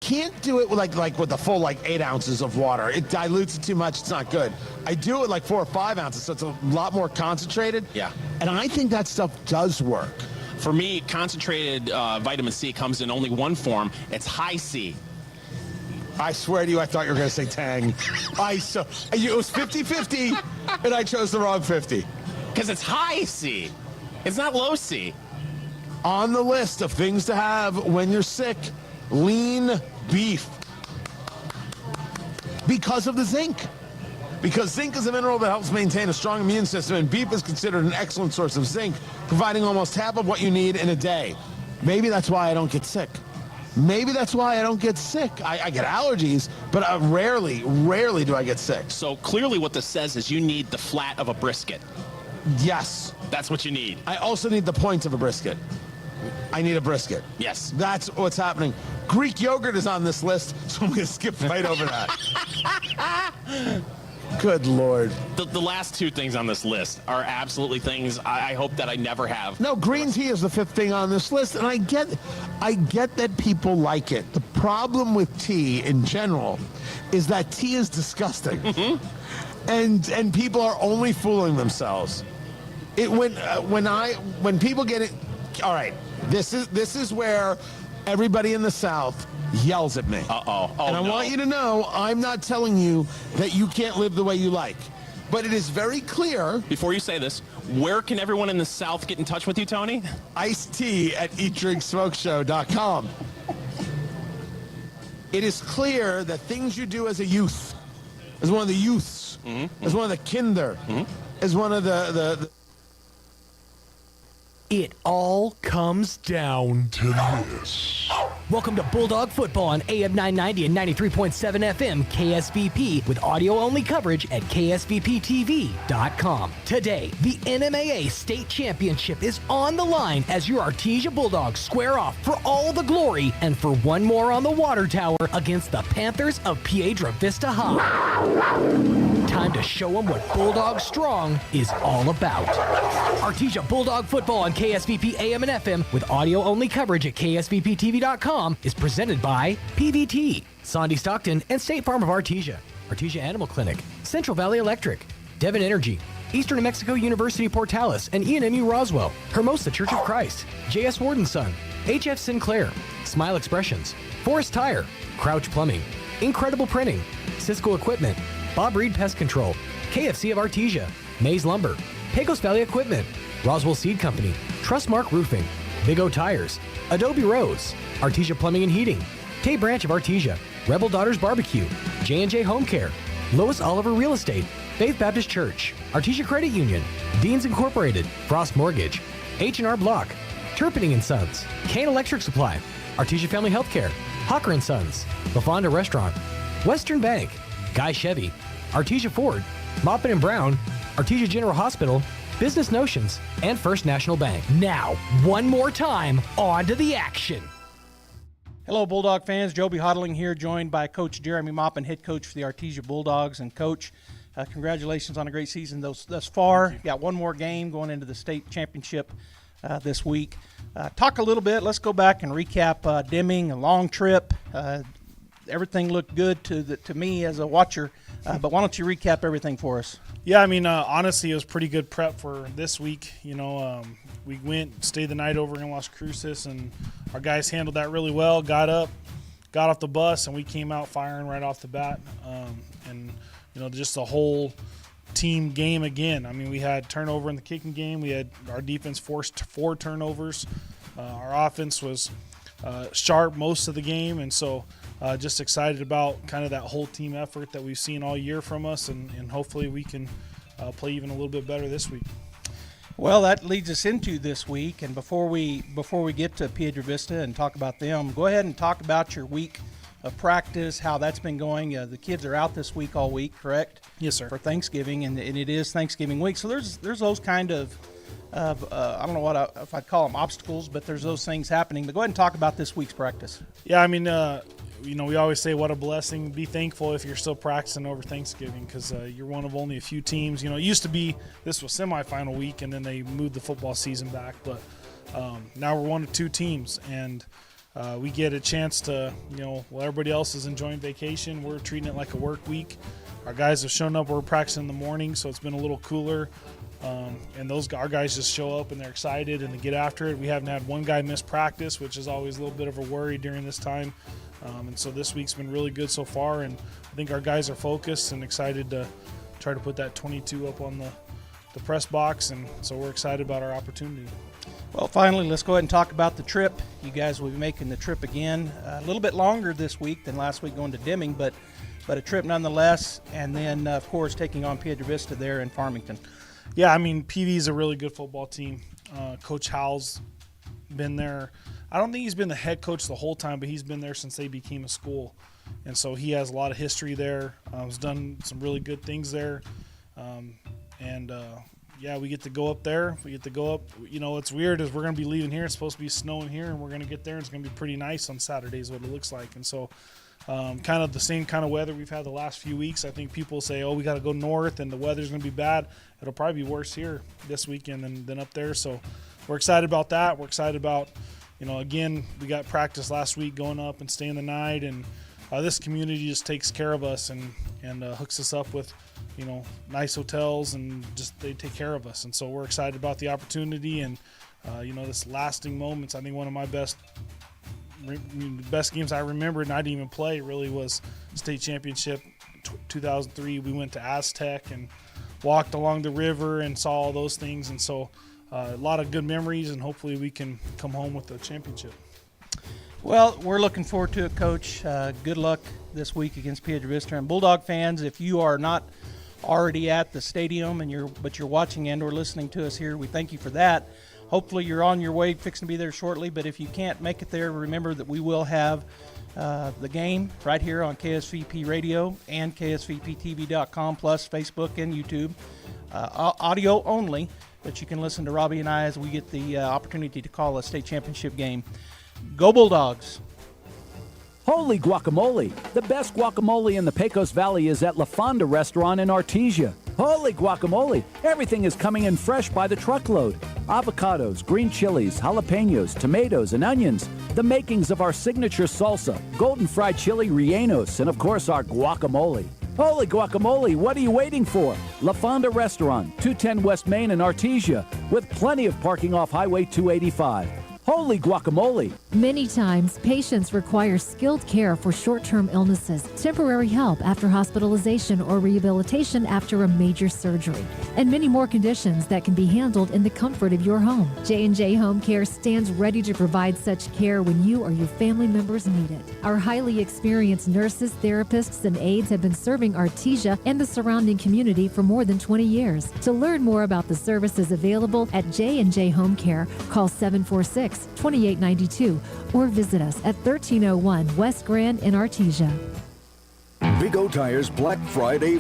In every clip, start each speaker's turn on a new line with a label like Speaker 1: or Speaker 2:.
Speaker 1: can't do it with like with the full 8 ounces of water. It dilutes it too much. It's not good. I do it 4 or 5 ounces, so it's a lot more concentrated.
Speaker 2: Yeah.
Speaker 1: And I think that stuff does work.
Speaker 2: For me, concentrated vitamin C comes in only one form. It's high C.
Speaker 1: I swear to you, I thought you were going to say Tang. It was 50-50, and I chose the wrong 50.
Speaker 2: Because it's high C. It's not low C.
Speaker 1: On the list of things to have when you're sick, lean beef. Because of the zinc. Because zinc is a mineral that helps maintain a strong immune system, and beef is considered an excellent source of zinc, providing almost half of what you need in a day. Maybe that's why I don't get sick. Maybe that's why I don't get sick. I get allergies, but rarely do I get sick.
Speaker 2: So clearly what this says is you need the flat of a brisket.
Speaker 1: Yes.
Speaker 2: That's what you need.
Speaker 1: I also need the point of a brisket. I need a brisket.
Speaker 2: Yes.
Speaker 1: That's what's happening. Greek yogurt is on this list, so I'm going to skip right over that. Good Lord.
Speaker 2: The last two things on this list are absolutely things I hope that I never have.
Speaker 1: No, green tea is the 5th thing on this list, and I get that people like it. The problem with tea in general is that tea is disgusting. Mm-hmm. And people are only fooling themselves. When people get it, all right, this is where everybody in the South yells at me.
Speaker 2: Uh-oh. Oh,
Speaker 1: and I want you to know, I'm not telling you that you can't live the way you like. But it is very clear.
Speaker 2: Before you say this, where can everyone in the South get in touch with you, Tony?
Speaker 1: Iced tea at eatdrinksmokeshow.com. It is clear that things you do as a youth, as one of the youths, as one of the kinder, as one of the
Speaker 3: It all comes down to this. Welcome to Bulldog Football on AM 990 and 93.7 FM KSVP with audio-only coverage at ksvptv.com. Today, the NMAA State Championship is on the line as your Artesia Bulldogs square off for all the glory and for one more on the water tower against the Panthers of Piedra Vista High. Time to show them what Bulldog Strong is all about. Artesia Bulldog Football on KSVP AM and FM with audio-only coverage at ksvptv.com is presented by PVT, Sandy Stockton, and State Farm of Artesia, Artesia Animal Clinic, Central Valley Electric, Devon Energy, Eastern New Mexico University Portales and ENMU Roswell, Hermosa Church of Christ, J.S. Warden Son, H.F. Sinclair, Smile Expressions, Forest Tire, Crouch Plumbing, Incredible Printing, Cisco Equipment, Bob Reed Pest Control, KFC of Artesia, Maze Lumber, Pecos Valley Equipment, Roswell Seed Company, Trustmark Roofing, Big O Tires, Adobe Rose, Artesia Plumbing and Heating, Tate Branch of Artesia, Rebel Daughters Barbecue, J&J Home Care, Lois Oliver Real Estate, Faith Baptist Church, Artesia Credit Union, Deans Incorporated, Frost Mortgage, H&R Block, Turpinning & Sons, Kane Electric Supply, Artesia Family Healthcare, Hawker & Sons, LaFonda Restaurant, Western Bank, Guy Chevy, Artesia Ford, Maupin & Brown, Artesia General Hospital, Business Notions, and First National Bank. Now, one more time, on to the action.
Speaker 4: Hello, Bulldog fans. Joby Hodling here, joined by Coach Jeremy Maupin, head coach for the Artesia Bulldogs. And, Coach, congratulations on a great season thus far. You got one more game going into the state championship this week. Talk a little bit. Let's go back and recap Deming, a long trip. Everything looked good to me as a watcher. But why don't you recap everything for us?
Speaker 5: Yeah, I mean, honestly, it was pretty good prep for this week. You know, we went, stayed the night over in Las Cruces, and our guys handled that really well. Got up, got off the bus, and we came out firing right off the bat. And, you know, just the whole team game again. I mean, we had turnover in the kicking game. We had our defense forced 4 turnovers. Our offense was sharp most of the game, and so just excited about kind of that whole team effort that we've seen all year from us, and hopefully we can play even a little bit better this week.
Speaker 4: Well, that leads us into this week, and before we get to Piedra Vista and talk about them, go ahead and talk about your week of practice, how that's been going. The kids are out this week all week, correct?
Speaker 5: Yes, sir.
Speaker 4: For Thanksgiving, and it is Thanksgiving week, so there's those kind of I don't know if I'd call them obstacles, but there's those things happening. But go ahead and talk about this week's practice.
Speaker 5: Yeah, I mean, you know, we always say what a blessing. Be thankful if you're still practicing over Thanksgiving, because you're one of only a few teams. You know, it used to be this was semifinal week, and then they moved the football season back. But now we're one of 2 teams, and we get a chance to, while everybody else is enjoying vacation, we're treating it like a work week. Our guys have shown up. We're practicing in the morning, so it's been a little cooler. And our guys just show up and they're excited and they get after it. We haven't had one guy miss practice, which is always a little bit of a worry during this time. And so this week's been really good so far, and I think our guys are focused and excited to try to put that 22 up on the press box, and so we're excited about our opportunity.
Speaker 4: Well, finally, let's go ahead and talk about the trip. You guys will be making the trip again. A little bit longer this week than last week going to Deming, but a trip nonetheless, and then, of course, taking on Piedra Vista there in Farmington.
Speaker 5: Yeah, I mean, PV is a really good football team. Coach Howell's been there. I don't think he's been the head coach the whole time, but he's been there since they became a school. And so he has a lot of history there. He's done some really good things there. Yeah, we get to go up there. We get to go up. What's weird is we're going to be leaving here. It's supposed to be snowing here, and we're going to get there, and it's going to be pretty nice on Saturdays, what it looks like. And so kind of the same kind of weather we've had the last few weeks. I think people say, we got to go north, and the weather's going to be bad. It'll probably be worse here this weekend than up there. So we're excited about that. We're excited about, again, we got practice last week going up and staying the night, and this community just takes care of us and hooks us up with, nice hotels, and just they take care of us. And so we're excited about the opportunity and, this lasting moments. I think one of my best games I remember, and I didn't even play, really was state championship 2003. We went to Aztec and walked along the river and saw all those things. And so a lot of good memories, and hopefully we can come home with the championship.
Speaker 4: Well, we're looking forward to it, Coach. Good luck this week against Piedra Vista. And Bulldog fans, if you are not already at the stadium but you're watching and or listening to us here, we thank you for that. Hopefully you're on your way, fixing to be there shortly. But if you can't make it there, remember that we will have the game right here on KSVP Radio and KSVPTV.com, plus Facebook and YouTube. Audio only, but you can listen to Robby and I as we get the opportunity to call a state championship game. Go Bulldogs!
Speaker 6: Holy guacamole! The best guacamole in the Pecos Valley is at La Fonda Restaurant in Artesia. Holy guacamole! Everything is coming in fresh by the truckload. Avocados, green chilies, jalapenos, tomatoes, and onions. The makings of our signature salsa, golden fried chili rellenos, and of course our guacamole. Holy guacamole, what are you waiting for? La Fonda Restaurant, 210 West Main in Artesia, with plenty of parking off Highway 285. Holy guacamole!
Speaker 7: Many times, patients require skilled care for short-term illnesses, temporary help after hospitalization or rehabilitation after a major surgery, and many more conditions that can be handled in the comfort of your home. J&J Home Care stands ready to provide such care when you or your family members need it. Our highly experienced nurses, therapists, and aides have been serving Artesia and the surrounding community for more than 20 years. To learn more about the services available at J&J Home Care, call 746-2892 or visit us at 1301 West Grand in Artesia.
Speaker 8: Big O Tires Black Friday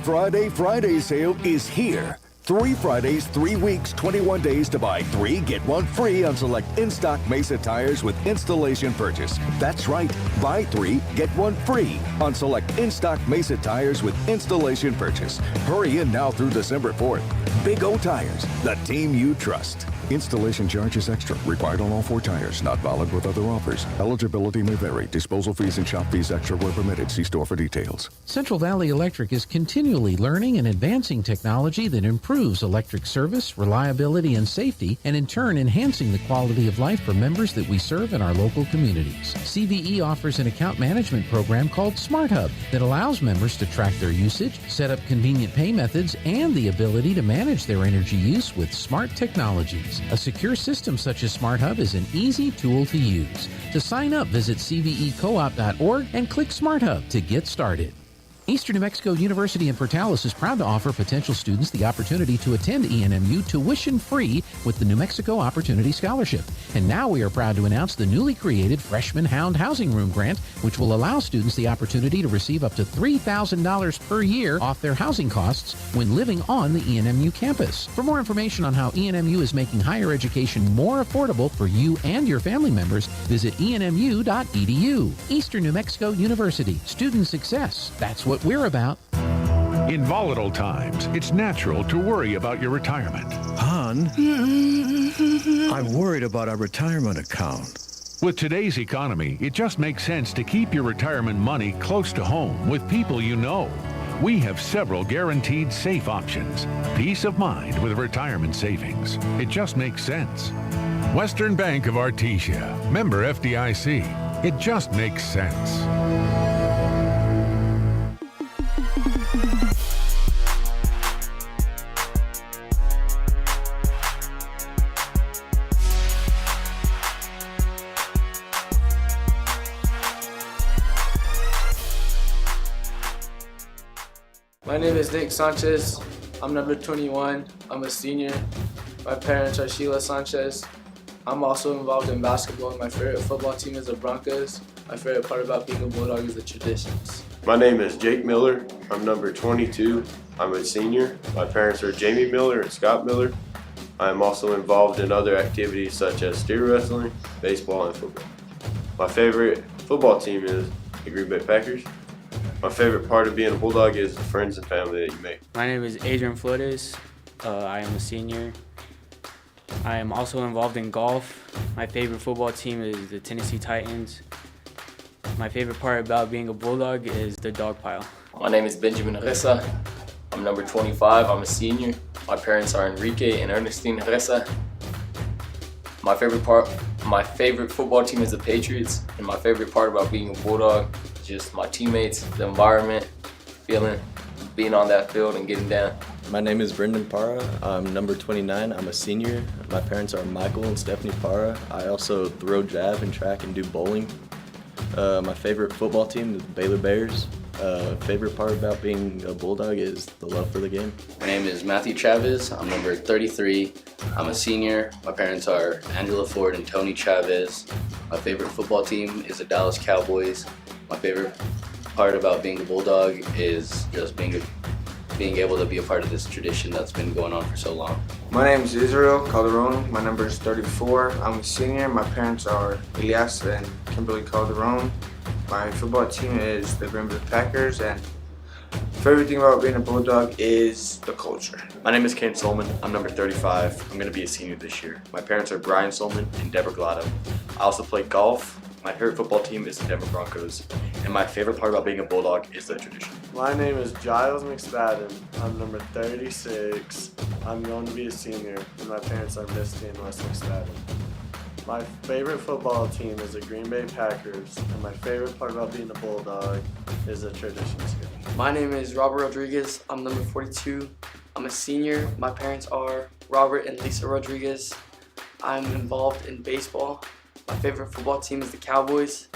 Speaker 8: sale is here. 3 Fridays, 3 weeks, 21 days to buy 3, get 1 free on select in-stock Mesa tires with installation purchase. That's right, buy 3, get 1 free on select in-stock Mesa tires with installation purchase. Hurry in now through December 4th. Big O Tires, the team you trust. Installation charge is extra. Required on all 4 tires. Not valid with other offers. Eligibility may vary. Disposal fees and shop fees extra where permitted. See store for details.
Speaker 9: Central Valley Electric is continually learning and advancing technology that improves electric service, reliability, and safety, and in turn enhancing the quality of life for members that we serve in our local communities. CVE offers an account management program called Smart Hub that allows members to track their usage, set up convenient pay methods, and the ability to manage their energy use with smart technologies. A secure system such as Smart Hub is an easy tool to use. To sign up, visit cvecoop.org and click Smart Hub to get started. Eastern New Mexico University in Portales is proud to offer potential students the opportunity to attend ENMU tuition-free with the New Mexico Opportunity Scholarship. And now we are proud to announce the newly created Freshman Hound Housing Room Grant, which will allow students the opportunity to receive up to $3,000 per year off their housing costs when living on the ENMU campus. For more information on how ENMU is making higher education more affordable for you and your family members, visit enmu.edu. Eastern New Mexico University. Student success. That's what we're about.
Speaker 10: In volatile times, it's natural to worry about your retirement.
Speaker 11: Hon, I'm worried about our retirement account.
Speaker 10: With today's economy, it just makes sense to keep your retirement money close to home with people you know. We have several guaranteed safe options. Peace of mind with retirement savings. It just makes sense. Western Bank of Artesia. Member FDIC. It just makes sense.
Speaker 11: My name is Nick Sanchez. I'm number 21. I'm a senior. My parents are Sheila Sanchez. I'm also involved in basketball. My favorite football team is the Broncos. My favorite part about being a Bulldog is the traditions.
Speaker 12: My name is Jake Miller. I'm number 22. I'm a senior. My parents are Jamie Miller and Scott Miller. I am also involved in other activities such as steer wrestling, baseball, and football. My favorite football team is the Green Bay Packers. My favorite part of being a Bulldog is the friends and family that you make.
Speaker 13: My name is Adrian Flores. I am a senior. I am also involved in golf. My favorite football team is the Tennessee Titans. My favorite part about being a Bulldog is the dog pile.
Speaker 11: My name is Benjamin Ressa. I'm number 25. I'm a senior. My parents are Enrique and Ernestine Ressa. My favorite football team is the Patriots, and my favorite part about being a Bulldog is just my teammates, the environment, feeling, being on that field and getting down.
Speaker 14: My name is Brendan Parra. I'm number 29. I'm a senior. My parents are Michael and Stephanie Parra. I also throw jab and track and do bowling. My favorite football team is the Baylor Bears. Favorite part about being a Bulldog is the love for the game.
Speaker 11: My name is Matthew Chavez. I'm number 33. I'm a senior. My parents are Angela Ford and Tony Chavez. My favorite football team is the Dallas Cowboys. My favorite part about being a Bulldog is just being able to be a part of this tradition that's been going on for so long.
Speaker 15: My name is Israel Calderon. My number is 34. I'm a senior. My parents are Elias and Kimberly Calderon. My football team is the Green Bay Packers, and favorite thing about being a Bulldog is the culture.
Speaker 16: My name is Ken Solman. I'm number 35. I'm going to be a senior this year. My parents are Brian Solman and Deborah Glotto. I also play golf. My favorite football team is the Denver Broncos, and my favorite part about being a Bulldog is the tradition.
Speaker 17: My name is Giles McSpadden. I'm number 36. I'm going to be a senior, and my parents are Misty and Wes McSpadden. My favorite football team is the Green Bay Packers, and my favorite part about being a Bulldog is the traditions here.
Speaker 11: My name is Robert Rodriguez. I'm number 42. I'm a senior. My parents are Robert and Lisa Rodriguez. I'm involved in baseball. My favorite football team is the Cowboys,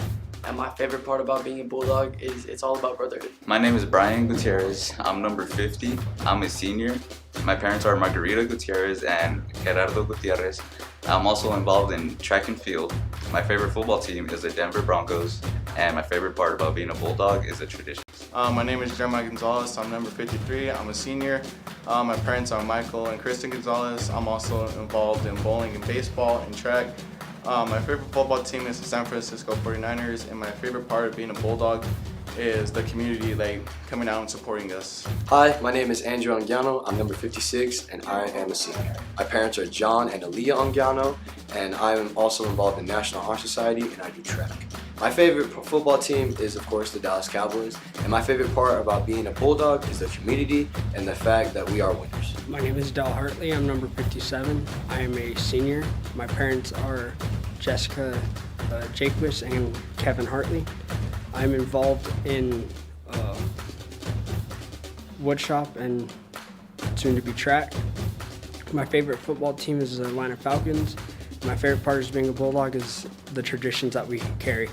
Speaker 11: and my favorite part about being a Bulldog is it's all about brotherhood.
Speaker 18: My name is Brian Gutierrez. I'm number 50. I'm a senior. My parents are Margarita Gutierrez and Gerardo Gutierrez. I'm also involved in track and field. My favorite football team is the Denver Broncos, and my favorite part about being a Bulldog is the traditions.
Speaker 19: My name is Jeremiah Gonzalez. I'm number 53. I'm a senior. My parents are Michael and Kristen Gonzalez. I'm also involved in bowling and baseball and track. My favorite football team is the San Francisco 49ers, and my favorite part of being a Bulldog is the community coming out and supporting us.
Speaker 20: Hi, my name is Andrew Anguiano. I'm number 56, and I am a senior. My parents are John and Aaliyah Anguiano, and I am also involved in National Honor Society, and I do track. My favorite football team is, of course, the Dallas Cowboys, and my favorite part about being a Bulldog is the community and the fact that we are winners.
Speaker 21: My name is Del Hartley. I'm number 57. I am a senior. My parents are Jessica Jaquist and Kevin Hartley. I'm involved in woodshop and soon to be track. My favorite football team is the Atlanta Falcons. My favorite part of being a Bulldog is the traditions that we carry.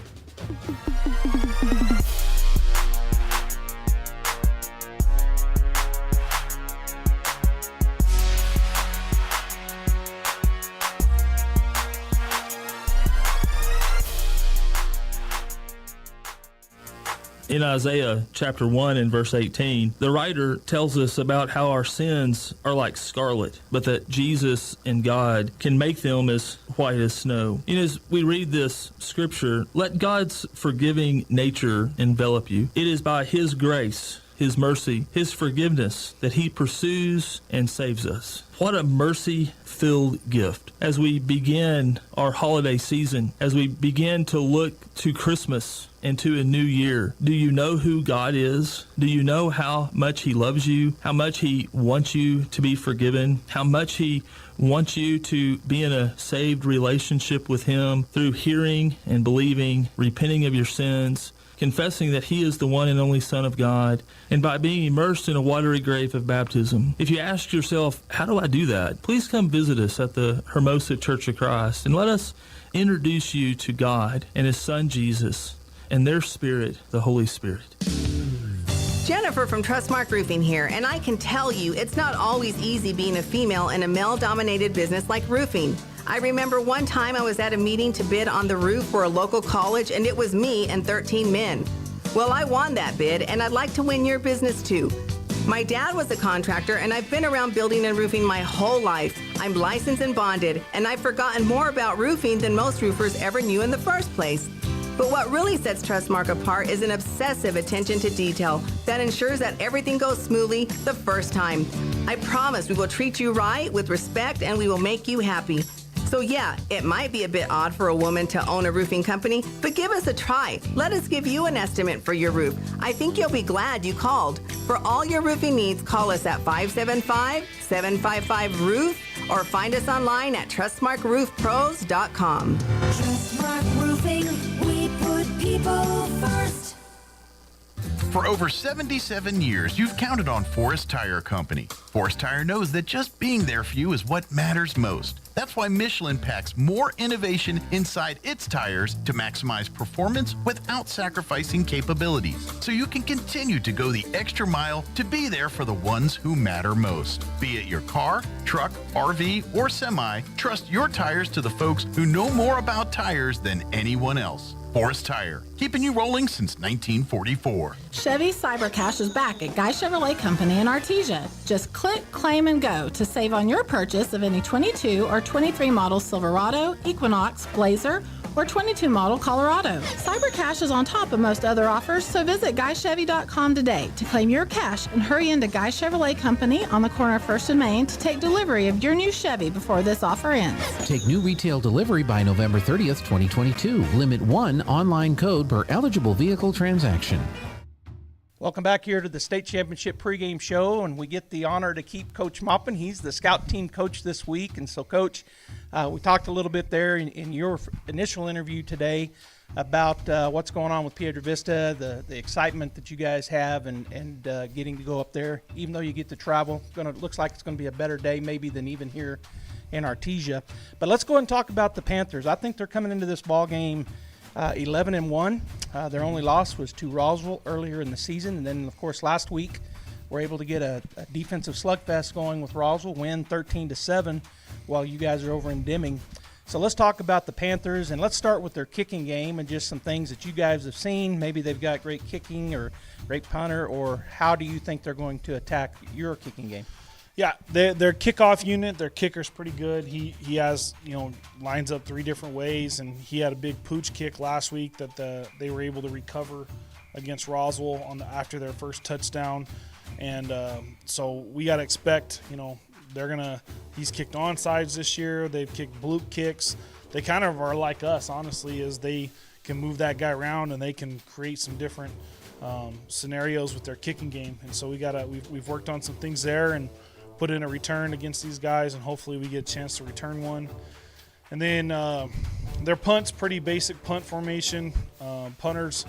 Speaker 22: In Isaiah chapter 1 and verse 18, the writer tells us about how our sins are like scarlet, but that Jesus and God can make them as white as snow. And as we read this scripture, let God's forgiving nature envelop you. It is by His grace His mercy, His forgiveness, that He pursues and saves us. What a mercy-filled gift. As we begin our holiday season, as we begin to look to Christmas and to a new year, do you know who God is? Do you know how much He loves you? How much He wants you to be forgiven? How much He wants you to be in a saved relationship with Him through hearing and believing, repenting of your sins, confessing that He is the one and only Son of God, and by being immersed in a watery grave of baptism. If you ask yourself, how do I do that? Please come visit us at the Hermosa Church of Christ and let us introduce you to God and His Son Jesus and their Spirit, the Holy Spirit.
Speaker 1: Jennifer from Trustmark Roofing here, and I can tell you it's not always easy being a female in a male-dominated business like roofing. I remember one time I was at a meeting to bid on the roof for a local college, and it was me and 13 men. Well, I won that bid, and I'd like to win your business too. My dad was a contractor, and I've been around building and roofing my whole life. I'm licensed and bonded, and I've forgotten more about roofing than most roofers ever knew in the first place. But what really sets Trustmark apart is an obsessive attention to detail that ensures that everything goes smoothly the first time. I promise we will treat you right with respect, and we will make you happy. So yeah, it might be a bit odd for a woman to own a roofing company, but give us a try. Let us give you an estimate for your roof. I think you'll be glad you called. For all your roofing needs, call us at 575-755-ROOF or find us online at trustmarkroofpros.com.
Speaker 2: Trustmark Roofing, we put people first.
Speaker 23: For over 77 years, you've counted on Forest Tire Company. Forest Tire knows that just being there for you is what matters most. That's why Michelin packs more innovation inside its tires to maximize performance without sacrificing capabilities, so you can continue to go the extra mile to be there for the ones who matter most. Be it your car, truck, RV, or semi, trust your tires to the folks who know more about tires than anyone else. Forest Tire, keeping you rolling since 1944.
Speaker 24: Chevy Cybercash is back at Guy Chevrolet Company in Artesia. Just click, claim, and go to save on your purchase of any 22 or 23 model Silverado, Equinox, Blazer, or 22 model Colorado. Cybercash is on top of most other offers, so visit GuyChevy.com today to claim your cash and hurry into Guy Chevrolet Company on the corner of 1st and Main to take delivery of your new Chevy before this offer ends.
Speaker 9: Take new retail delivery by November 30th, 2022. Limit 1 online code per eligible vehicle transaction.
Speaker 4: Welcome back here to the state championship pregame show, and we get the honor to keep Coach Moppin. He's the scout team coach this week, and so, Coach, we talked a little bit there in your initial interview today about what's going on with Piedra Vista, the excitement that you guys have, and getting to go up there, even though you get to travel. Looks like it's going to be a better day maybe than even here in Artesia. But let's go ahead and talk about the Panthers. I think they're coming into this ball game 11-1. Their only loss was to Roswell earlier in the season, and then, of course, last week we're able to get a defensive slugfest going with Roswell, win 13-7 while you guys are over in Deming. So let's talk about the Panthers, and let's start with their kicking game and just some things that you guys have seen. Maybe they've got great kicking or great punter, or how do you think they're going to attack your kicking game?
Speaker 5: Yeah, their kickoff unit, their kicker's pretty good. He has, lines up 3 different ways, and he had a big pooch kick last week that they were able to recover against Roswell after their first touchdown. And so we got to expect, he's kicked onsides this year. They've kicked bloop kicks. They kind of are like us, honestly, as they can move that guy around and they can create some different scenarios with their kicking game. And so we've worked on some things there and put in a return against these guys, and hopefully we get a chance to return one. And then their punt's pretty basic punt formation. Punters,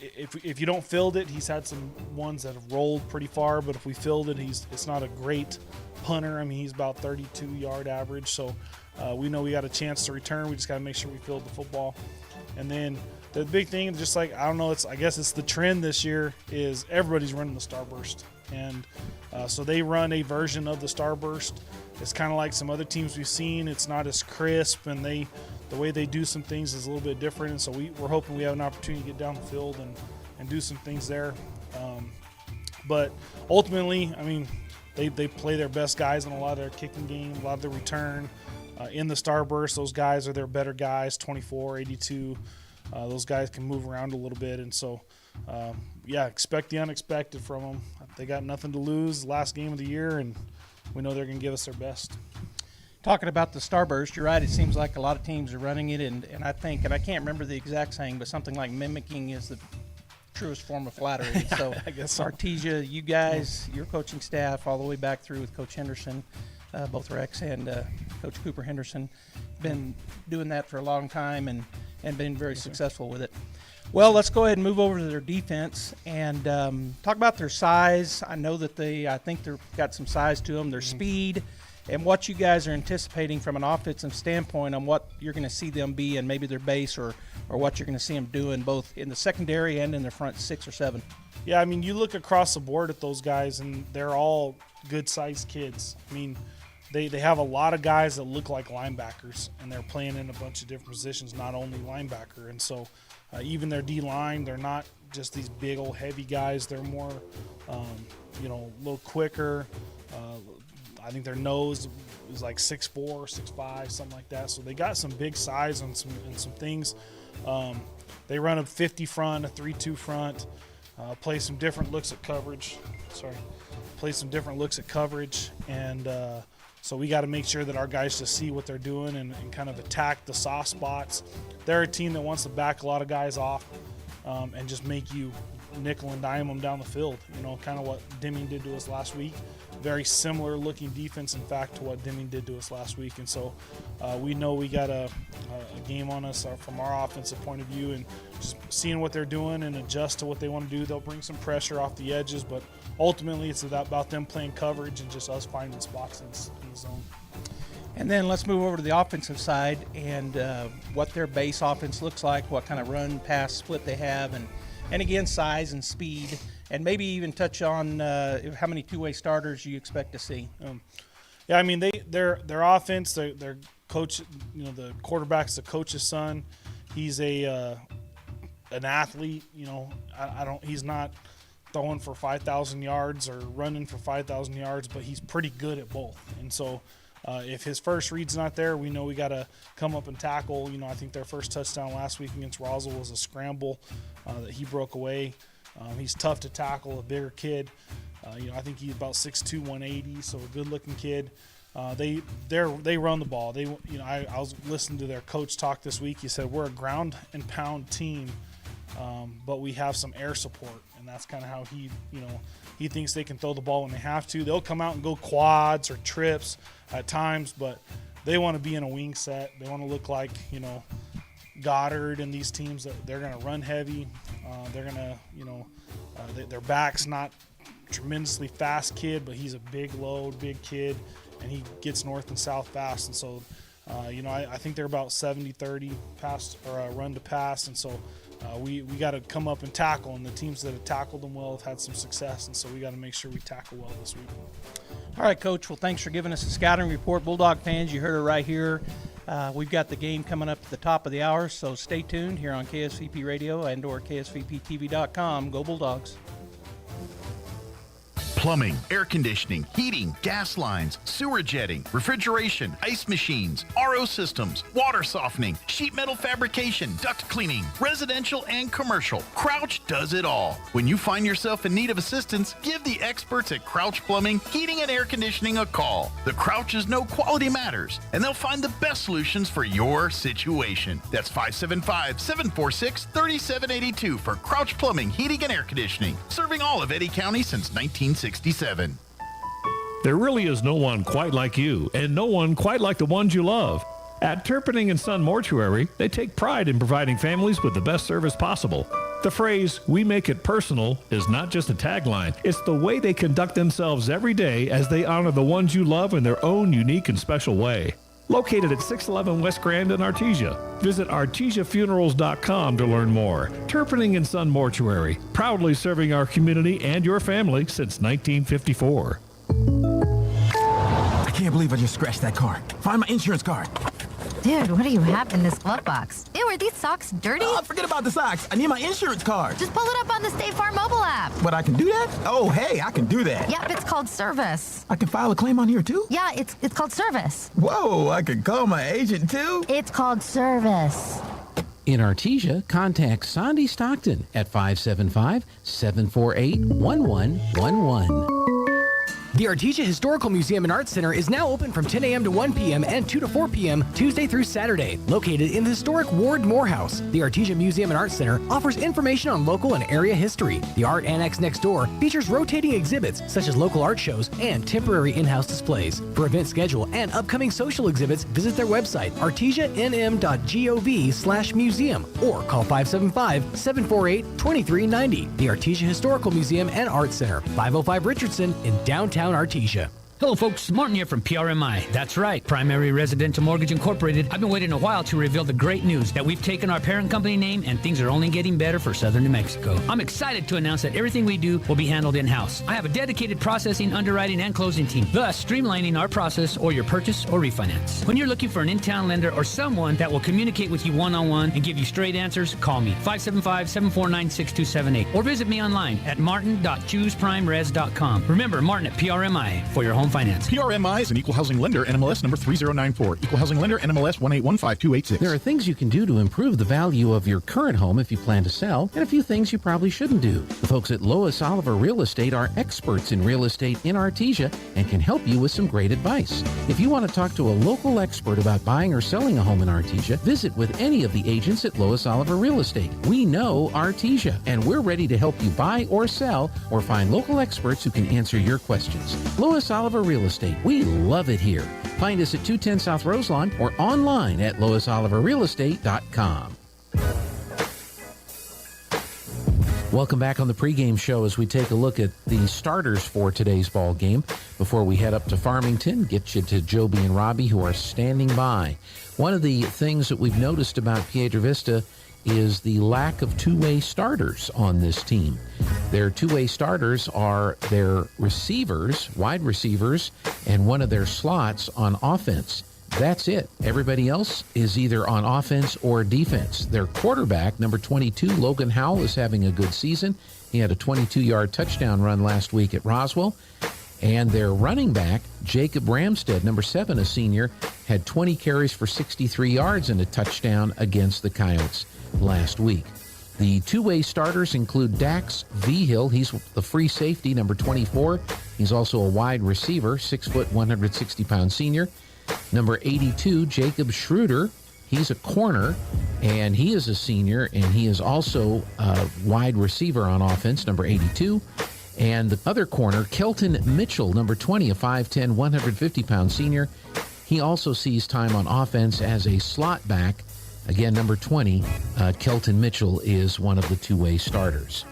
Speaker 5: if you don't field it, he's had some ones that have rolled pretty far, but if we field it, it's not a great punter. I mean, he's about 32-yard average, so we know we got a chance to return. We just got to make sure we field the football. And then the big thing, just like, I guess it's the trend this year, is everybody's running the starburst. And so they run a version of the starburst. It's kind of like some other teams we've seen. It's not as crisp, and the way they do some things is a little bit different. And so we're hoping we have an opportunity to get down the field and do some things there. But ultimately, I mean, they play their best guys in a lot of their kicking game, a lot of their return. In the starburst, those guys are their better guys, 24, 82. Those guys can move around a little bit. And so expect the unexpected from them. They got nothing to lose, last game of the year, and we know they're going to give us their best.
Speaker 4: Talking about the Starburst, you're right. It seems like a lot of teams are running it, and I think, and I can't remember the exact saying, but something like mimicking is the truest form of flattery. So
Speaker 5: I guess so.
Speaker 4: Artesia, you guys, your coaching staff, all the way back through with Coach Henderson, both Rex and Coach Cooper Henderson, been doing that for a long time and been very successful with it. Well, let's go ahead and move over to their defense and talk about their size. I know that I think they've got some size to them, their speed, and what you guys are anticipating from an offensive standpoint on what you're going to see them be and maybe their base or what you're going to see them doing both in the secondary and in their front 6 or 7.
Speaker 5: Yeah, I mean, you look across the board at those guys, and they're all good-sized kids. I mean, they have a lot of guys that look like linebackers, and they're playing in a bunch of different positions, not only linebacker. And so even their D-line, they're not just these big old heavy guys. They're more, a little quicker. I think their nose is like 6'4", 6'5", something like that. So they got some big size and some things. They run a 50 front, a 3-2 front, play some different looks at coverage. And so we got to make sure that our guys just see what they're doing and kind of attack the soft spots. They're a team that wants to back a lot of guys off and just make you nickel and dime them down the field. Kind of what Deming did to us last week. Very similar looking defense, in fact, to what Deming did to us last week. And so we know we got a game on us from our offensive point of view, and just seeing what they're doing and adjust to what they want to do. They'll bring some pressure off the edges, but ultimately it's about them playing coverage and just us finding spots in the zone.
Speaker 4: And then let's move over to the offensive side and what their base offense looks like, what kind of run pass split they have, and again, size and speed, and maybe even touch on how many two-way starters you expect to see.
Speaker 5: I mean, their offense, their coach, the quarterback's the coach's son. He's an athlete. He's not throwing for 5,000 yards or running for 5,000 yards, but he's pretty good at both. And so if his first read's not there, we know we got to come up and tackle. I think their first touchdown last week against Roswell was a scramble that he broke away. He's tough to tackle, a bigger kid. I think he's about 6'2", 180, so a good-looking kid. They run the ball. I was listening to their coach talk this week. He said, we're a ground and pound team, but we have some air support, and that's kind of how he thinks they can throw the ball when they have to. They'll come out and go quads or trips at times, but they want to be in a wing set. They want to look like, Goddard and these teams that they're going to run heavy. They're going to, their back's not tremendously fast kid, but he's a big load, big kid, and he gets north and south fast. And so, I think they're about 70-30 pass or run to pass. And so we got to come up and tackle, and the teams that have tackled them well have had some success. And so we got to make sure we tackle well this week.
Speaker 4: All right, Coach. Well, thanks for giving us a scouting report. Bulldog fans, you heard it right here. We've got the game coming up at the top of the hour, so stay tuned here on KSVP Radio and or KSVPTV.com. Go Bulldogs.
Speaker 23: Plumbing, air conditioning, heating, gas lines, sewer jetting, refrigeration, ice machines, RO systems, water softening, sheet metal fabrication, duct cleaning, residential and commercial. Crouch does it all. When you find yourself in need of assistance, give the experts at Crouch Plumbing, Heating and Air Conditioning a call. The Crouches know quality matters, and they'll find the best solutions for your situation. That's 575-746-3782 for Crouch Plumbing, Heating and Air Conditioning, serving all of Eddy County since 1967.
Speaker 3: There really is no one quite like you, and no one quite like the ones you love. At Turpinning & Son Mortuary, they take pride in providing families with the best service possible. The phrase, "we make it personal," is not just a tagline. It's the way they conduct themselves every day as they honor the ones you love in their own unique and special way. Located at 611 West Grand in Artesia. Visit artesiafunerals.com to learn more. Turpinning & Son Mortuary, proudly serving our community and your family since 1954.
Speaker 6: I can't believe I just scratched that car. Find my insurance card.
Speaker 7: Dude, what do you have in this glove box? Ew, are these socks dirty?
Speaker 6: Oh, forget about the socks. I need my insurance card.
Speaker 7: Just pull it up on the State Farm mobile app.
Speaker 6: But I can do that? Oh, hey, I can do that.
Speaker 7: Yep, it's called service.
Speaker 6: I can file a claim on here, too?
Speaker 7: Yeah, it's called service.
Speaker 6: Whoa, I can call my agent, too?
Speaker 7: It's called service.
Speaker 9: In Artesia, contact Sandy Stockton at 575-748-1111.
Speaker 8: The Artesia Historical Museum and Art Center is now open from 10 a.m. to 1 p.m. and 2 to 4 p.m. Tuesday through Saturday. Located in the historic Ward Morehouse, the Artesia Museum and Art Center offers information on local and area history. The art annex next door features rotating exhibits such as local art shows and temporary in-house displays. For event schedule and upcoming social exhibits, visit their website, artesianm.gov/museum, or call 575-748-2390. The Artesia Historical Museum and Art Center, 505 Richardson in downtown Artesia.
Speaker 10: Hello, folks. Martin here from PRMI. That's right, Primary Residential Mortgage Incorporated. I've been waiting a while to reveal the great news that we've taken our parent company name and things are only getting better for Southern New Mexico. I'm excited to announce that everything we do will be handled in-house. I have a dedicated processing, underwriting, and closing team, thus streamlining our process or your purchase or refinance. When you're looking for an in-town lender or someone that will communicate with you one-on-one and give you straight answers, call me, 575-749-6278, or visit me online at martin.chooseprimeres.com. Remember, Martin at PRMI for your home finance.
Speaker 23: PRMI is an equal housing lender, NMLS number 3094. Equal housing lender, NMLS 1815286.
Speaker 9: There are things you can do to improve the value of your current home if you plan to sell, and a few things you probably shouldn't do. The folks at Lois Oliver Real Estate are experts in real estate in Artesia and can help you with some great advice. If you want to talk to a local expert about buying or selling a home in Artesia, visit with any of the agents at Lois Oliver Real Estate. We know Artesia, and we're ready to help you buy or sell or find local experts who can answer your questions. Lois Oliver Real Estate. We love it here. Find us at 210 South Roselawn or online at loisoliverrealestate.com. Welcome back on the pregame show as we take a look at the starters for today's ball game before we head up to Farmington, get you to Joby and Robby, who are standing by. One of the things that we've noticed about Piedra Vista is the lack of two-way starters on this team. Their two-way starters are their receivers, wide receivers, and one of their slots on offense. That's it. Everybody else is either on offense or defense. Their quarterback, number 22, Logan Howell, is having a good season. He had a 22-yard touchdown run last week at Roswell. And their running back, Jacob Ramstead, number 7, a senior, had 20 carries for 63 yards and a touchdown against the Coyotes last week. The two-way starters include Dax Vigil. He's the free safety, number 24. He's also a wide receiver, 6 foot, 160-pound senior. Number 82, Jacob Schroeder. He's a corner, and he is a senior, and he is also a wide receiver on offense, number 82. And the other corner, Kelton Mitchell, number 20, a 5'10", 150-pound senior. He also sees time on offense as a slot back. Again, number 20, Kelton Mitchell is one of the two-way starters.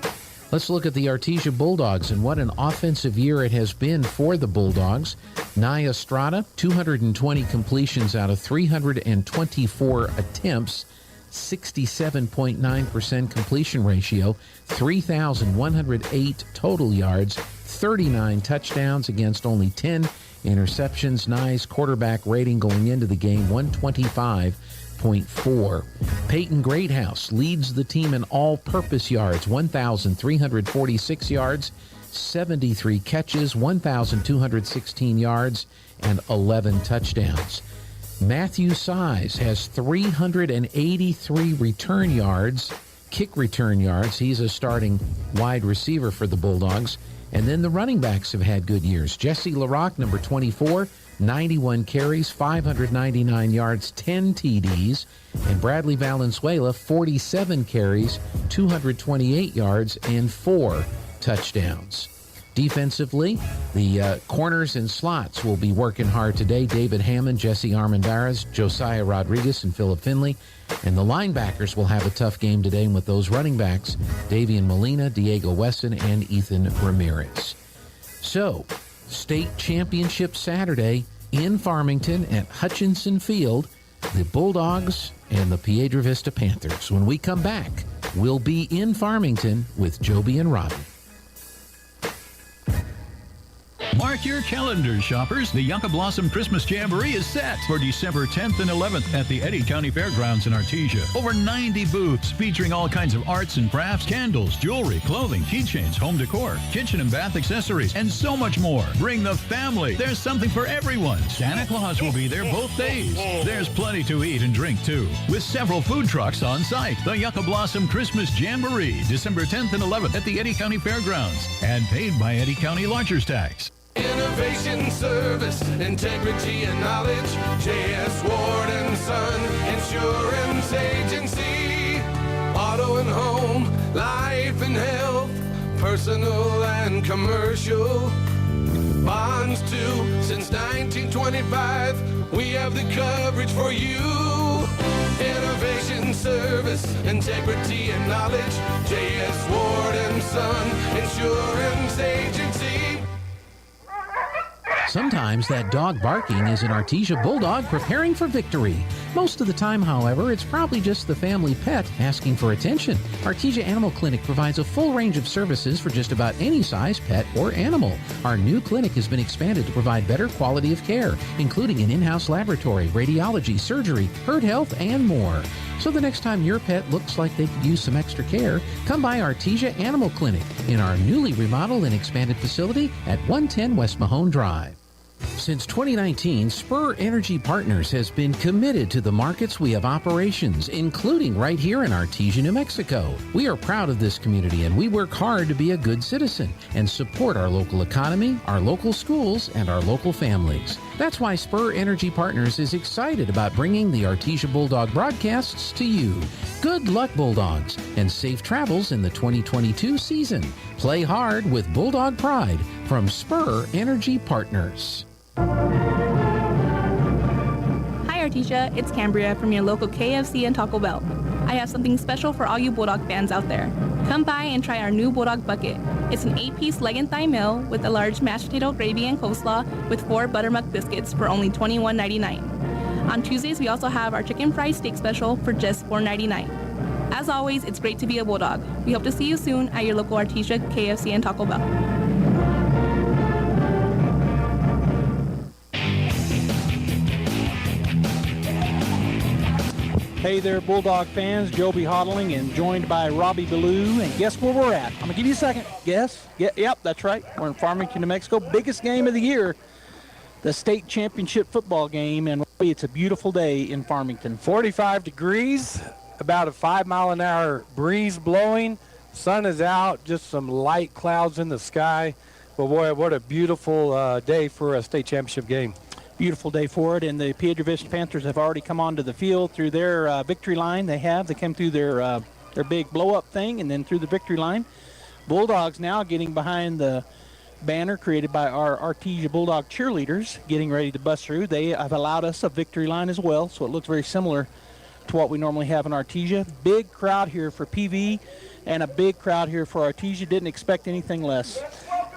Speaker 9: Let's look at the Artesia Bulldogs and what an offensive year it has been for the Bulldogs. Nia Estrada, 220 completions out of 324 attempts, 67.9% completion ratio, 3,108 total yards, 39 touchdowns against only 10 interceptions. Nia's quarterback rating going into the game, 125.4. Peyton Greathouse leads the team in all-purpose yards, 1,346 yards, 73 catches, 1,216 yards, and 11 touchdowns. Matthew Size has 383 return yards, kick return yards. He's a starting wide receiver for the Bulldogs. And then the running backs have had good years. Jesse LaRock, number 24, 91 carries, 599 yards, 10 TDs. And Bradley Valenzuela, 47 carries, 228 yards, and 4 touchdowns. Defensively, the corners and slots will be working hard today. David Hammond, Jesse Armendariz, Josiah Rodriguez, and Philip Finley. And the linebackers will have a tough game today with those running backs, Davian Molina, Diego Weston, and Ethan Ramirez. So, state championship Saturday in Farmington at Hutchinson Field, the Bulldogs and the Piedra Vista Panthers. When we come back, we'll be in Farmington with Joby and Robby.
Speaker 12: Mark your calendars, shoppers. The Yucca Blossom Christmas Jamboree is set for December 10th and 11th at the Eddy County Fairgrounds in Artesia. Over 90 booths featuring all kinds of arts and crafts, candles, jewelry, clothing, keychains, home decor, kitchen and bath accessories, and so much more. Bring the family. There's something for everyone. Santa Claus will be there both days. There's plenty to eat and drink, too, with several food trucks on site. The Yucca Blossom Christmas Jamboree, December 10th and 11th at the Eddy County Fairgrounds, and paid by Eddy County Lodgers Tax.
Speaker 13: Innovation, service, integrity, and knowledge. J.S. Ward and Son Insurance Agency. Auto and home, life and health, personal and commercial. Bonds too, since 1925. We have the coverage for you. Innovation, service, integrity, and knowledge. J.S. Ward and Son Insurance Agency.
Speaker 9: Sometimes that dog barking is an Artesia Bulldog preparing for victory. Most of the time, however, it's probably just the family pet asking for attention. Artesia Animal Clinic provides a full range of services for just about any size pet or animal. Our new clinic has been expanded to provide better quality of care, including an in-house laboratory, radiology, surgery, herd health, and more. So the next time your pet looks like they could use some extra care, come by Artesia Animal Clinic in our newly remodeled and expanded facility at 110 West Mahone Drive. Since 2019, Spur Energy Partners has been committed to the markets we have operations, including right here in Artesia, New Mexico. We are proud of this community, and we work hard to be a good citizen and support our local economy, our local schools, and our local families. That's why Spur Energy Partners is excited about bringing the Artesia Bulldog broadcasts to you. Good luck, Bulldogs, and safe travels in the 2022 season. Play hard with Bulldog Pride from Spur Energy Partners.
Speaker 14: Hi Artesia, it's Cambria from your local KFC and Taco Bell. I have something special for all you Bulldog fans out there. Come by and try our new Bulldog Bucket. It's an 8-piece leg and thigh meal with a large mashed potato gravy and coleslaw with 4 buttermilk biscuits for only $21.99. On Tuesdays, we also have our chicken fried steak special for just $4.99. As always, it's great to be a Bulldog. We hope to see you soon at your local Artesia, KFC, and Taco Bell.
Speaker 4: Hey there, Bulldog fans. Joby Hodling and joined by Robby Ballou. And guess where we're at? I'm going to give you a second. Guess? Yep, that's right. We're in Farmington, New Mexico. Biggest game of the year, the state championship football game. And Robby, it's a beautiful day in Farmington.
Speaker 15: 45 degrees, about a 5-mile-an-hour breeze blowing. Sun is out, just some light clouds in the sky. But boy, what a beautiful day for a state championship game.
Speaker 4: Beautiful day for it, and the Piedra Vista Panthers have already come onto the field through their victory line. They came through their big blow-up thing and then through the victory line. Bulldogs now getting behind the banner created by our Artesia Bulldog cheerleaders, getting ready to bust through. They have allowed us a victory line as well, so it looks very similar to what we normally have in Artesia. Big crowd here for PV and a big crowd here for Artesia. Didn't expect anything less.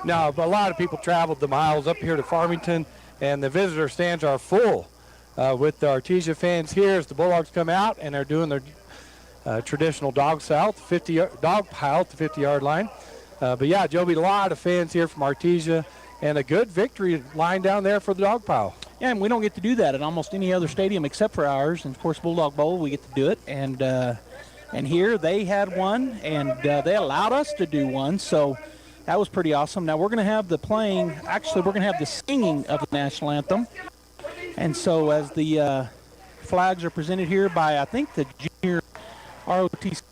Speaker 15: No, but a lot of people traveled the miles up here to Farmington, and the visitor stands are full with the Artesia fans here as the Bulldogs come out and they're doing their traditional dog pile at the 50-yard line. But yeah, Joby, a lot of fans here from Artesia and a good victory line down there for the dog pile.
Speaker 4: Yeah, and we don't get to do that at almost any other stadium except for ours. And of course, Bulldog Bowl, we get to do it. And here they had one, and they allowed us to do one. So that was pretty awesome. Now we're going to have the playing. Actually, we're going to have the singing of the national anthem. And so as the flags are presented here by, I think, the junior ROTC,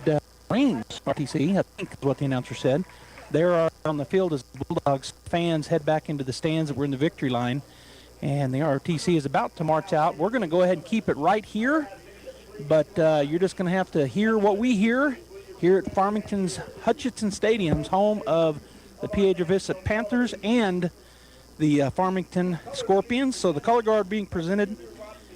Speaker 4: RTC, I think is what the announcer said. They're on the field as the Bulldogs fans head back into the stands that were in the victory line. And the ROTC is about to march out. We're going to go ahead and keep it right here. But you're just going to have to hear what we hear here at Farmington's Hutchinson Stadium's home of the Piedra Vista Panthers and the Farmington Scorpions. So the color guard being presented.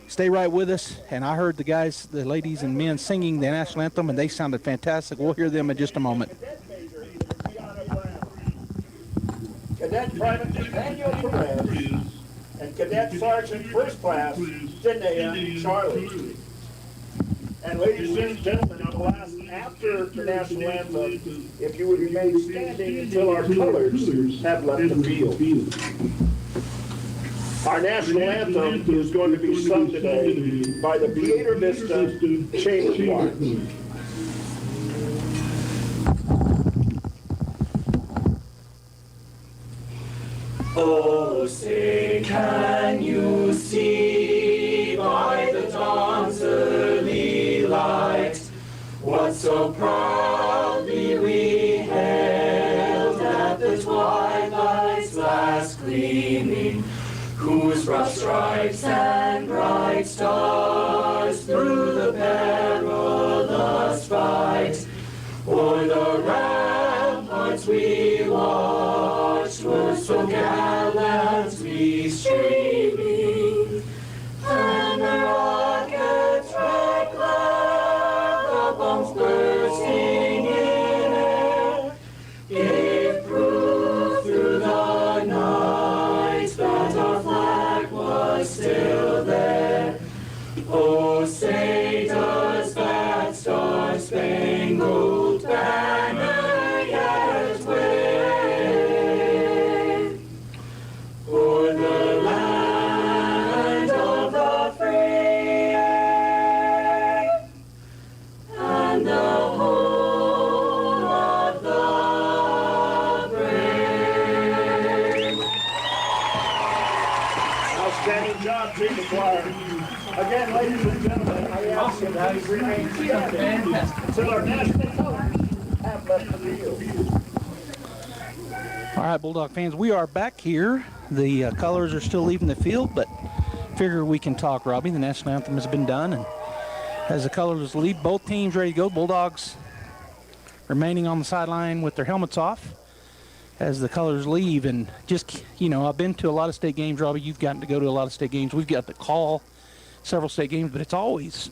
Speaker 4: Stay right with us. And I heard the guys, the ladies and men singing the national anthem, and they sounded fantastic. We'll hear them in just a moment.
Speaker 25: Cadet Private Daniel Perez and Cadet Sergeant First Class Zendaya Charlie. And ladies and gentlemen, of the last after the national anthem, if you would remain standing until our colors have left the field. Our national anthem is going to be sung today by the Piedra Vista Chamber Choir.
Speaker 13: Oh, say, can you see by the dawn's early light what so proudly we hailed at the twilight's last gleaming, whose rough stripes and bright stars through the perilous fight o'er the ramparts we watched were so gallantly streaming, and the rockets' red glare, the bombs bursting in air, gave proof through the night that our flag was still there. Oh, say does that star-spangled banner yet wave o'er the land of the free and the home of the brave?
Speaker 25: Outstanding job, Chamber Choir. Again, ladies and gentlemen, I ask you to remain standing until our national colors have left the field.
Speaker 4: All right, Bulldog fans, we are back here. The colors are still leaving the field, but figure we can talk, Robby. The national anthem has been done, and as the colors leave, both teams ready to go. Bulldogs remaining on the sideline with their helmets off as the colors leave. And just, you know, I've been to a lot of state games, Robby. You've gotten to go to a lot of state games. We've got to call several state games, but it's always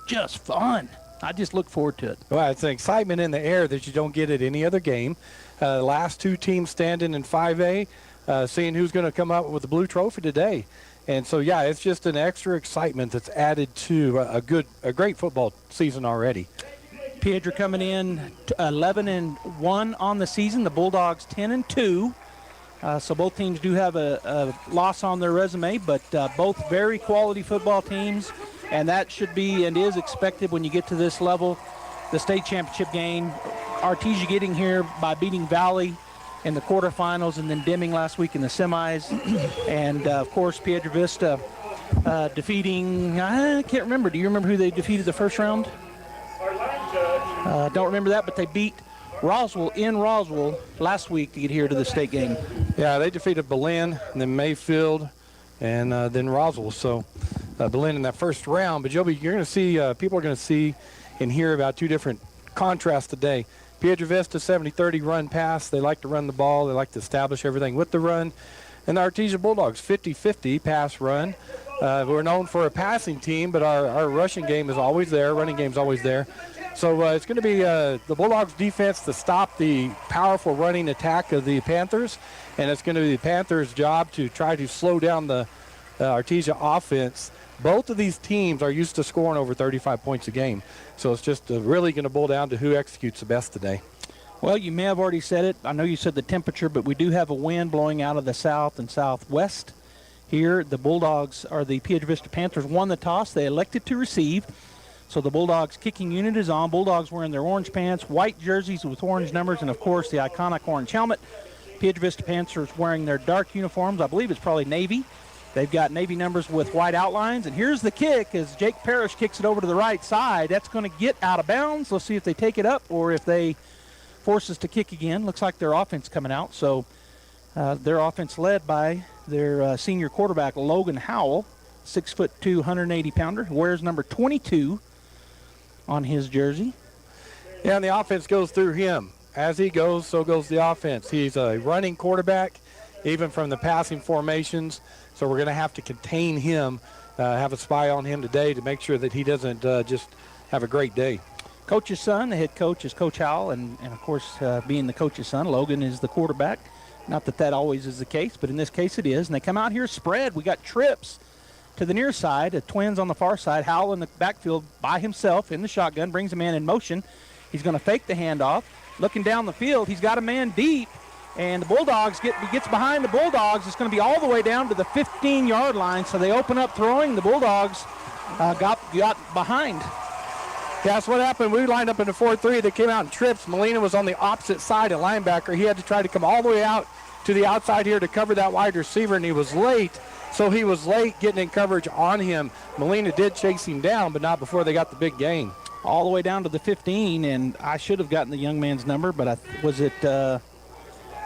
Speaker 4: just fun. I just look forward to it.
Speaker 15: Well, it's an excitement in the air that you don't get at any other game. The last two teams standing in 5A, seeing who's going to come up with the blue trophy today. And so, yeah, it's just an extra excitement that's added to a great football season already.
Speaker 4: Piedra coming in 11-1 on the season. The Bulldogs 10-2. So both teams do have a loss on their resume, but both very quality football teams, and that should be and is expected when you get to this level. The state championship game, Artesia getting here by beating Valley in the quarterfinals and then Deming last week in the semis. And, of course, Piedra Vista defeating, I can't remember. Do you remember who they defeated the first round? Don't remember that, but they beat Roswell in Roswell last week to get here to the state game.
Speaker 15: Yeah, they defeated Belen, and then Mayfield, and then Roswell. So Belen in that first round. But Joby, you're going to see, people are going to see and hear about two different contrasts today. Piedra Vista 70-30 run pass. They like to run the ball. They like to establish everything with the run. And the Artesia Bulldogs 50-50 pass run. We're known for a passing team, but our rushing game is always there. Running game is always there. So it's going to be the Bulldogs defense to stop the powerful running attack of the Panthers, and it's going to be the Panthers' job to try to slow down the Artesia offense. Both of these teams are used to scoring over 35 points a game, so it's just really going to boil down to who executes the best today.
Speaker 4: Well, you may have already said it. I know you said the temperature, but we do have a wind blowing out of the south and southwest. Here, the Bulldogs, or the Piedra Vista Panthers, won the toss. They elected to receive. So the Bulldogs kicking unit is on. Bulldogs wearing their orange pants, white jerseys with orange numbers, and, of course, the iconic orange helmet. Piedra Vista Panthers wearing their dark uniforms. I believe it's probably navy. They've got navy numbers with white outlines. And here's the kick as Jake Parrish kicks it over to the right side. That's going to get out of bounds. Let's see if they take it up or if they force us to kick again. Looks like their offense coming out. So their offense led by their senior quarterback, Logan Howell, 6'2", 180-pounder, wears number 22 on his jersey.
Speaker 15: Yeah, and the offense goes through him. As he goes, so goes the offense. He's a running quarterback, even from the passing formations. So we're going to have to contain him, have a spy on him today to make sure that he doesn't just have a great day.
Speaker 4: Coach's son, the head coach, is Coach Howell, and of course, being the coach's son, Logan is the quarterback. Not that that always is the case, but in this case it is. And they come out here spread. We got trips to the near side, the Twins on the far side. Howell in the backfield by himself in the shotgun, brings a man in motion. He's going to fake the handoff. Looking down the field, he's got a man deep, and the Bulldogs gets behind the Bulldogs. It's going to be all the way down to the 15-yard line, so they open up throwing. The Bulldogs got behind.
Speaker 15: Yeah, that's what happened. We lined up in the 4-3. They came out in trips. Molina was on the opposite side at linebacker. He had to try to come all the way out to the outside here to cover that wide receiver, and he was late. So he was late getting in coverage on him. Molina did chase him down, but not before they got the big gain.
Speaker 4: All the way down to the 15, and I should have gotten the young man's number, but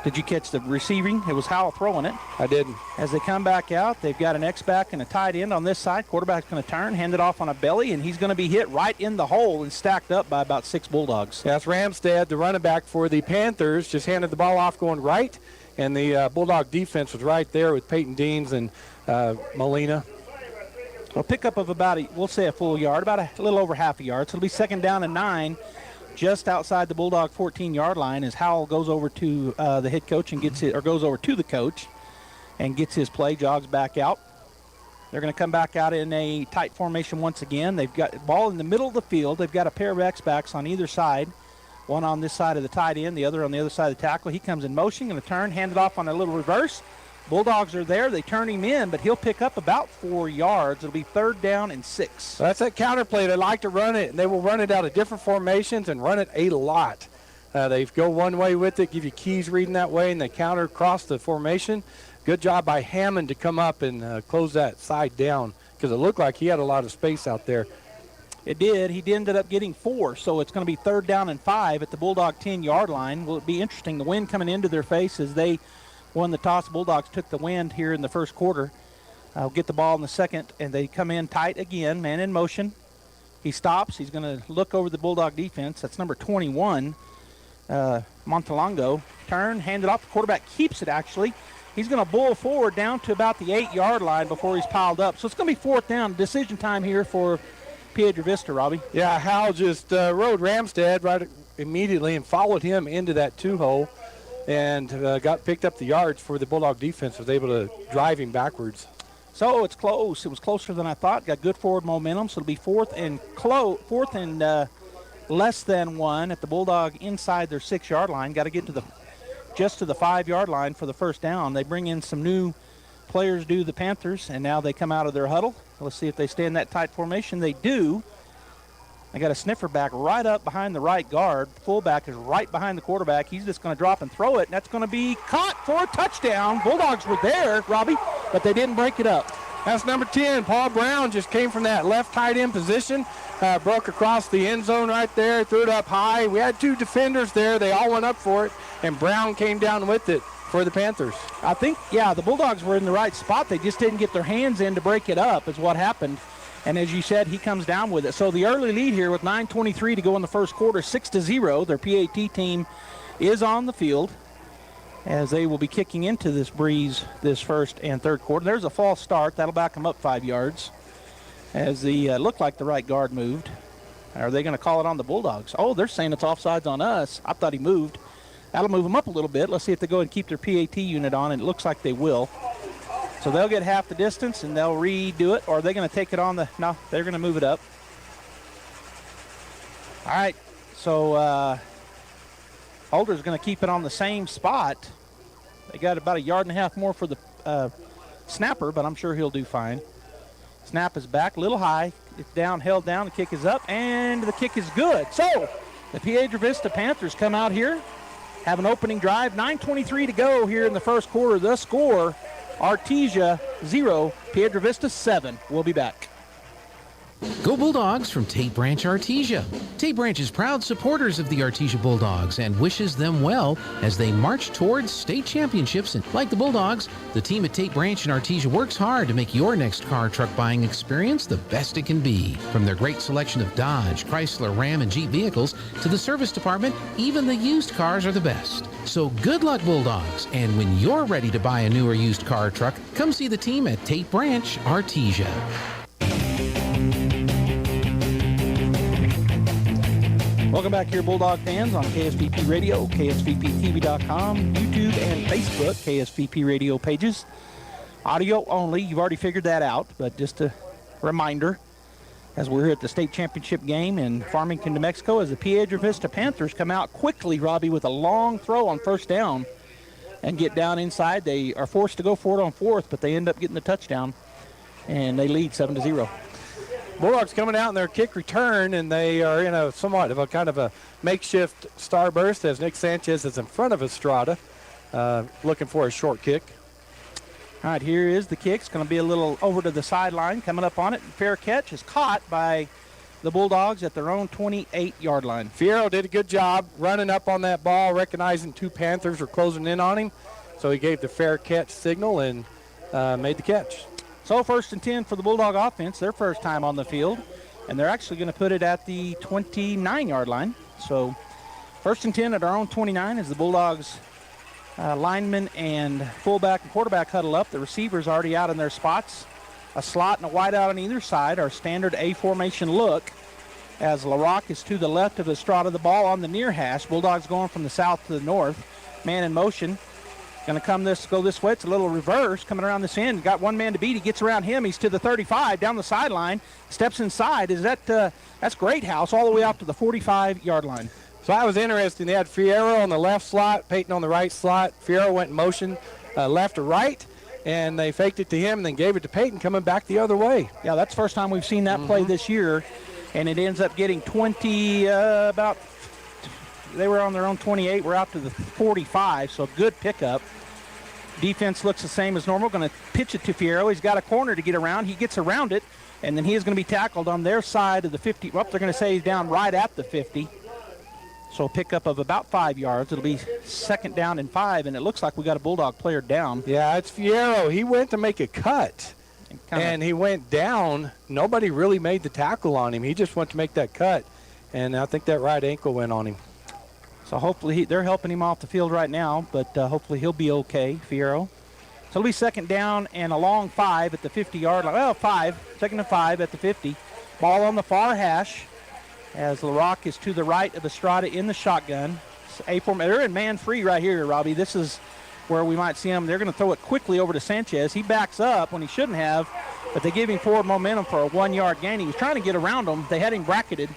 Speaker 4: did you catch the receiving? It was Howell throwing it.
Speaker 15: I didn't.
Speaker 4: As they come back out, they've got an X-back and a tight end on this side. Quarterback's going to turn, hand it off on a belly, and he's going to be hit right in the hole and stacked up by about 6 Bulldogs.
Speaker 15: That's Ramstead, the running back for the Panthers, just handed the ball off going right, and the Bulldog defense was right there with Peyton Deans and Molina.
Speaker 4: A pickup of about, we'll say a full yard, about a little over half a yard. So it'll be 2nd down and 9, just outside the Bulldog 14-yard line, as Howell goes over to the head coach and goes over to the coach and gets his play, jogs back out. They're going to come back out in a tight formation once again. They've got the ball in the middle of the field. They've got a pair of X-backs on either side, one on this side of the tight end, the other on the other side of the tackle. He comes in motion, going to turn, hand it off on a little reverse. Bulldogs are there. They turn him in, but he'll pick up about 4 yards. It'll be 3rd down and 6.
Speaker 15: So that's that counter play. They like to run it, and they will run it out of different formations and run it a lot. They go one way with it, give you keys reading that way, and they counter across the formation. Good job by Hammond to come up and close that side down, because it looked like he had a lot of space out there.
Speaker 4: It did. He ended up getting 4, so it's going to be 3rd down and 5 at the Bulldog 10-yard line. Will it be interesting? The wind coming into their face as they won the toss. Bulldogs took the wind here in the first quarter. Get the ball in the second, and they come in tight again. Man in motion. He stops. He's going to look over the Bulldog defense. That's number 21, Montalongo. Turn, hand it off. The quarterback keeps it, actually. He's going to bull forward down to about the 8-yard line before he's piled up. So it's going to be 4th down. Decision time here for Piedra Vista, Robby.
Speaker 15: Yeah, Hal just rode Ramstead right immediately and followed him into that 2-hole. And picked up the yards for the Bulldog defense, was able to drive him backwards.
Speaker 4: So it's close. It was closer than I thought. Got good forward momentum, so it'll be 4th and less than 1 at the Bulldog inside their 6-yard line. Got to get to the 5-yard line for the 1st down. They bring in some new players, the Panthers, and now they come out of their huddle. Let's see if they stay in that tight formation. They do. They got a sniffer back right up behind the right guard. Fullback is right behind the quarterback. He's just going to drop and throw it, and that's going to be caught for a touchdown. Bulldogs were there, Robby, but they didn't break it up.
Speaker 15: That's number 10. Paul Brown just came from that left tight end position, broke across the end zone right there, threw it up high. We had 2 defenders there. They all went up for it, and Brown came down with it for the Panthers.
Speaker 4: I think, the Bulldogs were in the right spot. They just didn't get their hands in to break it up is what happened. And as you said, he comes down with it. So the early lead here with 9:23 to go in the first quarter, 6-0. Their PAT team is on the field as they will be kicking into this breeze this first and third quarter. There's a false start. That'll back them up 5 yards as the looked like the right guard moved. Are they going to call it on the Bulldogs? Oh, they're saying it's offsides on us. I thought he moved. That'll move them up a little bit. Let's see if they go and keep their PAT unit on, and it looks like they will. So they'll get half the distance, and they'll redo it, or are they going to take it on the – no, they're going to move it up. All right, so Holder's going to keep it on the same spot. They got about 1.5 yards more for the snapper, but I'm sure he'll do fine. Snap is back, a little high. It's down, held down. The kick is up, and the kick is good. So the Piedra Vista Panthers come out here, have an opening drive. 9:23 to go here in the first quarter. The score, Artesia 0, Piedra Vista 7. We'll be back.
Speaker 9: Go Bulldogs from Tate Branch Artesia. Tate Branch is proud supporters of the Artesia Bulldogs and wishes them well as they march towards state championships. And like the Bulldogs, the team at Tate Branch and Artesia works hard to make your next car or truck buying experience the best it can be. From their great selection of Dodge, Chrysler, Ram, and Jeep vehicles to the service department, even the used cars are the best. So good luck, Bulldogs. And when you're ready to buy a new or used car or truck, come see the team at Tate Branch Artesia.
Speaker 4: Welcome back here, Bulldog fans, on KSVP Radio, KSVPTV.com, YouTube, and Facebook, KSVP Radio pages. Audio only. You've already figured that out, but just a reminder. as we're here at the state championship game in Farmington, New Mexico, as the Piedra Vista Panthers come out quickly, Robby, with a long throw on first down and get down inside. They are forced to go for it on fourth, but they end up getting the touchdown, and they lead 7-0.
Speaker 15: Bulldogs coming out in their kick return, and they are in a somewhat of a kind of a makeshift starburst as Nick Sanchez is in front of Estrada, looking for a short kick.
Speaker 4: All right, here is the kick. It's going to be a little over to the sideline. Coming up on it, fair catch is caught by the Bulldogs at their own 28-yard line.
Speaker 15: Fierro did a good job running up on that ball, recognizing two Panthers were closing in on him. So he gave the fair catch signal and made the catch.
Speaker 4: So 1st and 10 for the Bulldog offense, their first time on the field. And they're actually going to put it at the 29-yard line. So 1st and 10 at our own 29 as the Bulldogs linemen and fullback and quarterback huddle up. The receivers already out in their spots. A slot and a wide out on either side. Our standard A formation look as LaRock is to the left of Estrada. The ball on the near hash. Bulldogs going from the south to the north. Man in motion. Going to go this way. It's a little reverse coming around this end. Got one man to beat. He gets around him. He's to the 35 down the sideline. Steps inside. That's Great House all the way out to the 45-yard line.
Speaker 15: So that was interesting. They had Fierro on the left slot, Peyton on the right slot. Fierro went in motion left to right, and they faked it to him and then gave it to Peyton coming back the other way.
Speaker 4: Yeah, that's the first time we've seen that play this year, and it ends up getting 20, they were on their own 28. We're out to the 45, so good pickup. Defense looks the same as normal. Going to pitch it to Fierro. He's got a corner to get around. He gets around it, and then he is going to be tackled on their side of the 50. Well, they're going to say he's down right at the 50. So a pickup of about 5 yards. It'll be 2nd down and 5, and it looks like we got a Bulldog player down.
Speaker 15: Yeah, it's Fierro. He went to make a cut, and he went down. Nobody really made the tackle on him. He just went to make that cut, and I think that right ankle went on him.
Speaker 4: So hopefully they're helping him off the field right now, but hopefully he'll be okay, Fierro. So it'll be 2nd down and a long 5 at the 50-yard line. Well, 2nd and 5 at the 50. Ball on the far hash, as LaRock is to the right of Estrada in the shotgun. They're in man free right here, Robby. This is where we might see them. They're going to throw it quickly over to Sanchez. He backs up when he shouldn't have, but they give him forward momentum for a 1-yard gain. He was trying to get around them. They had him bracketed,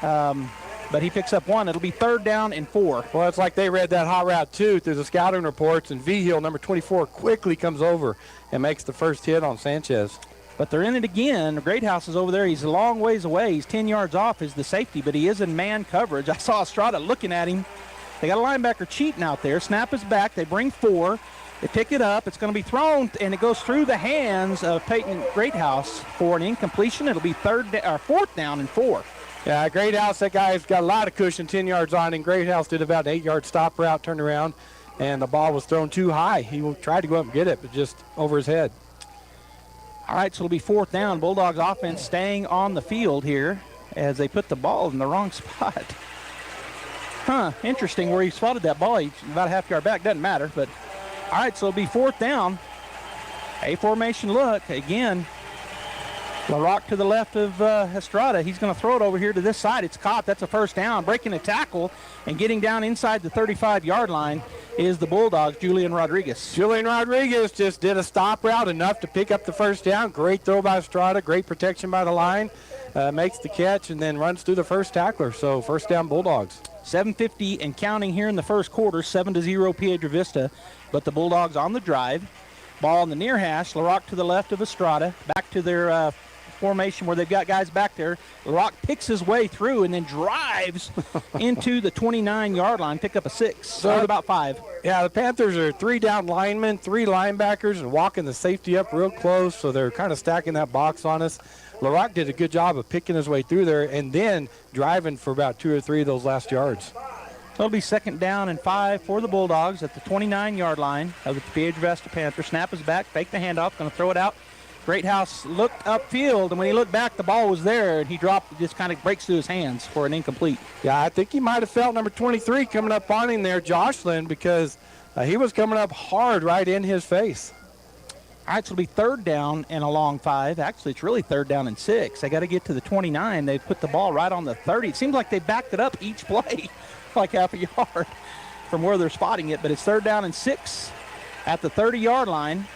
Speaker 4: but he picks up 1. It'll be 3rd down and 4.
Speaker 15: Well, it's like they read that hot route, too, through the scouting reports, and V-Hill, number 24, quickly comes over and makes the first hit on Sanchez.
Speaker 4: But they're in it again. Great House is over there. He's a long ways away. He's 10 yards off is the safety, but he is in man coverage. I saw Estrada looking at him. They got a linebacker cheating out there. Snap is back. They bring 4. They pick it up. It's going to be thrown, and it goes through the hands of Peyton Greathouse for an incompletion. It'll be 4th down and 4.
Speaker 15: Yeah, Greathouse, that guy's got a lot of cushion, 10 yards on him. Greathouse did about an 8-yard stop route, turned around, and the ball was thrown too high. He tried to go up and get it, but just over his head.
Speaker 4: All right, so it'll be 4th down. Bulldogs offense staying on the field here as they put the ball in the wrong spot. Interesting where he spotted that ball. He's about a half-yard back. Doesn't matter, but all right, so it'll be 4th down. A formation look. Again, LaRock to the left of Estrada. He's going to throw it over here to this side. It's caught. That's a 1st down. Breaking a tackle and getting down inside the 35-yard line is the Bulldogs, Julian Rodriguez.
Speaker 15: Julian Rodriguez just did a stop route enough to pick up the 1st down. Great throw by Estrada. Great protection by the line. Makes the catch and then runs through the first tackler. So 1st down Bulldogs.
Speaker 4: 7:50 and counting here in the first quarter. 7-0 Piedra Vista. But the Bulldogs on the drive. Ball on the near hash. LaRock to the left of Estrada. Back to their formation where they've got guys back there. LaRock picks his way through and then drives into the 29-yard line. Pick up a 6. So about 5.
Speaker 15: Yeah, the Panthers are 3 down linemen, 3 linebackers, and walking the safety up real close, so they're kind of stacking that box on us. LaRock did a good job of picking his way through there and then driving for about 2 or 3 of those last yards.
Speaker 4: So it'll be 2nd down and 5 for the Bulldogs at the 29-yard line of the Piedra Vista Panthers. Snap is back, fake the handoff, going to throw it out. Greathouse looked upfield, and when he looked back, the ball was there, and he dropped it, just kind of breaks through his hands for an incomplete.
Speaker 15: Yeah, I think he might have felt number 23 coming up on him there, Jocelyn, because he was coming up hard right in his face.
Speaker 4: All right, so it'll be 3rd down and a long 5. Actually, it's really 3rd down and 6. They got to get to the 29. They put the ball right on the 30. It seems like they backed it up each play, like half a yard from where they're spotting it, but it's 3rd down and 6 at the 30-yard line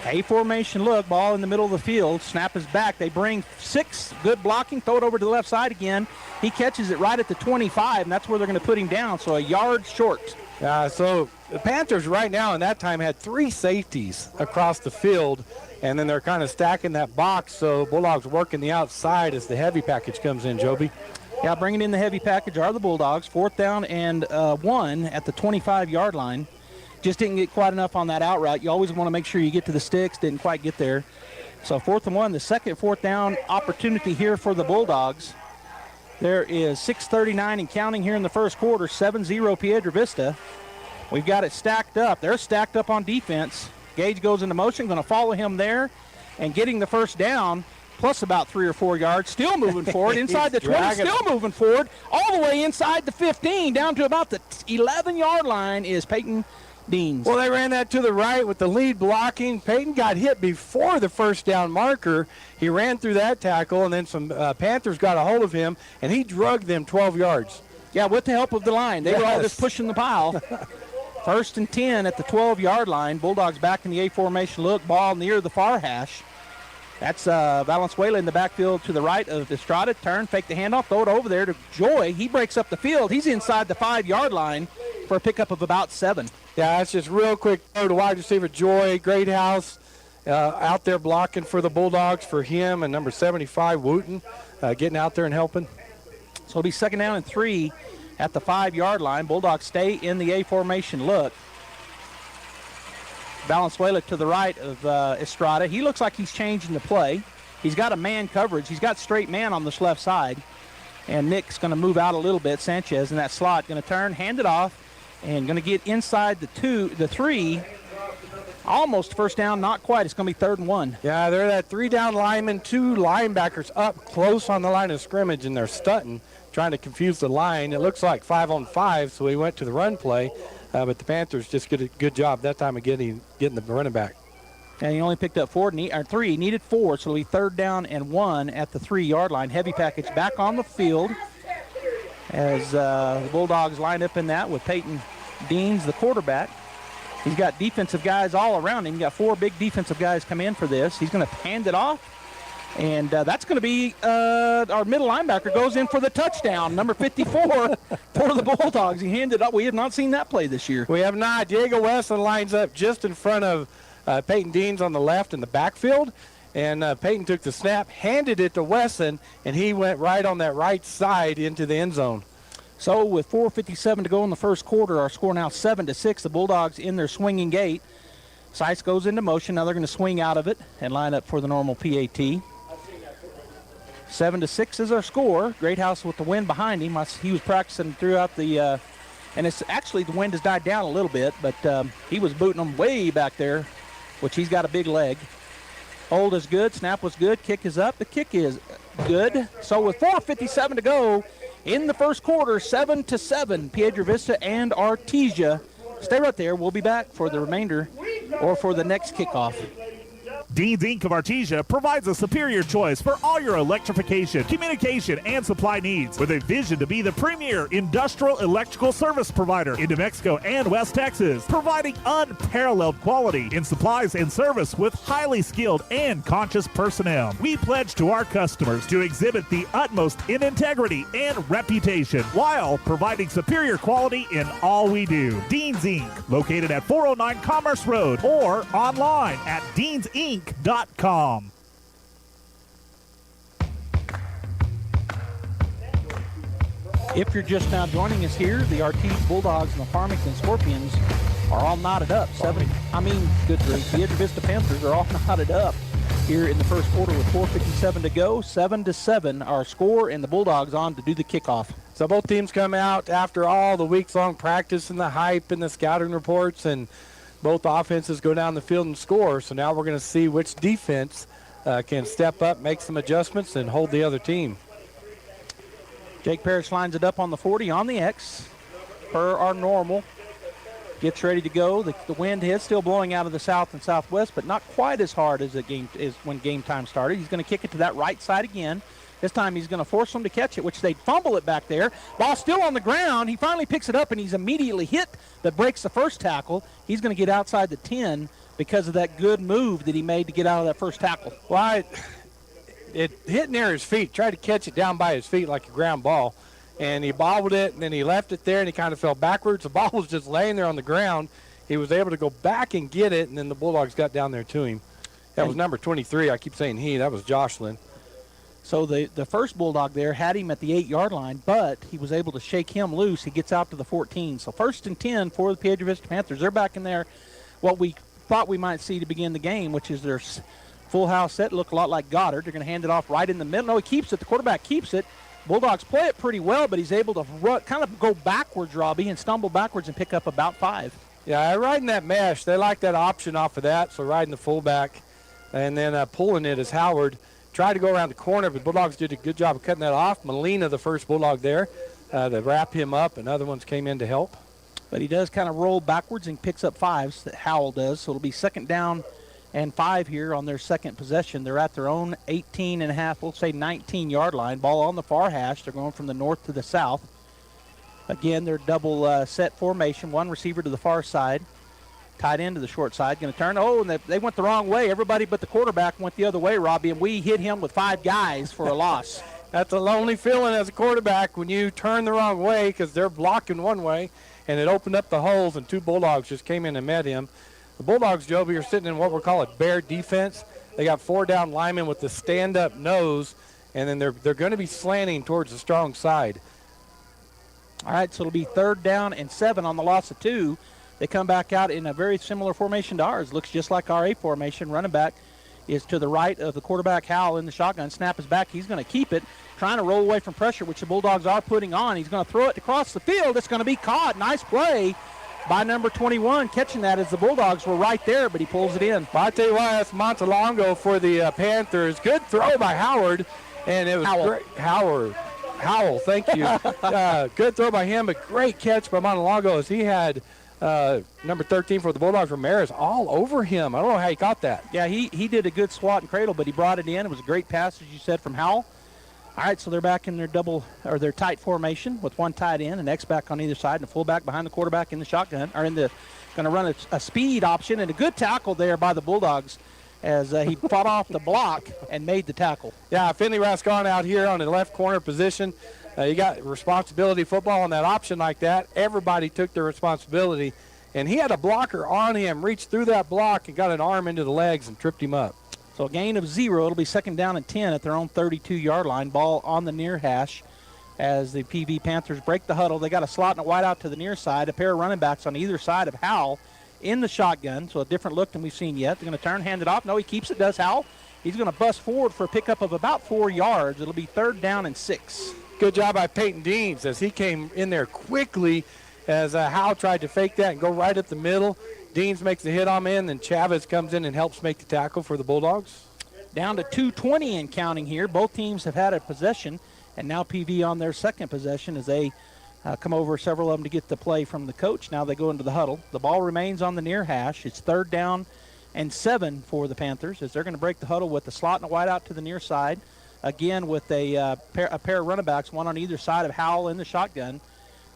Speaker 4: A formation look, ball in the middle of the field. Snap is back. They bring 6. Good blocking. Throw it over to the left side again. He catches it right at the 25, and that's where they're going to put him down. So a yard short.
Speaker 15: So the Panthers right now in that time had 3 safeties across the field, and then they're kind of stacking that box. So Bulldogs working the outside as the heavy package comes in, Joby.
Speaker 4: Yeah, bringing in the heavy package are the Bulldogs. 4th down and 1 at the 25-yard line. Just didn't get quite enough on that out route. You always want to make sure you get to the sticks. Didn't quite get there. So 4th and 1, the second 4th down opportunity here for the Bulldogs. There is 6:39 and counting here in the first quarter, 7-0 Piedra Vista. We've got it stacked up. They're stacked up on defense. Gage goes into motion, going to follow him there, and getting the first down, plus about 3 or 4 yards, still moving forward, inside the 20, still moving forward, all the way inside the 15, down to about the 11-yard line is Peyton Deans.
Speaker 15: Well, they ran that to the right with the lead blocking. Peyton got hit before the first down marker. He ran through that tackle, and then some Panthers got a hold of him, and he drugged them 12 yards.
Speaker 4: Yeah, with the help of the line. They were all just pushing the pile. 1st and 10 at the 12-yard line. Bulldogs back in the A formation look, ball near the far hash. That's Valenzuela in the backfield to the right of Estrada. Turn, fake the handoff, throw it over there to Joy. He breaks up the field. He's inside the 5-yard line for a pickup of about 7.
Speaker 15: Yeah, that's just real quick throw to wide receiver Joy. Great house out there blocking for the Bulldogs for him, and number 75, Wooten, getting out there and helping.
Speaker 4: So it'll be 2nd down and 3 at the 5-yard line. Bulldogs stay in the A formation look. Valenzuela to the right of Estrada. He looks like he's changing the play. He's got a man coverage. He's got straight man on this left side. And Nick's going to move out a little bit. Sanchez in that slot going to turn, hand it off, and going to get inside the 3. Almost first down, not quite. It's going to be 3rd and 1.
Speaker 15: Yeah, they're that 3-down lineman, 2 linebackers up close on the line of scrimmage, and they're stunting, trying to confuse the line. It looks like 5-on-5, so he went to the run play. But the Panthers just did a good job that time of getting the running back.
Speaker 4: And he only picked up 3. He needed 4, so it'll be 3rd down and 1 at the 3-yard line. Heavy package back on the field as the Bulldogs line up in that with Peyton Deans, the quarterback. He's got defensive guys all around him. He's got 4 big defensive guys come in for this. He's going to hand it off. And that's going to be our middle linebacker goes in for the touchdown, number 54 for the Bulldogs. He handed up. We have not seen that play this year.
Speaker 15: We have not. Diego Wesson lines up just in front of Peyton Deans on the left in the backfield. And Peyton took the snap, handed it to Wesson, and he went right on that right side into the end zone.
Speaker 4: So with 4:57 to go in the first quarter, our score now 7-6. The Bulldogs in their swinging gate. Sykes goes into motion. Now they're going to swing out of it and line up for the normal PAT. 7-6 is our score. Greathouse with the wind behind him. He was practicing throughout the, and it's actually the wind has died down a little bit, but he was booting them way back there, which he's got a big leg. Hold is good. Snap was good. Kick is up. The kick is good. So with 4:57 to go in the first quarter, 7-7, Piedra Vista and Artesia. Stay right there. We'll be back for the remainder or for the next kickoff.
Speaker 11: Dean's Inc. of Artesia provides a superior choice for all your electrification, communication, and supply needs, with a vision to be the premier industrial electrical service provider in New Mexico and West Texas, providing unparalleled quality in supplies and service with highly skilled and conscious personnel. We pledge to our customers to exhibit the utmost in integrity and reputation while providing superior quality in all we do. Dean's Inc., located at 409 Commerce Road or online at deansinc.com.
Speaker 4: If you're just now joining us here, the Artesia Bulldogs and the Farmington Scorpions are all knotted up. Good grief. The Piedra Vista Panthers are all knotted up here in the first quarter with 4:57 to go. 7-7 our score, and the Bulldogs on to do the kickoff.
Speaker 15: So both teams come out after all the weeks-long practice and the hype and the scouting reports, and both offenses go down the field and score. So now we're going to see which defense can step up, make some adjustments, and hold the other team.
Speaker 4: Jake Parrish lines it up on the 40 on the X per our normal. Gets ready to go. The wind is still blowing out of the south and southwest, but not quite as hard as when game time started. He's going to kick it to that right side again. This time he's going to force them to catch it, which they'd fumble it back there. Ball still on the ground. He finally picks it up, and he's immediately hit, but breaks the first tackle. He's going to get outside the 10 because of that good move that he made to get out of that first tackle.
Speaker 15: Well, it hit near his feet. Tried to catch it down by his feet like a ground ball, and he bobbled it, and then he left it there, and he kind of fell backwards. The ball was just laying there on the ground. He was able to go back and get it, and then the Bulldogs got down there to him. That was number 23. I keep saying he. That was Jocelyn.
Speaker 4: So the first Bulldog there had him at the 8-yard line, but he was able to shake him loose. He gets out to the 14. So 1st and 10 for the Piedra Vista Panthers. They're back in there. What we thought we might see to begin the game, which is their full house set, look a lot like Goddard. They're going to hand it off right in the middle. No, he keeps it. The quarterback keeps it. Bulldogs play it pretty well, but he's able to kind of go backwards, Robby, and stumble backwards and pick up about 5.
Speaker 15: Yeah, riding that mesh, they like that option off of that, so riding the fullback and then pulling it as Howard tried to go around the corner, but Bulldogs did a good job of cutting that off. Molina, the first Bulldog there, to wrap him up, and other ones came in to help.
Speaker 4: But he does kind of roll backwards and picks up 5s, that Howell does. So it'll be 2nd down and 5 here on their second possession. They're at their own 18.5, we'll say 19-yard line. Ball on the far hash. They're going from the north to the south. Again, they're double set formation. One receiver to the far side. Tight end to the short side. Going to turn. Oh, and they went the wrong way. Everybody but the quarterback went the other way, Robby, and we hit him with 5 guys for a loss.
Speaker 15: That's a lonely feeling as a quarterback when you turn the wrong way because they're blocking one way, and it opened up the holes, and 2 Bulldogs just came in and met him. The Bulldogs, Joby, are sitting in what we're calling bear defense. They got 4 down linemen with the stand-up nose, and then they're going to be slanting towards the strong side.
Speaker 4: All right, so it'll be 3rd down and 7 on the loss of 2. They come back out in a very similar formation to ours. Looks just like our A formation. Running back is to the right of the quarterback, Howell, in the shotgun. Snap is back. He's going to keep it, trying to roll away from pressure, which the Bulldogs are putting on. He's going to throw it across the field. It's going to be caught. Nice play by number 21. Catching that as the Bulldogs were right there, but he pulls it in.
Speaker 15: Well, I tell you what, that's Montalongo for the Panthers. Good throw by Howard, and it was great. Howell, thank you. Good throw by him, but great catch by Montalongo as he had number 13 for the Bulldogs, Ramirez, all over him. I don't know how he caught that.
Speaker 4: Yeah, he did a good swat and cradle, but he brought it in. It was a great pass, as you said, from Howell. All right, so they're back in their their tight formation with 1 tight end, an X-back on either side, and a fullback behind the quarterback in the shotgun, or going to run a speed option, and a good tackle there by the Bulldogs as he fought off the block and made the tackle.
Speaker 15: Yeah, Finley Rascon out here on the left corner position. You got responsibility football on that option like that. Everybody took their responsibility, and he had a blocker on him, reached through that block and got an arm into the legs and tripped him up.
Speaker 4: So a gain of 0. It'll be 2nd down and 10 at their own 32-yard line. Ball on the near hash as the PV Panthers break the huddle. They got a slot and a wide out to the near side. A pair of running backs on either side of Howell in the shotgun, so a different look than we've seen yet. They're going to turn, hand it off. No, he keeps it, does Howell. He's going to bust forward for a pickup of about 4 yards. It'll be 3rd down and 6.
Speaker 15: Good job by Peyton Deans as he came in there quickly as Howell tried to fake that and go right up the middle. Deans makes the hit on him, and Chavez comes in and helps make the tackle for the Bulldogs.
Speaker 4: Down to 2:20 and counting here. Both teams have had a possession, and now PV on their second possession as they come over, several of them, to get the play from the coach. Now they go into the huddle. The ball remains on the near hash. It's 3rd down and 7 for the Panthers as they're going to break the huddle with a slot and a wide out to the near side. Again with a pair of running backs, one on either side of Howell in the shotgun.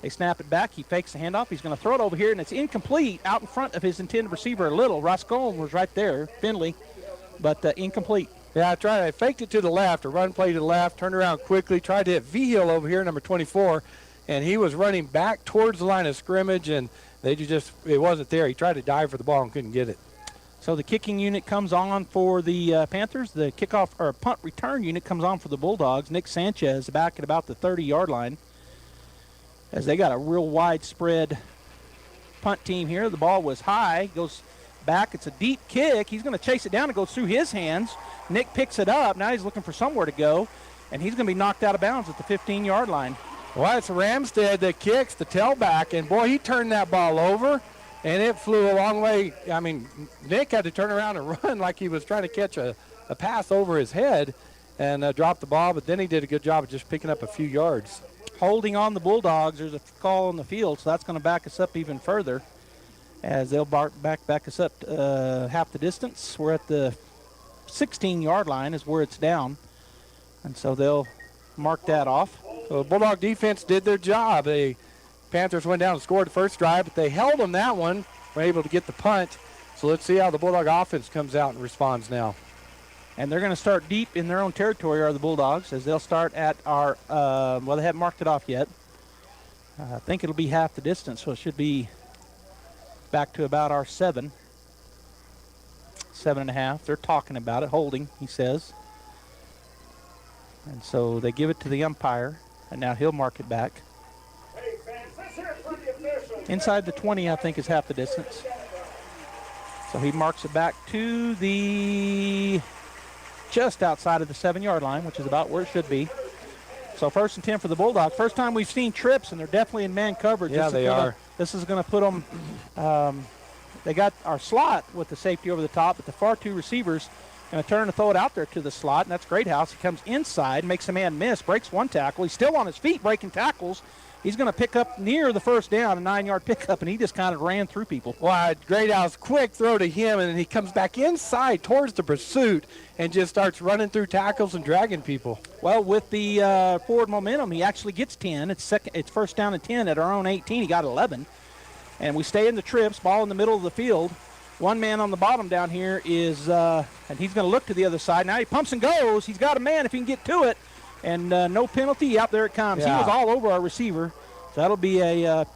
Speaker 4: They snap it back. He fakes the handoff. He's going to throw it over here, and it's incomplete out in front of his intended receiver a little. Rascon was right there, Finley, but incomplete.
Speaker 15: Yeah, I faked it to the left, a run play to the left, turned around quickly, tried to hit V-Hill over here, number 24, and he was running back towards the line of scrimmage, and it wasn't there. He tried to dive for the ball and couldn't get it.
Speaker 4: So the kicking unit comes on for the Panthers. The kickoff or punt return unit comes on for the Bulldogs. Nick Sanchez back at about the 30-yard line as they got a real widespread punt team here. The ball was high, goes back. It's a deep kick. He's going to chase it down. It goes through his hands. Nick picks it up. Now he's looking for somewhere to go, and he's going to be knocked out of bounds at the 15-yard line.
Speaker 15: Well, it's Ramstead that kicks the tailback, and, boy, he turned that ball over, and it flew a long way. I mean, Nick had to turn around and run like he was trying to catch a pass over his head and drop the ball, but then he did a good job of just picking up a few yards.
Speaker 4: Holding on the Bulldogs. There's a call on the field, so that's going to back us up even further as they'll back us up half the distance. We're at the 16-yard line is where it's down, and so they'll mark that off.
Speaker 15: So Bulldog defense did their job. The Panthers went down and scored the first drive, but they held them that one, were able to get the punt. So let's see how the Bulldog offense comes out and responds now.
Speaker 4: And they're going to start deep in their own territory, are the Bulldogs, as they'll start at our, well, they haven't marked it off yet. I think it'll be half the distance, so it should be back to about our 7.5. They're talking about it, holding, he says. And so they give it to the umpire, and now he'll mark it back. Inside the 20, I think, is half the distance. So he marks it back to the just outside of the 7-yard line, which is about where it should be. So 1st and 10 for the Bulldogs. First time we've seen trips, and they're definitely in man coverage.
Speaker 15: Yeah, they are.
Speaker 4: This is going to put them, they got our slot with the safety over the top, but the far 2 receivers going to turn and throw it out there to the slot, and that's Greathouse. He comes inside, makes a man miss, breaks 1 tackle. He's still on his feet breaking tackles. He's going to pick up near the first down, a 9-yard pickup, and he just kind of ran through people.
Speaker 15: Wow, Greathouse, quick throw to him, and then he comes back inside towards the pursuit and just starts running through tackles and dragging people.
Speaker 4: Well, with the forward momentum, he actually gets 10. It's 1st down and 10 at our own 18. He got 11. And we stay in the trips, ball in the middle of the field. One man on the bottom down here is, and he's going to look to the other side. Now he pumps and goes. He's got a man if he can get to it. And no penalty. Out there it comes.
Speaker 15: Yeah.
Speaker 4: He was all over our receiver. So that'll be a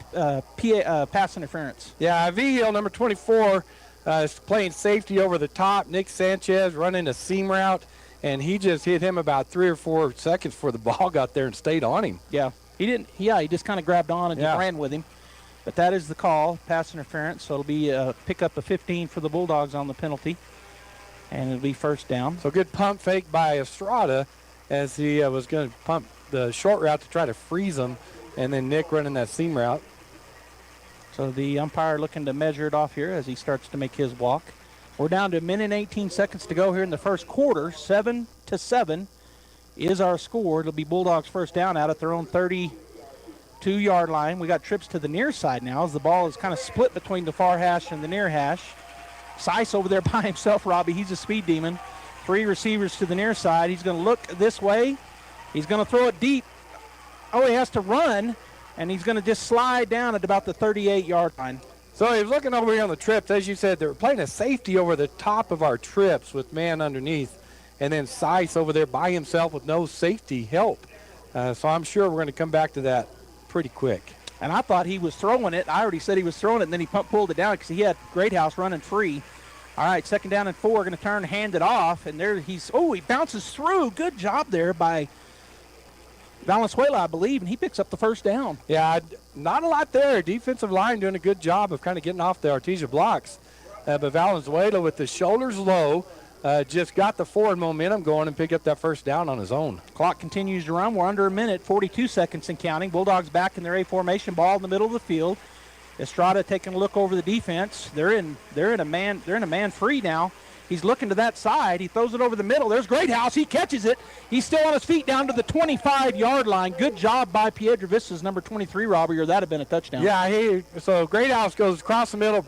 Speaker 4: pass interference.
Speaker 15: Yeah, V-Hill, number 24, is playing safety over the top. Nick Sanchez running a seam route, and he just hit him about 3 or 4 seconds before the ball got there and stayed on him.
Speaker 4: Yeah, he didn't. Yeah, he just kind of grabbed on and just ran with him. But that is the call, pass interference. So it'll be a pickup of 15 for the Bulldogs on the penalty, and it'll be 1st down.
Speaker 15: So good pump fake by Estrada as he was going to pump the short route to try to freeze him, and then Nick running that seam route.
Speaker 4: So the umpire looking to measure it off here as he starts to make his walk. We're down to 1 minute and 18 seconds to go here in the first quarter. 7-7 is our score. It'll be Bulldogs 1st down out at their own 32-yard line. We got trips to the near side now as the ball is kind of split between the far hash and the near hash. Seiss over there by himself, Robby. He's a speed demon. 3 receivers to the near side. He's going to look this way. He's going to throw it deep. Oh, he has to run, and he's going to just slide down at about the 38-yard line.
Speaker 15: So he was looking over here on the trips. As you said, they were playing a safety over the top of our trips with man underneath, and then Seiss over there by himself with no safety help. So I'm sure we're going to come back to that pretty quick.
Speaker 4: And I thought he was throwing it. I already said he was throwing it, and then he pulled it down because he had Greathouse running free. All right, 2nd down and 4, going to turn and hand it off. And there he bounces through. Good job there by Valenzuela, I believe, and he picks up the 1st down.
Speaker 15: Yeah, not a lot there. Defensive line doing a good job of kind of getting off the Artesia blocks. But Valenzuela with the shoulders low just got the forward momentum going and picked up that 1st down on his own. Clock
Speaker 4: continues to run. We're under a minute, 42 seconds and counting. Bulldogs back in their A formation, ball in the middle of the field. Estrada taking a look over the defense. They're in a man free now. He's looking to that side. He throws it over the middle. There's Greathouse. He catches it. He's still on his feet down to the 25-yard line. Good job by Piedra Vista's number 23, Robby, or that had been a touchdown.
Speaker 15: Yeah, so Greathouse goes across the middle,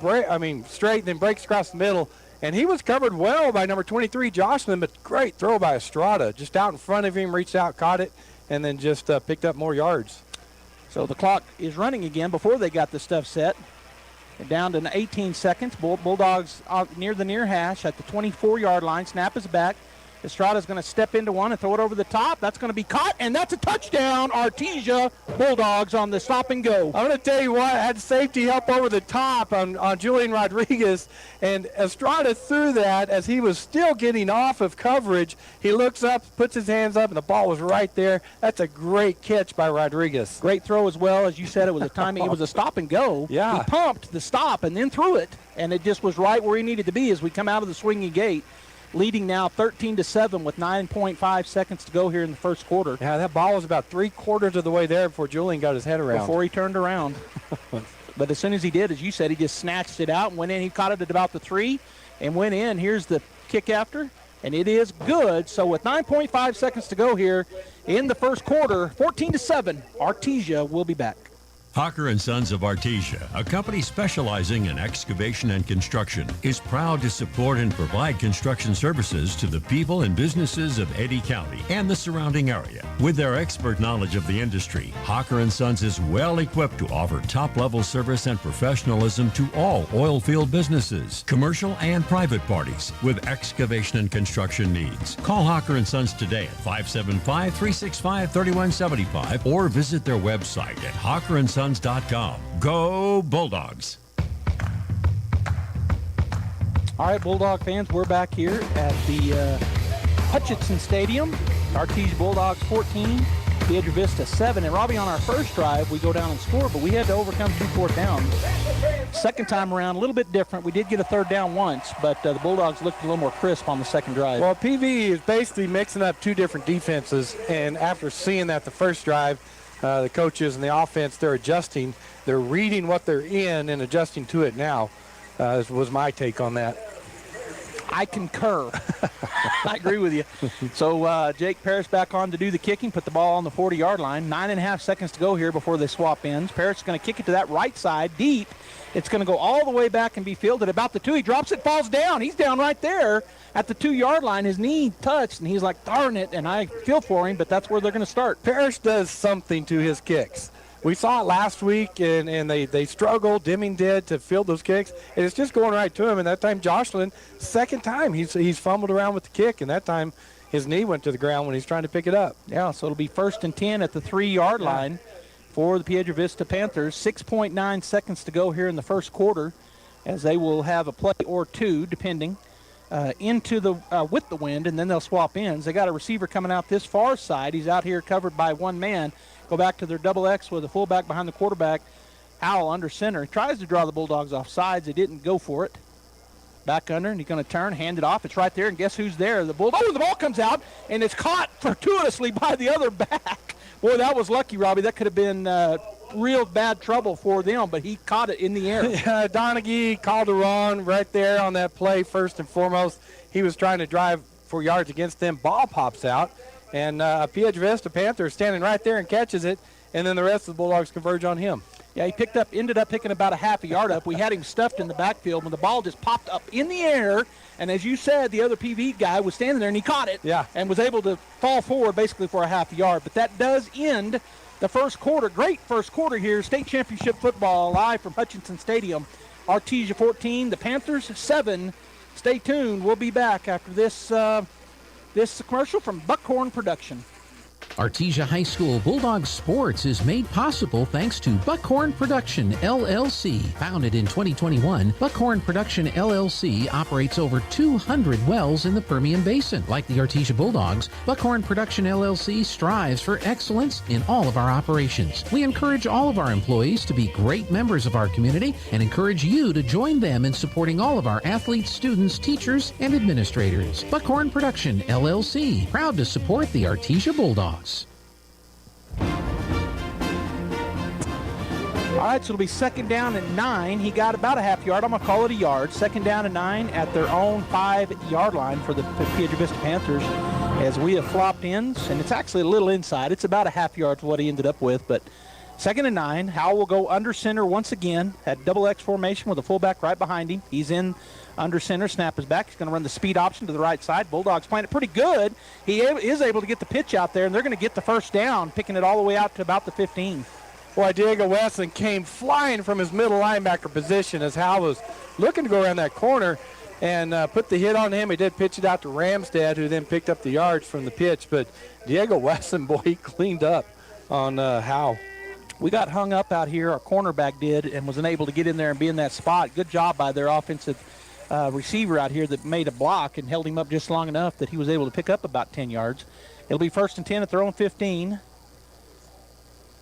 Speaker 15: straight, then breaks across the middle. And he was covered well by number 23, Jocelyn, but great throw by Estrada. Just out in front of him, reached out, caught it, and then just picked up more yards.
Speaker 4: So the clock is running again before they got the stuff set. And down to 18 seconds. Bulldogs near the near hash at the 24-yard line. Snap is back. Estrada's going to step into one and throw it over the top. That's going to be caught, and that's a touchdown. Artesia Bulldogs on the stop and go.
Speaker 15: I'm going to tell you what, had safety help over the top on Julian Rodriguez, and Estrada threw that as he was still getting off of coverage. He looks up, puts his hands up, and the ball was right there. That's a great catch by Rodriguez.
Speaker 4: Great throw as well. As you said, it was a timing. It was a stop and go.
Speaker 15: Yeah.
Speaker 4: He pumped the stop and then threw it, and it just was right where he needed to be as we come out of the swinging gate. Leading now 13-7 with 9.5 seconds to go here in the first quarter.
Speaker 15: Yeah, that ball was about 3/4 of the way there before Julian got his head around.
Speaker 4: Before he turned around. But as soon as he did, as you said, he just snatched it out and went in. He caught it at about the 3 and went in. Here's the kick after, and it is good. So with 9.5 seconds to go here in the first quarter, 14-7, Artesia will be back.
Speaker 16: Hawker & Sons of Artesia, a company specializing in excavation and construction, is proud to support and provide construction services to the people and businesses of Eddy County and the surrounding area. With their expert knowledge of the industry, Hawker & Sons is well equipped to offer top-level service and professionalism to all oil field businesses, commercial and private parties with excavation and construction needs. Call Hawker & Sons today at 575-365-3175 or visit their website at hawkerandsons.com. Go Bulldogs!
Speaker 4: All right, Bulldog fans, we're back here at the Hutchinson Stadium. Artesia Bulldogs 14, Piedra Vista 7. And Robby, on our first drive, we go down and score, but we had to overcome 2 fourth downs. Second time around, a little bit different. We did get a third down once, but the Bulldogs looked a little more crisp on the second drive.
Speaker 15: Well, PV is basically mixing up 2 different defenses, and after seeing that the first drive, the coaches and the offense, they're adjusting. They're reading what they're in and adjusting to it now, was my take on that.
Speaker 4: I concur. I agree with you. So Jake Parrish back on to do the kicking, put the ball on the 40-yard line. 9.5 seconds to go here before they swap ends. Parrish is going to kick it to that right side, deep. It's going to go all the way back and be fielded about the 2. He drops it, falls down. He's down right there at the 2-yard line. His knee touched, and he's like, darn it, and I feel for him, but that's where they're going to start.
Speaker 15: Parrish does something to his kicks. We saw it last week, and they struggled, Deming did, to field those kicks, and it's just going right to him. And that time, Jocelyn, second time, he's fumbled around with the kick, and that time his knee went to the ground when he's trying to pick it up.
Speaker 4: Yeah, so it'll be 1st and 10 at the 3-yard line for the Piedra Vista Panthers. 6.9 seconds to go here in the first quarter, as they will have a play or 2, depending, into the with the wind, and then they'll swap ends. They got a receiver coming out this far side. He's out here covered by 1 man. Go back to their double X with a fullback behind the quarterback. Howell under center. He tries to draw the Bulldogs off sides. They didn't go for it. Back under, and he's going to turn, hand it off. It's right there, and guess who's there? The Bulldog. Oh, the ball comes out, and it's caught fortuitously by the other back. Boy, that was lucky, Robby. That could have been real bad trouble for them, but he caught it in the air.
Speaker 15: Yeah, Donaghy called a run right there on that play, first and foremost. He was trying to drive for yards against them. Ball pops out. And Piedra Vista Panther standing right there and catches it, and then the rest of the Bulldogs converge on him.
Speaker 4: Yeah, he ended up picking about a half a yard up. We had him stuffed in the backfield when the ball just popped up in the air, and as you said, the other PV guy was standing there, and he caught it and was able to fall forward basically for a half a yard. But that does end the first quarter. Great first quarter here. State championship football live from Hutchinson Stadium. Artesia 14, the Panthers 7. Stay tuned. We'll be back after this commercial from Buckhorn Production.
Speaker 9: Artesia High School Bulldog Sports is made possible thanks to Buckhorn Production, LLC. Founded in 2021, Buckhorn Production, LLC operates over 200 wells in the Permian Basin. Like the Artesia Bulldogs, Buckhorn Production, LLC strives for excellence in all of our operations. We encourage all of our employees to be great members of our community and encourage you to join them in supporting all of our athletes, students, teachers, and administrators. Buckhorn Production, LLC, proud to support the Artesia Bulldogs.
Speaker 4: All right, so it'll be 2nd down and 9. He got about a half yard. I'm going to call it a yard. 2nd down and 9 at their own 5-yard line for the Piedra Vista Panthers, as we have flopped ends, and it's actually a little inside. It's about a half yard for what he ended up with, but 2nd and 9. Howell will go under center once again at double X formation with a fullback right behind him. He's in under center, snap is back. He's going to run the speed option to the right side. Bulldogs playing it pretty good. He is able to get the pitch out there, and they're going to get the first down, picking it all the way out to about the 15.
Speaker 15: Boy, Diego Wesson came flying from his middle linebacker position as Hal was looking to go around that corner and put the hit on him. He did pitch it out to Ramstad, who then picked up the yards from the pitch. But Diego Wesson, boy, he cleaned up on Hal.
Speaker 4: We got hung up out here. Our cornerback did, and was unable to get in there and be in that spot. Good job by their offensive receiver out here that made a block and held him up just long enough that he was able to pick up about 10 yards. It'll be 1st and 10 at their own 15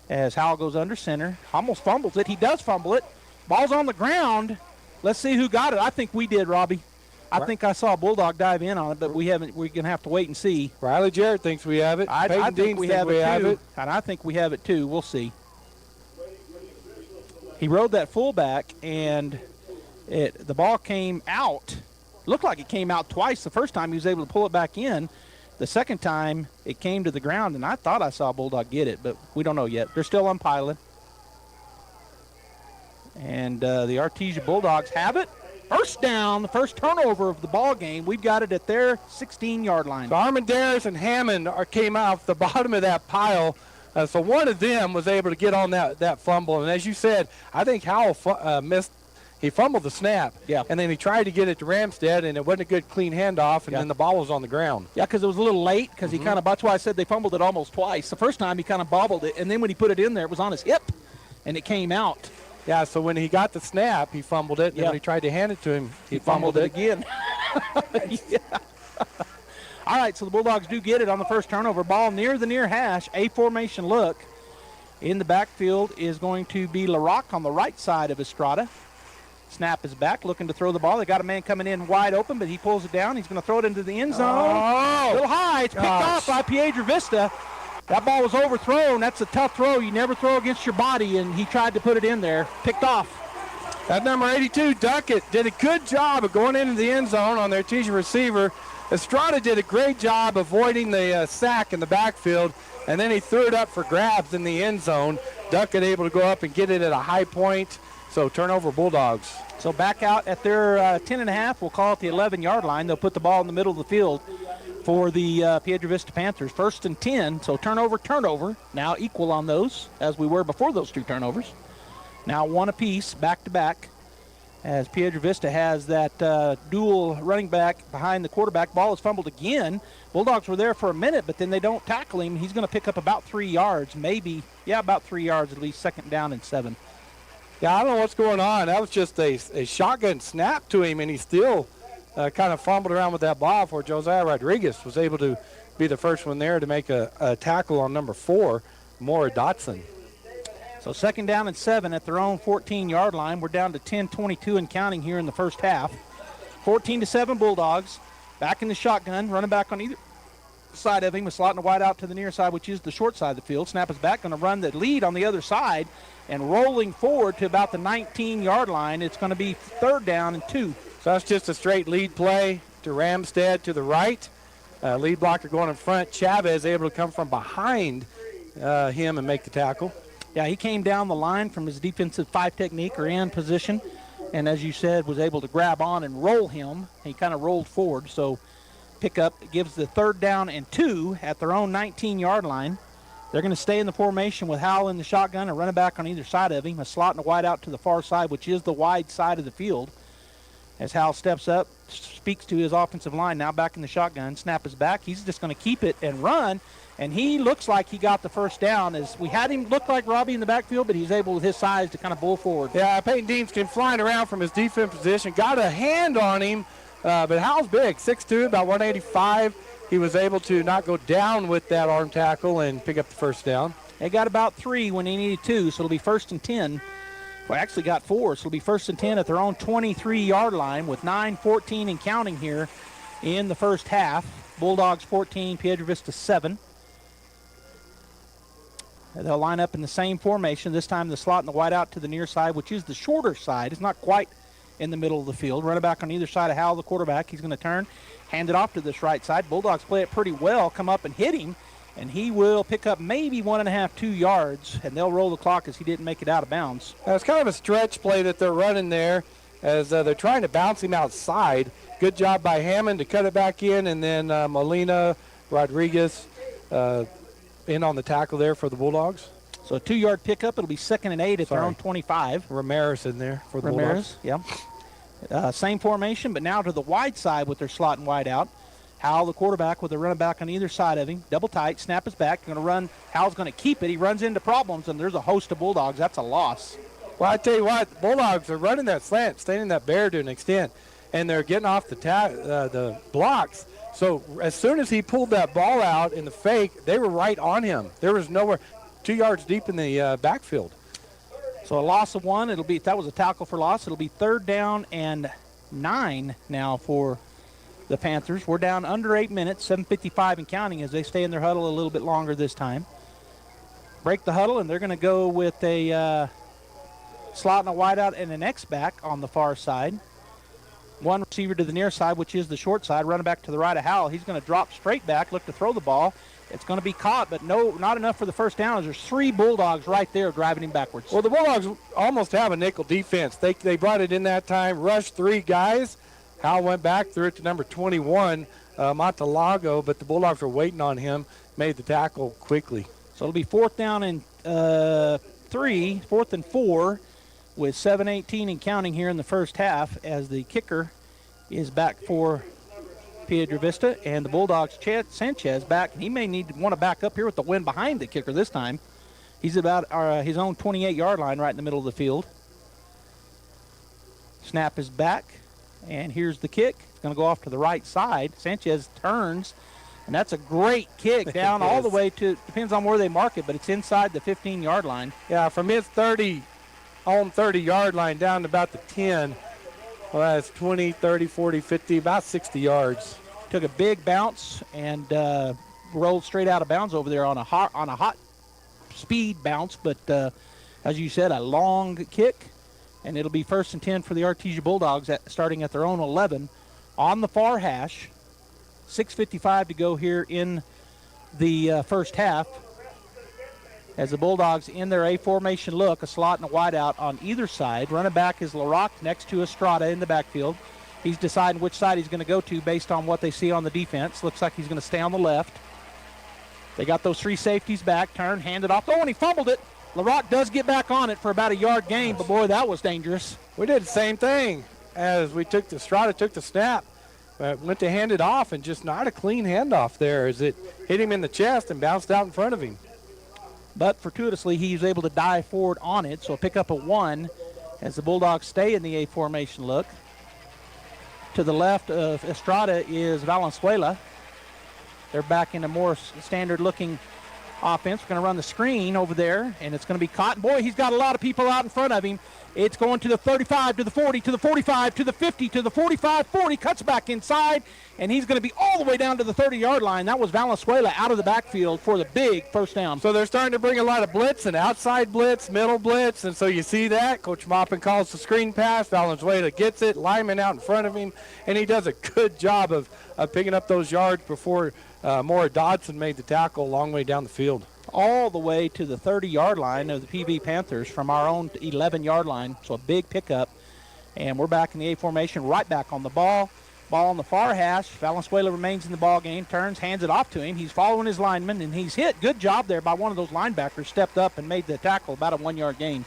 Speaker 4: as Howell goes under center. Almost fumbles it. He does fumble it. Ball's on the ground. Let's see who got it. I think we did, Robby. I think I saw a Bulldog dive in on it, but we haven't. We're going to have to wait and see.
Speaker 15: Riley Jarrett thinks we have it.
Speaker 4: I think we have it too. And I think we have it too. We'll see. He rode that fullback, and the ball came out. Looked like it came out twice. The first time he was able to pull it back in. The second time it came to the ground, and I thought I saw Bulldog get it, but we don't know yet. They're still umpiling. And the Artesia Bulldogs have it. First down, the first turnover of the ball game. We've got it at their 16-yard line.
Speaker 15: So Armendariz and Hammond came out the bottom of that pile. So one of them was able to get on that fumble. And as you said, I think Howell missed. He fumbled the snap.
Speaker 4: Yeah.
Speaker 15: And then he tried to get it to Ramstead, and it wasn't a good clean handoff, and then the ball was on the ground.
Speaker 4: Yeah, because it was a little late, because he kind of, that's why I said they fumbled it almost twice. The first time he kind of bobbled it, and then when he put it in there, it was on his hip, and it came out.
Speaker 15: Yeah, so when he got the snap, he fumbled it, and then when he tried to hand it to him, he fumbled it
Speaker 4: again. Yeah. All right, so the Bulldogs do get it on the first turnover. Ball near the near hash, a formation look. In the backfield is going to be LaRock on the right side of Estrada. Snap is back, looking to throw the ball. They got a man coming in wide open, but he pulls it down. He's going to throw it into the end zone.
Speaker 15: Oh!
Speaker 4: A little high. It's picked off by Piedra Vista. That ball was overthrown. That's a tough throw. You never throw against your body, and he tried to put it in there. Picked off.
Speaker 15: That number 82, Duckett, did a good job of going into the end zone on their Artesia receiver. Estrada did a great job avoiding the sack in the backfield, and then he threw it up for grabs in the end zone. Duckett able to go up and get it at a high point. So turnover Bulldogs.
Speaker 4: So back out at their 10.5, we'll call it the 11-yard line. They'll put the ball in the middle of the field for the Piedra Vista Panthers. 1st and 10, so turnover. Now equal on those as we were before those two turnovers. Now one apiece, back-to-back, as Piedra Vista has that dual running back behind the quarterback. Ball is fumbled again. Bulldogs were there for a minute, but then they don't tackle him. He's going to pick up about 3 yards, maybe, about 3 yards at least, 2nd down and 7.
Speaker 15: Yeah, I don't know what's going on. That was just a shotgun snap to him, and he still kind of fumbled around with that ball before Josiah Rodriguez was able to be the first one there to make a tackle on number 4, Maura Dotson.
Speaker 4: So 2nd down and 7 at their own 14-yard line. We're down to 10:22 and counting here in the first half. 14-7 Bulldogs. Back in the shotgun, running back on either side of him, with slotting the wide out to the near side, which is the short side of the field. Snap is back, going to run the lead on the other side, and rolling forward to about the 19-yard line. It's going to be 3rd down and 2.
Speaker 15: So that's just a straight lead play to Ramstead to the right. Lead blocker going in front. Chavez able to come from behind him and make the tackle.
Speaker 4: Yeah, he came down the line from his defensive 5 technique or end position, and as you said, was able to grab on and roll him. He kind of rolled forward, so pickup gives the 3rd down and 2 at their own 19-yard line. They're going to stay in the formation with Howell in the shotgun and running back on either side of him. A slot and a wide out to the far side, which is the wide side of the field. As Howell steps up, speaks to his offensive line, now back in the shotgun. Snap is back. He's just going to keep it and run, and he looks like he got the 1st down. As we had him look like Robby in the backfield, but he's able with his size to kind of bull forward.
Speaker 15: Yeah, Peyton Deans came flying around from his defense position, got a hand on him, but Howell's big, 6'2", about 185. He was able to not go down with that arm tackle and pick up the 1st down.
Speaker 4: They got about 3 when he needed 2, so it'll be 1st and 10. Well, actually got 4, so it'll be 1st and 10 at their own 23-yard line with 9:14 and counting here in the first half. Bulldogs 14, Piedra Vista 7. They'll line up in the same formation. This time the slot and the wide out to the near side, which is the shorter side. It's not quite in the middle of the field. Running back on either side of Howell, the quarterback. He's going to turn, hand it off to this right side. Bulldogs play it pretty well, come up and hit him, and he will pick up maybe 1.5, 2 yards, and they'll roll the clock as he didn't make it out of bounds.
Speaker 15: Now, it's kind of a stretch play that they're running there as they're trying to bounce him outside. Good job by Hammond to cut it back in, and then Molina, Rodriguez in on the tackle there for the Bulldogs.
Speaker 4: So a 2-yard pickup. It'll be 2nd and 8 at their own 25.
Speaker 15: Ramirez in there for the Bulldogs.
Speaker 4: Yeah. Same formation, but now to the wide side with their slot and wide out. Howell, the quarterback, with a running back on either side of him. Double tight, snap is back. Going to run. Howell's going to keep it. He runs into problems, and there's a host of Bulldogs. That's a loss.
Speaker 15: Well, I tell you what, the Bulldogs are running that slant, staying in that bear to an extent, and they're getting off the blocks. So as soon as he pulled that ball out in the fake, they were right on him. There was nowhere, 2 yards deep in the backfield.
Speaker 4: So a loss of 1. It'll be, if that was a tackle for loss, it'll be 3rd down and 9 now for the Panthers. We're down under 8 minutes, 7:55 and counting as they stay in their huddle a little bit longer this time. Break the huddle, and they're going to go with a slot and a wide out and an X-back on the far side. One receiver to the near side, which is the short side, running back to the right of Howell. He's going to drop straight back, look to throw the ball. It's going to be caught, but no, not enough for the first down. There's 3 Bulldogs right there driving him backwards.
Speaker 15: Well, the Bulldogs almost have a nickel defense. They brought it in that time, rushed 3 guys. Howell went back, threw it to number 21, Matalago, but the Bulldogs were waiting on him, made the tackle quickly.
Speaker 4: So it'll be 4th down and 3, 4th and 4, with 7:18 and counting here in the first half, as the kicker is back for Piedra Vista, and the Bulldogs, Sanchez, back. He may want to back up here with the wind behind the kicker this time. He's about his own 28-yard line right in the middle of the field. Snap is back, and here's the kick. It's going to go off to the right side. Sanchez turns, and that's a great kick down all the way to, depends on where they mark it, but it's inside the 15-yard line.
Speaker 15: Yeah, from his 30-yard line down to about the 10. Well, that's 20, 30, 40, 50, about 60 yards.
Speaker 4: Took a big bounce and rolled straight out of bounds over there on a hot speed bounce, but as you said, a long kick, and it'll be 1st and 10 for the Artesia Bulldogs starting at their own 11 on the far hash. 6:55 to go here in the first half, as the Bulldogs in their A formation look, a slot and a wideout on either side. Running back is LaRock next to Estrada in the backfield. He's deciding which side he's going to go to based on what they see on the defense. Looks like he's going to stay on the left. They got those 3 safeties back, turn, handed off. Oh, and he fumbled it. LaRock does get back on it for about a yard gain, but boy, that was dangerous.
Speaker 15: We did the same thing as Estrada took the snap. Went to hand it off, and just not a clean handoff there as it hit him in the chest and bounced out in front of him.
Speaker 4: But fortuitously, he was able to dive forward on it, so pick up a 1 as the Bulldogs stay in the A formation look. To the left of Estrada is Valenzuela. They're back in a more standard-looking offense. We're going to run the screen over there, and it's going to be caught. Boy, he's got a lot of people out in front of him. It's going to the 35, to the 40, to the 45, to the 50, to the 45, 40, cuts back inside, and he's going to be all the way down to the 30-yard line. That was Valenzuela out of the backfield for the big first down.
Speaker 15: So they're starting to bring a lot of blitz and outside blitz, middle blitz, and so you see that. Coach Maupin calls the screen pass. Valenzuela gets it, lineman out in front of him, and he does a good job of picking up those yards before Maura Dodson made the tackle a long way down the field.
Speaker 4: All the way to the 30-yard line of the PV Panthers from our own 11-yard line. So a big pickup. And we're back in the A formation, right back on the ball. Ball on the far hash. Valenzuela remains in the ball game, turns, hands it off to him. He's following his lineman, and he's hit. Good job there by one of those linebackers. Stepped up and made the tackle, about a 1-yard gain.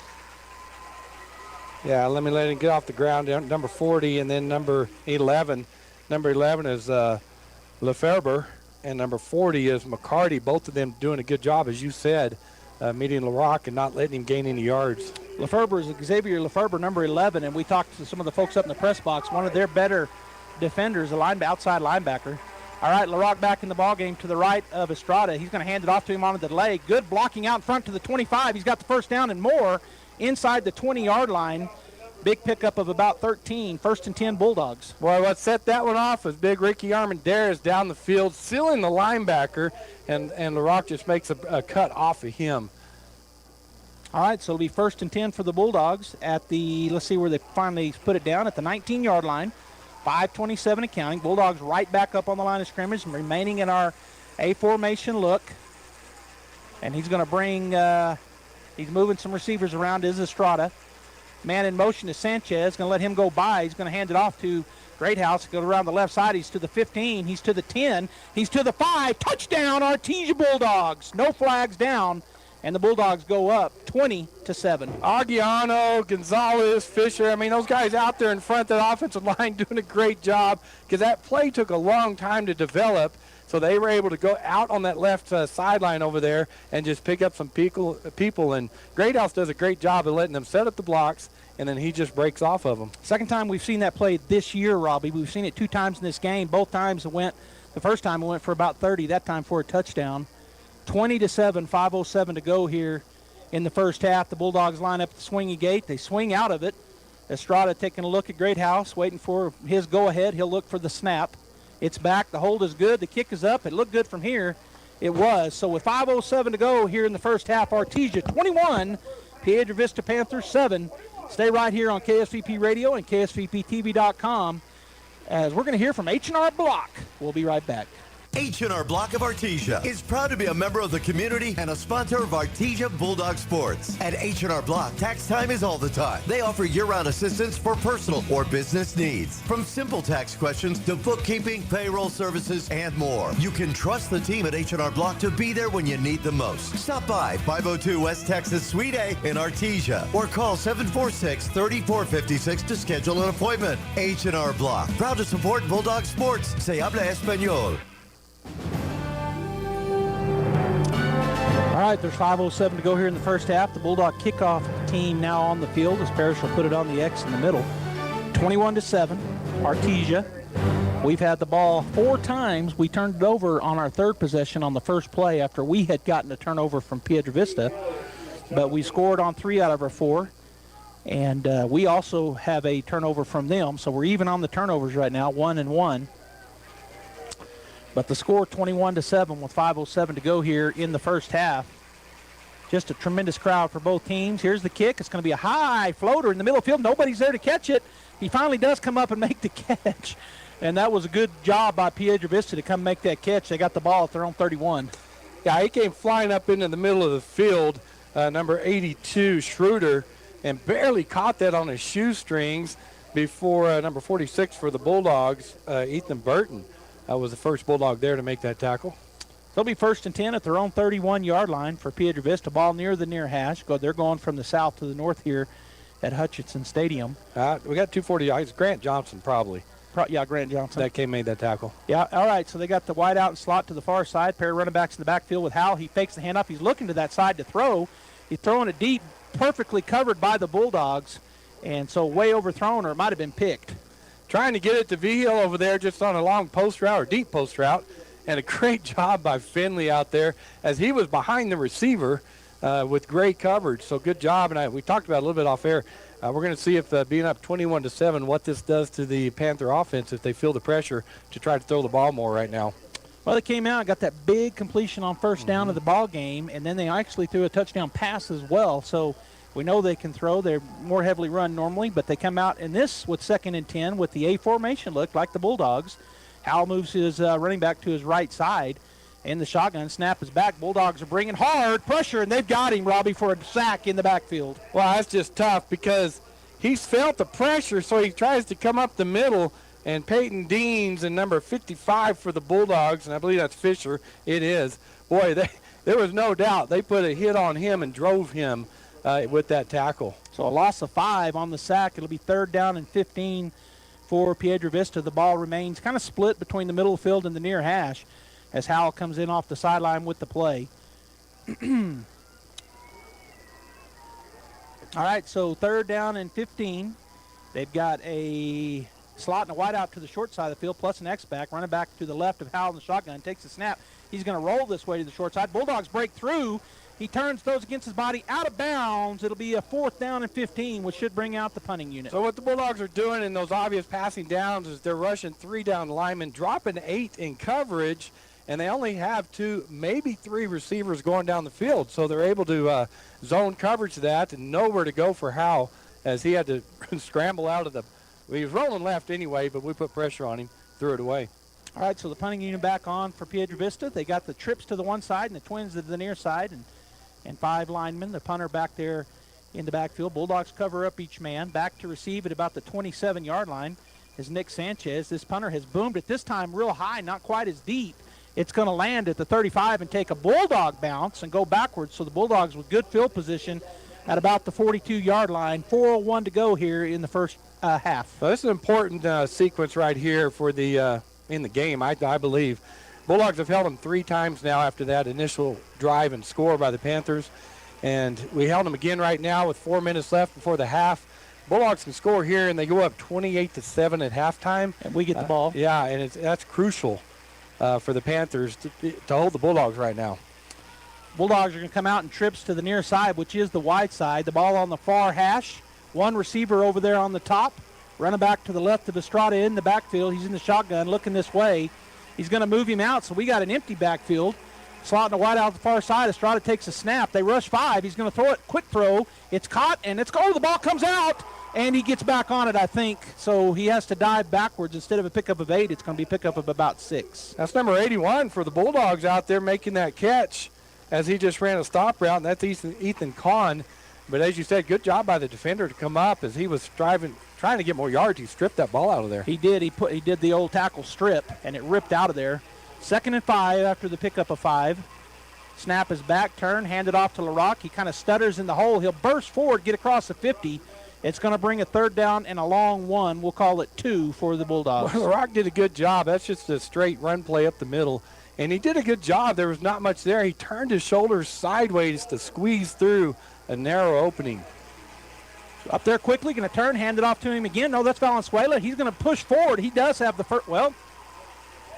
Speaker 15: Yeah, let him get off the ground. Number 40 and then number 11. Number 11 is Lefebvre. And number 40 is McCarty, both of them doing a good job, as you said, meeting LaRock and not letting him gain any yards.
Speaker 4: Lefebvre is Xavier Lefebvre, number 11, and we talked to some of the folks up in the press box. One of their better defenders, outside linebacker. All right, LaRock back in the ballgame to the right of Estrada. He's going to hand it off to him on the delay. Good blocking out in front to the 25. He's got the first down and more inside the 20-yard line. Big pickup of about 13, 1st and 10 Bulldogs.
Speaker 15: Boy, what set that one off was big Ricky Armendariz down the field, sealing the linebacker, and LaRock just makes a cut off of him.
Speaker 4: All right, so it'll be 1st and 10 for the Bulldogs at the, let's see where they finally put it down, at the 19-yard line. 5:27 and counting. Bulldogs right back up on the line of scrimmage and remaining in our A formation look. And he's going to bring, he's moving some receivers around, is Estrada. Man in motion is Sanchez. Going to let him go by. He's going to hand it off to Greathouse. Go around the left side. He's to the 15. He's to the 10. He's to the 5. Touchdown, Artesia Bulldogs. No flags down, and the Bulldogs go up 20-7.
Speaker 15: Aguiano, Gonzalez, Fisher. I mean, those guys out there in front of that offensive line doing a great job because that play took a long time to develop. So they were able to go out on that left sideline over there and just pick up some people. And Greathouse does a great job of letting them set up the blocks, and then he just breaks off of them.
Speaker 4: Second time we've seen that play this year, Robby. We've seen it 2 times in this game. Both times it went, the first time it went for about 30, that time for a touchdown. 20-7, 5:07 to go here in the first half. The Bulldogs line up at the swingy gate. They swing out of it. Estrada taking a look at Greathouse, waiting for his go-ahead. He'll look for the snap. It's back. The hold is good. The kick is up. It looked good from here. It was. So with 5:07 to go here in the first half, Artesia 21, Piedra Vista Panthers 7. Stay right here on KSVP Radio and KSVPTV.com as we're going to hear from H&R Block. We'll be right back.
Speaker 17: H&R Block of Artesia is proud to be a member of the community and a sponsor of Artesia Bulldog Sports. At H&R Block, tax time is all the time. They offer year-round assistance for personal or business needs. From simple tax questions to bookkeeping, payroll services, and more. You can trust the team at H&R Block to be there when you need them most. Stop by 502 West Texas Suite A in Artesia or call 746-3456 to schedule an appointment. H&R Block, proud to support Bulldog Sports. Se habla español.
Speaker 4: All right, there's 5:07 to go here in the first half. The Bulldog kickoff team now on the field as Parrish will put it on the X in the middle. 21-7, Artesia. We've had the ball 4 times. We turned it over on our third possession on the first play after we had gotten a turnover from Piedra Vista. But we scored on 3 out of our 4. And we also have a turnover from them. So we're even on the turnovers right now, 1-1. But the score 21-7 with 5:07 to go here in the first half. Just a tremendous crowd for both teams. Here's the kick. It's going to be a high floater in the middle field. Nobody's there to catch it. He finally does come up and make the catch. And that was a good job by Piedra Vista to come make that catch. They got the ball at their own 31.
Speaker 15: Yeah, he came flying up into the middle of the field, number 82, Schroeder, and barely caught that on his shoestrings before number 46 for the Bulldogs, Ethan Burton. Was the first Bulldog there to make that tackle.
Speaker 4: They'll be 1st and 10 at their own 31-yard line for Piedra Vista. Ball near the near hash. They're going from the south to the north here at Hutchinson Stadium.
Speaker 15: We got 240 yards. Grant Johnson probably.
Speaker 4: Yeah, Grant Johnson.
Speaker 15: That made that tackle.
Speaker 4: Yeah, all right, so they got the wide out and slot to the far side. Pair of running backs in the backfield with Howell. He fakes the handoff. He's looking to that side to throw. He's throwing it deep, perfectly covered by the Bulldogs, and so way overthrown, or it might have been picked.
Speaker 15: Trying to get it to V-Hill over there just on a long post route or deep post route. And a great job by Finley out there as he was behind the receiver with great coverage. So good job. And we talked about it a little bit off air. We're going to see if being up 21-7, what this does to the Panther offense if they feel the pressure to try to throw the ball more right now.
Speaker 4: Well, they came out and got that big completion on first down of the ball game, and then they actually threw a touchdown pass as well. So we know they can throw. They're more heavily run normally, but they come out in this with 2nd and 10 with the A formation look like the Bulldogs. Howell moves his running back to his right side, and the shotgun snap is back. Bulldogs are bringing hard pressure, and they've got him, Robby, for a sack in the backfield.
Speaker 15: Well, that's just tough because he's felt the pressure, so he tries to come up the middle, and Peyton Deans and number 55 for the Bulldogs, and I believe that's Fisher. It is. Boy, there was no doubt. They put a hit on him and drove him with that tackle.
Speaker 4: So a loss of 5 on the sack. It'll be 3rd down and 15 for Piedra Vista. The ball remains kind of split between the middle of the field and the near hash as Howell comes in off the sideline with the play. All right, so 3rd down and 15. They've got a slot and a wide out to the short side of the field, plus an X-back. Running back to the left of Howell in the shotgun. Takes the snap. He's going to roll this way to the short side. Bulldogs break through. He turns, throws against his body, out of bounds. It'll be a 4th down and 15, which should bring out the punting unit.
Speaker 15: So what the Bulldogs are doing in those obvious passing downs is they're rushing 3 down linemen, dropping 8 in coverage, and they only have 2, maybe 3 receivers going down the field. So they're able to zone coverage that and nowhere to go for Howell as he had to scramble out of the – he was rolling left anyway, but we put pressure on him, threw it away.
Speaker 4: All right, so the punting unit back on for Piedra Vista. They got the trips to the one side and the twins to the near side, and 5 linemen. The punter back there in the backfield. Bulldogs cover up each man. Back to receive at about the 27-yard line is Nick Sanchez. This punter has boomed it this time real high, not quite as deep. It's going to land at the 35 and take a Bulldog bounce and go backwards. So the Bulldogs with good field position at about the 42-yard line. 4:01 to go here in the first half.
Speaker 15: So this is an important sequence right here for the in the game, I believe. Bulldogs have held them 3 times now after that initial drive and score by the Panthers. And we held them again right now with 4 minutes left before the half. Bulldogs can score here, and they go up 28-7 at halftime.
Speaker 4: And we get the ball.
Speaker 15: Yeah, and that's crucial for the Panthers to hold the Bulldogs right now.
Speaker 4: Bulldogs are going to come out in trips to the near side, which is the wide side. The ball on the far hash. 1 receiver over there on the top. Running back to the left of Estrada in the backfield. He's in the shotgun looking this way. He's going to move him out, so we got an empty backfield. Slot and a wide out the far side. Estrada takes a snap. They rush 5. He's going to throw it. Quick throw. It's caught, and it's going. The ball comes out. And he gets back on it, I think. So he has to dive backwards. Instead of a pickup of 8, it's going to be a pickup of about 6.
Speaker 15: That's number 81 for the Bulldogs out there making that catch as he just ran a stop route, and that's Ethan Kahn. But as you said, good job by the defender to come up as he was trying to get more yards. He stripped that ball out of there.
Speaker 4: He did. He did the old tackle strip, and it ripped out of there. 2nd and 5 after the pickup of 5. Snap is back, turn, hand it off to LaRock. He kind of stutters in the hole. He'll burst forward, get across the 50. It's going to bring a 3rd down and a long 1. We'll call it 2 for the Bulldogs.
Speaker 15: Well, LaRock did a good job. That's just a straight run play up the middle. And he did a good job. There was not much there. He turned his shoulders sideways to squeeze through a narrow opening.
Speaker 4: Up there quickly, going to turn, hand it off to him again. No, that's Valenzuela. He's going to push forward. He does have the first. Well,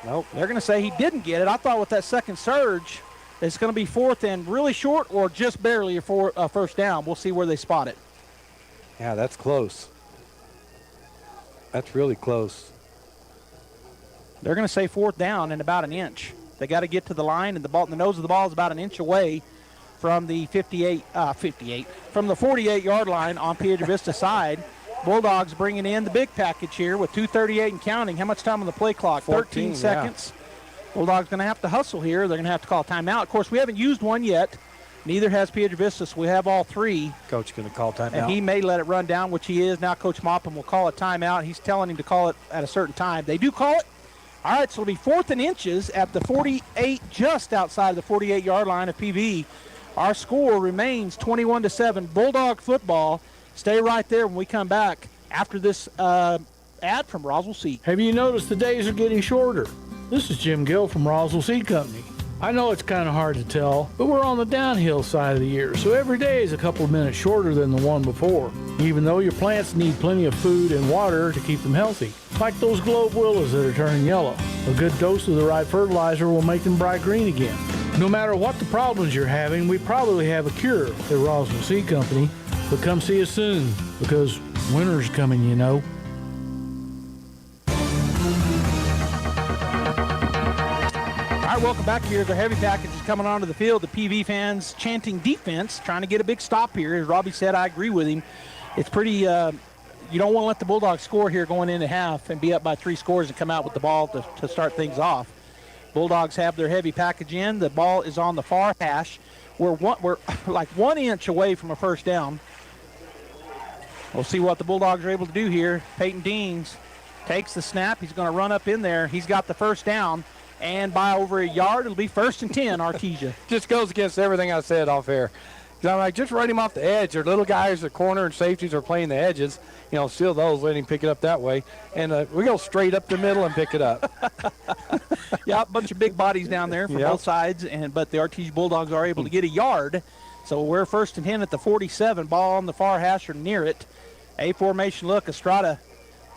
Speaker 4: no, they're going to say he didn't get it. I thought with that second surge, it's going to be 4th and really short or just barely a 1st down. We'll see where they spot it.
Speaker 15: Yeah, that's close. That's really close.
Speaker 4: They're going to say 4th down and about an inch. They got to get to the line, and the nose of the ball is about an inch away from the from the 48-yard line on Piedra Vista side. Bulldogs bringing in the big package here with 2:38 and counting. How much time on the play clock? 13 seconds. Yeah. Bulldogs going to have to hustle here. They're going to have to call a timeout. Of course, we haven't used one yet. Neither has Piedra Vista, so we have all 3.
Speaker 15: Coach going to call timeout.
Speaker 4: And he may let it run down, which he is. Now Coach Moppin will call a timeout. He's telling him to call it at a certain time. They do call it. All right, so it'll be 4th and inches at the 48, just outside the 48-yard line of PV. Our score remains 21-7. Bulldog football. Stay right there when we come back after this ad from Roswell Seed.
Speaker 18: Have you noticed the days are getting shorter? This is Jim Gill from Roswell Seed Company. I know it's kind of hard to tell, but we're on the downhill side of the year, so every day is a couple of minutes shorter than the one before, even though your plants need plenty of food and water to keep them healthy. Like those globe willows that are turning yellow. A good dose of the right fertilizer will make them bright green again. No matter what the problems you're having, we probably have a cure at Roswell Seed Company. But come see us soon, because winter's coming, you know.
Speaker 4: All right, welcome back here. The heavy package is coming onto the field. The PV fans chanting defense, trying to get a big stop here. As Robby said, I agree with him. It's pretty, you don't want to let the Bulldogs score here going into half and be up by 3 scores and come out with the ball to start things off. Bulldogs have their heavy package in. The ball is on the far hash. We're like 1 inch away from a 1st down. We'll see what the Bulldogs are able to do here. Peyton Deans takes the snap. He's going to run up in there. He's got the 1st down. And by over a yard, it'll be 1st and 10, Artesia.
Speaker 15: Just goes against everything I said off air. I'm like, just run him off the edge. Their little guys, the corner and safeties are playing the edges. Steal those, let him pick it up that way. And we go straight up the middle and pick it up.
Speaker 4: Yeah, a bunch of big bodies down there from both sides. But the Artesia Bulldogs are able to get a yard. So we're 1st and 10 at the 47. Ball on the far hash or near it. A formation look. Estrada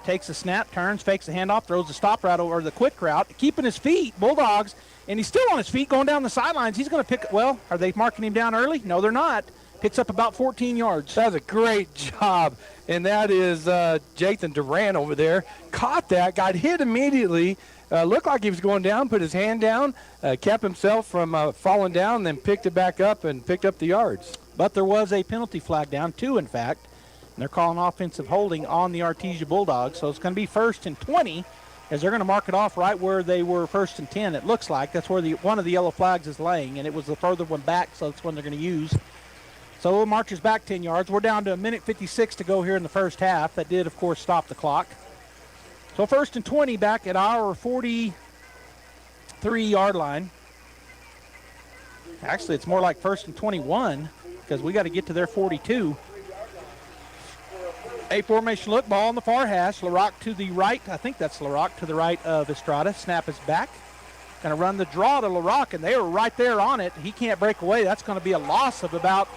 Speaker 4: takes a snap, turns, fakes the handoff, throws the stop route over the quick route, keeping his feet, Bulldogs, and he's still on his feet going down the sidelines. He's going to pick, well, are they marking him down early? No, they're not. Picks up about 14 yards.
Speaker 15: That's a great job, and that is Jathan Duran over there. Caught that, got hit immediately, looked like he was going down, put his hand down, kept himself from falling down, then picked it back up and picked up the yards.
Speaker 4: But there was a penalty flag down, 2 in fact. And they're calling offensive holding on the Artesia Bulldogs. So it's going to be 1st and 20 as they're going to mark it off right where they were 1st and 10. It looks like that's where one of the yellow flags is laying, and it was the further one back, so that's one they're going to use. So it marches back 10 yards. We're down to 1:56 to go here in the 1st half. That did, of course, stop the clock. So 1st and 20 back at our 43-yard line. Actually, it's more like 1st and 21 because we got to get to their 42. A formation look, ball on the far hash. LaRock to the right. I think that's LaRock to the right of Estrada. Snap is back. Going to run the draw to LaRock, and they were right there on it. He can't break away. That's going to be a loss of about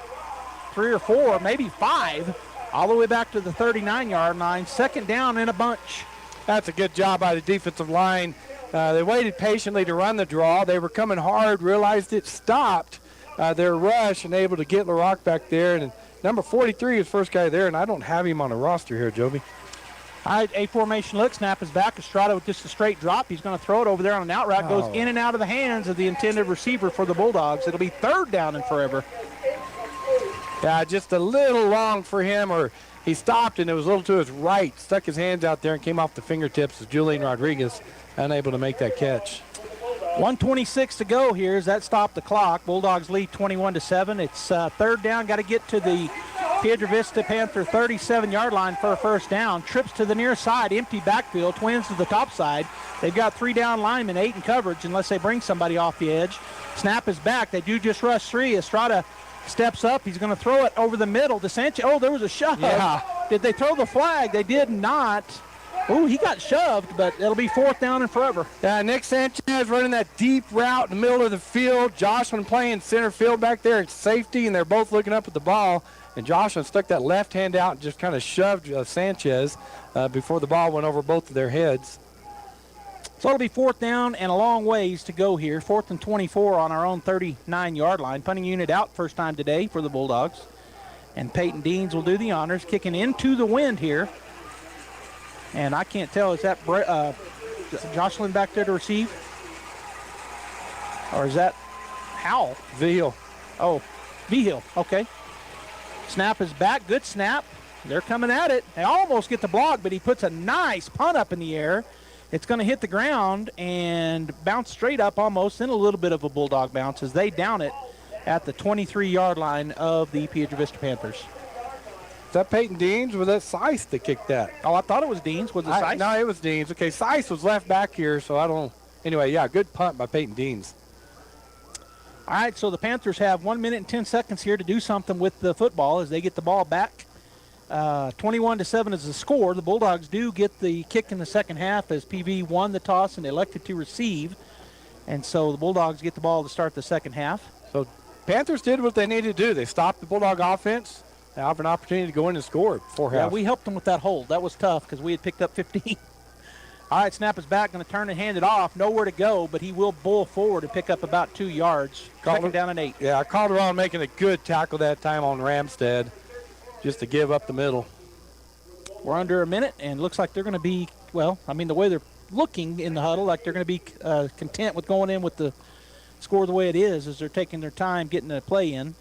Speaker 4: 3 or 4, maybe 5, all the way back to the 39-yard line. 2nd down in a bunch.
Speaker 15: That's a good job by the defensive line. They waited patiently to run the draw. They were coming hard, realized it stopped their rush, and able to get LaRock back there. And number 43 is first guy there, and I don't have him on a roster here, Joby.
Speaker 4: All right, A formation look, snap is back. Estrada with just a straight drop. He's going to throw it over there on an out route. Goes in and out of the hands of the intended receiver for the Bulldogs. It'll be 3rd down and forever.
Speaker 15: Yeah, just a little long for him, or He stopped, and it was a little to his right, stuck his hands out there and came off the fingertips of Julian Rodriguez, unable to make that catch.
Speaker 4: 1:26 to go here as that stopped the clock. Bulldogs lead 21-7. It's third down. Got to get to the Piedra Vista Panther 37-yard line for a first down. Trips to the near side, empty backfield, Twins to the top side. They've got 3 down linemen, 8 in coverage unless they bring somebody off the edge. Snap is back. They do just rush 3. Estrada steps up. He's going to throw it over the middle to Sanchez. Oh, there was a shove.
Speaker 15: Yeah.
Speaker 4: Did they throw the flag? They did not. Oh, he got shoved, but it'll be 4th down and forever.
Speaker 15: Yeah, Nick Sanchez running that deep route in the middle of the field. Jocelyn playing center field back there at safety, and they're both looking up at the ball. And Jocelyn stuck that left hand out and just kind of shoved Sanchez before the ball went over both of their heads.
Speaker 4: So it'll be 4th down and a long ways to go here. 4th and 24 on our own 39-yard line. Punting unit out first time today for the Bulldogs. And Peyton Deans will do the honors, kicking into the wind here. And I can't tell, is that Jocelyn back there to receive? Or is that Howell?
Speaker 15: Vigil.
Speaker 4: Oh, Vigil, okay. Snap is back, good snap. They're coming at it. They almost get the block, but he puts a nice punt up in the air. It's going to hit the ground and bounce straight up almost, in a little bit of a Bulldog bounce as they down it at the 23-yard line of the Piedra Vista Panthers.
Speaker 15: Is that Peyton Deans or was that Seiss that kicked that?
Speaker 4: Oh, I thought it was Deans. Was it Seiss?
Speaker 15: No, it was Deans. Okay, Seiss was left back here, so I don't. Anyway, yeah, good punt by Peyton Deans.
Speaker 4: All right, so the Panthers have 1 minute and 10 seconds here to do something with the football as they get the ball back. 21-7 is the score. The Bulldogs do get the kick in the second half as PV won the toss and elected to receive. And so the Bulldogs get the ball to start the second half.
Speaker 15: So Panthers did what they needed to do. They stopped the Bulldog offense. They have an opportunity to go in and score before half.
Speaker 4: Yeah, we helped them with that hold. That was tough because we had picked up 15. All right, snap is back, going to turn and hand it off. Nowhere to go, but he will bull forward and pick up about 2 yards. Second down and 8.
Speaker 15: Yeah, Calderon making a good tackle that time on Ramstead just to give up the middle.
Speaker 4: We're under a minute, and looks like they're going to be, well, I mean, the way they're looking in the huddle, like they're going to be content with going in with the score the way it is as they're taking their time getting the play in.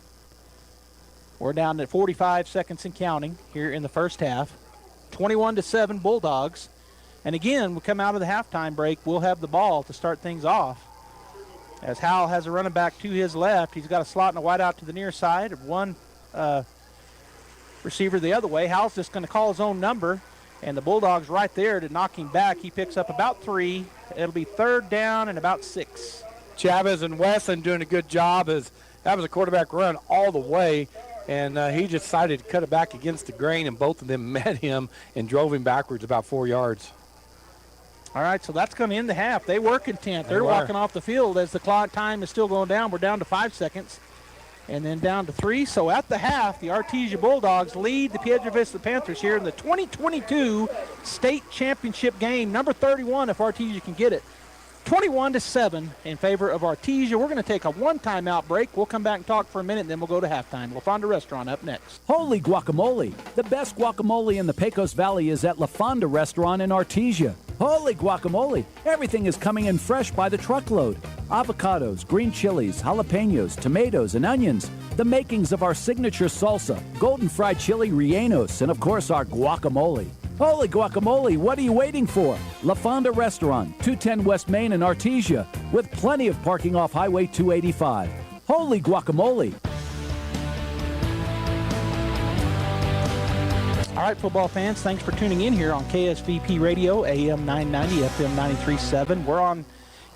Speaker 4: We're down at 45 seconds and counting here in the first half. 21-7 Bulldogs. And again, we come out of the halftime break, we'll have the ball to start things off. As Howell has a running back to his left. He's got a slot and a wide out to the near side. One receiver the other way. Howell's just going to call his own number. And the Bulldogs right there to knock him back. He picks up about 3. It'll be 3rd down and about 6.
Speaker 15: Chavez and Wesson doing a good job as that was a quarterback run all the way. And he just decided to cut it back against the grain, and both of them met him and drove him backwards about 4 yards.
Speaker 4: All right, so that's going to end the half. They were content. They're walking off the field as the clock time is still going down. We're down to 5 seconds and then down to 3. So at the half, the Artesia Bulldogs lead the Piedra Vista Panthers here in the 2022 state championship game, number 31 if Artesia can get it. 21-7 in favor of Artesia. We're going to take a one-timeout break. We'll come back and talk for a minute, and then we'll go to halftime. La Fonda Restaurant up next.
Speaker 1: Holy guacamole! The best guacamole in the Pecos Valley is at La Fonda Restaurant in Artesia. Holy guacamole! Everything is coming in fresh by the truckload. Avocados, green chilies, jalapenos, tomatoes, and onions. The makings of our signature salsa, golden fried chili rellenos, and of course our guacamole. Holy guacamole, what are you waiting for? La Fonda Restaurant, 210 West Main in Artesia, with plenty of parking off Highway 285. Holy guacamole.
Speaker 4: All right, football fans, thanks for tuning in here on KSVP Radio, AM 990, FM 93.7. We're on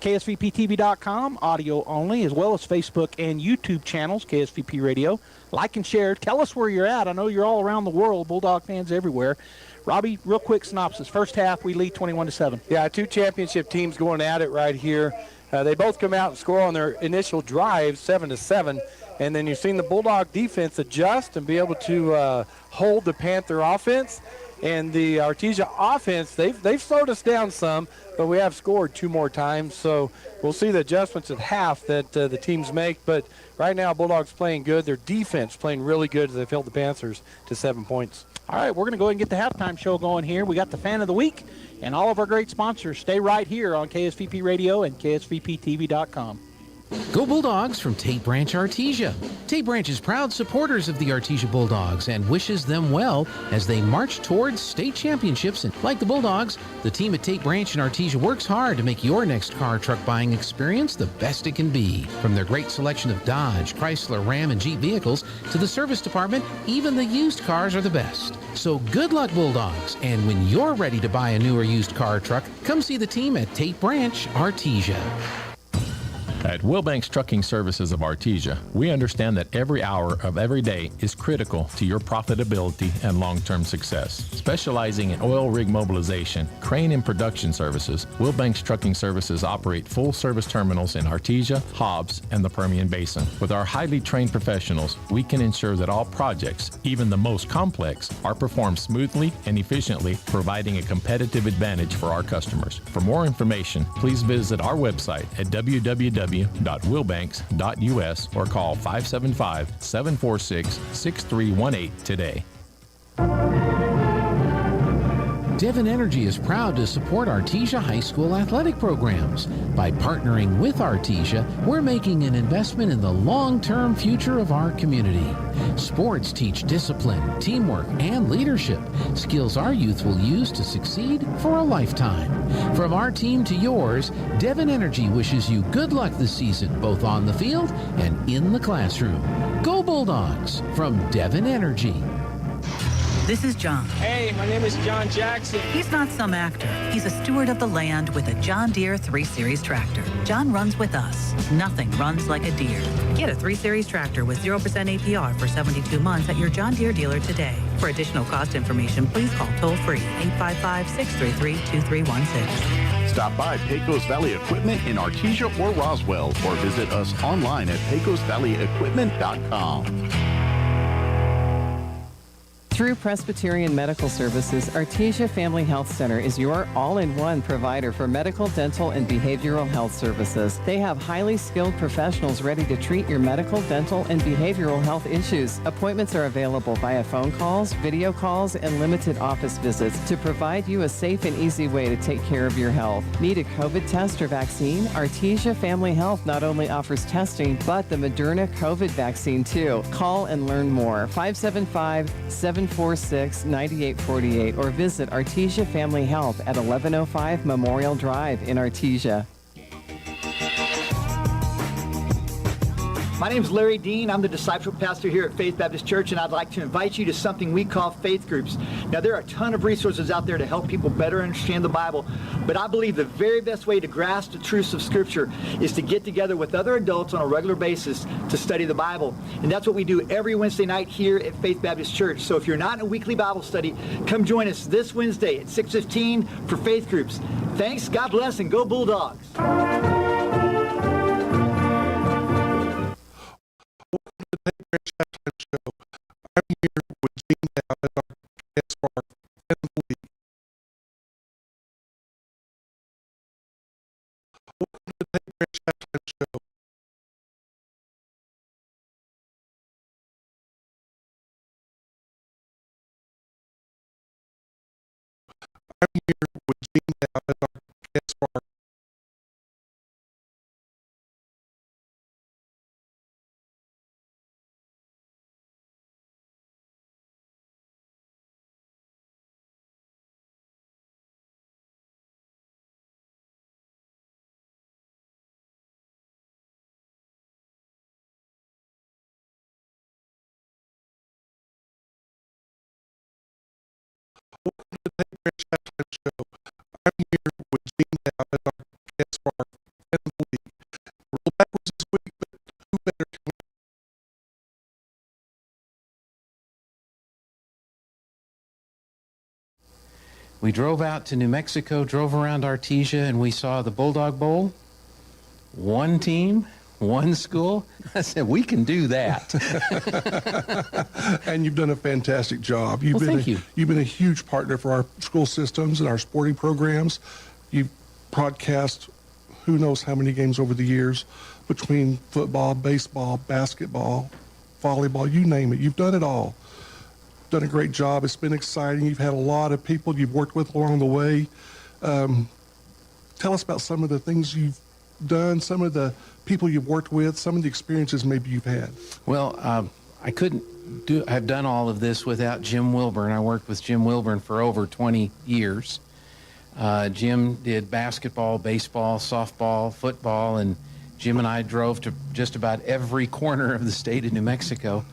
Speaker 4: KSVPTV.com, audio only, as well as Facebook and YouTube channels, KSVP Radio. Like and share. Tell us where you're at. I know you're all around the world, Bulldog fans everywhere. Robby, real quick synopsis. First half, we lead 21-7.
Speaker 15: Yeah, 2 championship teams going at it right here. They both come out and score on their initial drive, 7-7. And then you've seen the Bulldog defense adjust and be able to hold the Panther offense. And the Artesia offense, they've slowed us down some, but we have scored 2 more times. So we'll see the adjustments at half that the teams make. But right now, Bulldogs playing good. Their defense playing really good as they've held the Panthers to 7 points.
Speaker 4: All right, we're going to go ahead and get the halftime show going here. We got the Fan of the Week and all of our great sponsors. Stay right here on KSVP Radio and KSVPTV.com.
Speaker 9: Go Bulldogs from Tate Branch Artesia. Tate Branch is proud supporters of the Artesia Bulldogs and wishes them well as they march towards state championships. And like the Bulldogs, the team at Tate Branch and Artesia works hard to make your next car or truck buying experience the best it can be. From their great selection of Dodge, Chrysler, Ram, and Jeep vehicles to the service department, even the used cars are the best. So good luck, Bulldogs. And when you're ready to buy a new or used car or truck, come see the team at Tate Branch Artesia.
Speaker 2: At Wilbanks Trucking Services of Artesia, we understand that every hour of every day is critical to your profitability and long-term success. Specializing in oil rig mobilization, crane and production services, Wilbanks Trucking Services operate full-service terminals in Artesia, Hobbs, and the Permian Basin. With our highly trained professionals, we can ensure that all projects, even the most complex, are performed smoothly and efficiently, providing a competitive advantage for our customers. For more information, please visit our website at www.wilbanks.us or call 575-746-6318 today.
Speaker 9: Devon Energy is proud to support Artesia High School athletic programs. By partnering with Artesia, we're making an investment in the long-term future of our community. Sports teach discipline, teamwork, and leadership, skills our youth will use to succeed for a lifetime. From our team to yours, Devon Energy wishes you good luck this season, both on the field and in the classroom. Go Bulldogs from Devon Energy.
Speaker 19: This is John.
Speaker 20: Hey, my name is John Jackson.
Speaker 19: He's not some actor. He's a steward of the land with a John Deere 3 Series tractor. John runs with us. Nothing runs like a Deere. Get a 3 Series tractor with 0% APR for 72 months at your John Deere dealer today. For additional cost information, please call toll-free 855-633-2316.
Speaker 23: Stop by Pecos Valley Equipment in Artesia or Roswell, or visit us online at pecosvalleyequipment.com.
Speaker 21: Through Presbyterian Medical Services, Artesia Family Health Center is your all-in-one provider for medical, dental, and behavioral health services. They have highly skilled professionals ready to treat your medical, dental, and behavioral health issues. Appointments are available via phone calls, video calls, and limited office visits to provide you a safe and easy way to take care of your health. Need a COVID test or vaccine? Artesia Family Health not only offers testing, but the Moderna COVID vaccine too. Call and learn more. 575-746-9848 or visit Artesia Family Health at 1105 Memorial Drive in Artesia.
Speaker 22: My name is Larry Dean. I'm the discipleship pastor here at Faith Baptist Church, and I'd like to invite you to something we call faith groups. Now, there are a ton of resources out there to help people better understand the Bible, but I believe the very best way to grasp the truths of Scripture is to get together with other adults on a regular basis to study the Bible. And that's what we do every Wednesday night here at Faith Baptist Church. So if you're not in a weekly Bible study, come join us this Wednesday at 6:15 for faith groups. Thanks, God bless, and go Bulldogs.
Speaker 26: I'm here with Gene now as our guest for our Friends of the Week. Welcome to the Take Branch Halftime Show. I'm here with Gene now as our guest for our Welcome to the Take Branch Halftime Show. I'm here with Gene now as our guest for our Friends of the Week. Roll backwards this week, but who better can we?
Speaker 9: We drove out to New Mexico, drove around Artesia, and we saw the Bulldog Bowl. One team, one school. I said, we can do that.
Speaker 26: And you've done a fantastic job.
Speaker 9: Thank you.
Speaker 26: You've been a huge partner for our school systems and our sporting programs. You've broadcast who knows how many games over the years between football, baseball, basketball, volleyball, you name it. You've done it all. Done a great job. It's been exciting. You've had a lot of people you've worked with along the way. Tell us about some of the things you've done, some of the people you've worked with, some of the experiences maybe you've had?
Speaker 9: Well, I couldn't have done all of this without Jim Wilburn. I worked with Jim Wilburn for over 20 years. Jim did basketball, baseball, softball, football, and Jim and I drove to just about every corner of the state of New Mexico.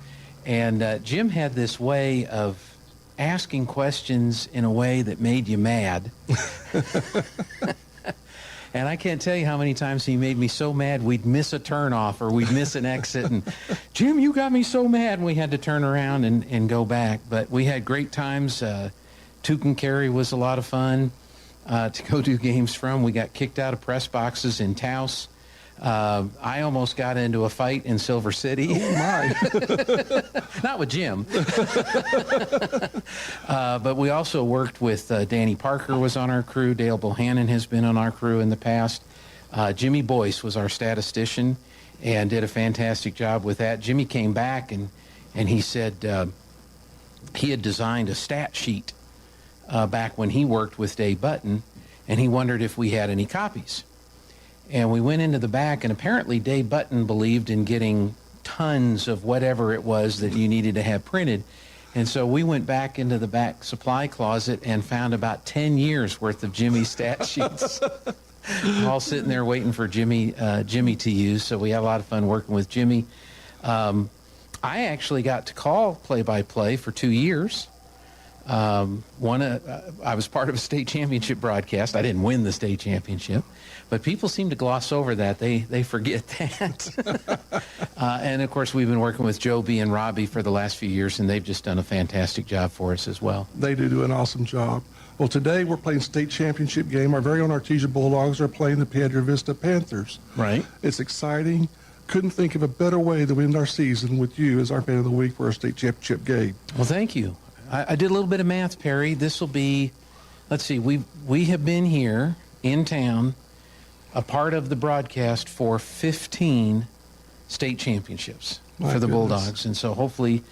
Speaker 9: And Jim had this way of asking questions in a way that made you mad. And I can't tell you how many times he made me so mad we'd miss a turnoff or we'd miss an exit. And, Jim, you got me so mad, and we had to turn around and go back. But we had great times. Tucumcari was a lot of fun to go do games from. We got kicked out of press boxes in Taos. I almost got into a fight in Silver City.
Speaker 26: Oh, my.
Speaker 9: Not with Jim. But we also worked with Danny Parker was on our crew. Dale Bohannon has been on our crew in the past. Jimmy Boyce was our statistician and did a fantastic job with that. Jimmy came back and he said he had designed a stat sheet back when he worked with Dave Button, and he wondered if we had any copies. And we went into the back, and apparently Dave Button believed in getting tons of whatever it was that you needed to have printed. And so we went back into the back supply closet and found about 10 years worth of Jimmy's stat sheets, all sitting there waiting for Jimmy to use. So we had a lot of fun working with Jimmy. I actually got to call play-by-play for 2 years. I was part of a state championship broadcast. I didn't win the state championship, but people seem to gloss over that. They forget that. And of course, we've been working with Joby and Robby for the last few years, and they've just done a fantastic job for us as well.
Speaker 26: They do an awesome job. Well, today we're playing state championship game. Our very own Artesia Bulldogs are playing the Piedra Vista Panthers.
Speaker 9: Right.
Speaker 26: It's exciting. Couldn't think of a better way to end our season with you as our fan of the week for our state championship game.
Speaker 9: Well, thank you. I did a little bit of math, Perry. This will be, let's see, we have been here in town, a part of the broadcast for 15 state championships for the Bulldogs. And so hopefully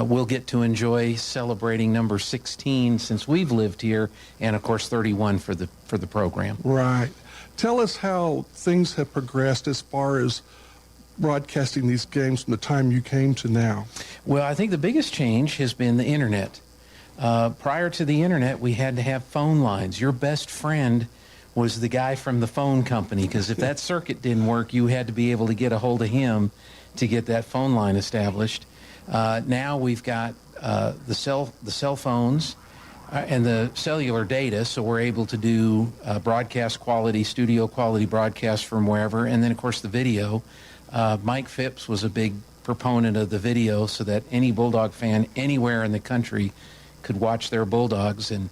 Speaker 9: we'll get to enjoy celebrating number 16 since we've lived here, and of course 31 for the program.
Speaker 26: Right. Tell us how things have progressed as far as broadcasting these games from the time you came to now.
Speaker 9: Well, I think the biggest change has been the internet. Prior to the internet, we had to have phone lines. Your best friend was the guy from the phone company, because if that circuit didn't work, you had to be able to get a hold of him to get that phone line established. Now we've got the cell phones and the cellular data, so we're able to do broadcast quality, studio quality broadcasts from wherever, and then of course the video. Mike Phipps was a big proponent of the video so that any Bulldog fan anywhere in the country could watch their Bulldogs, and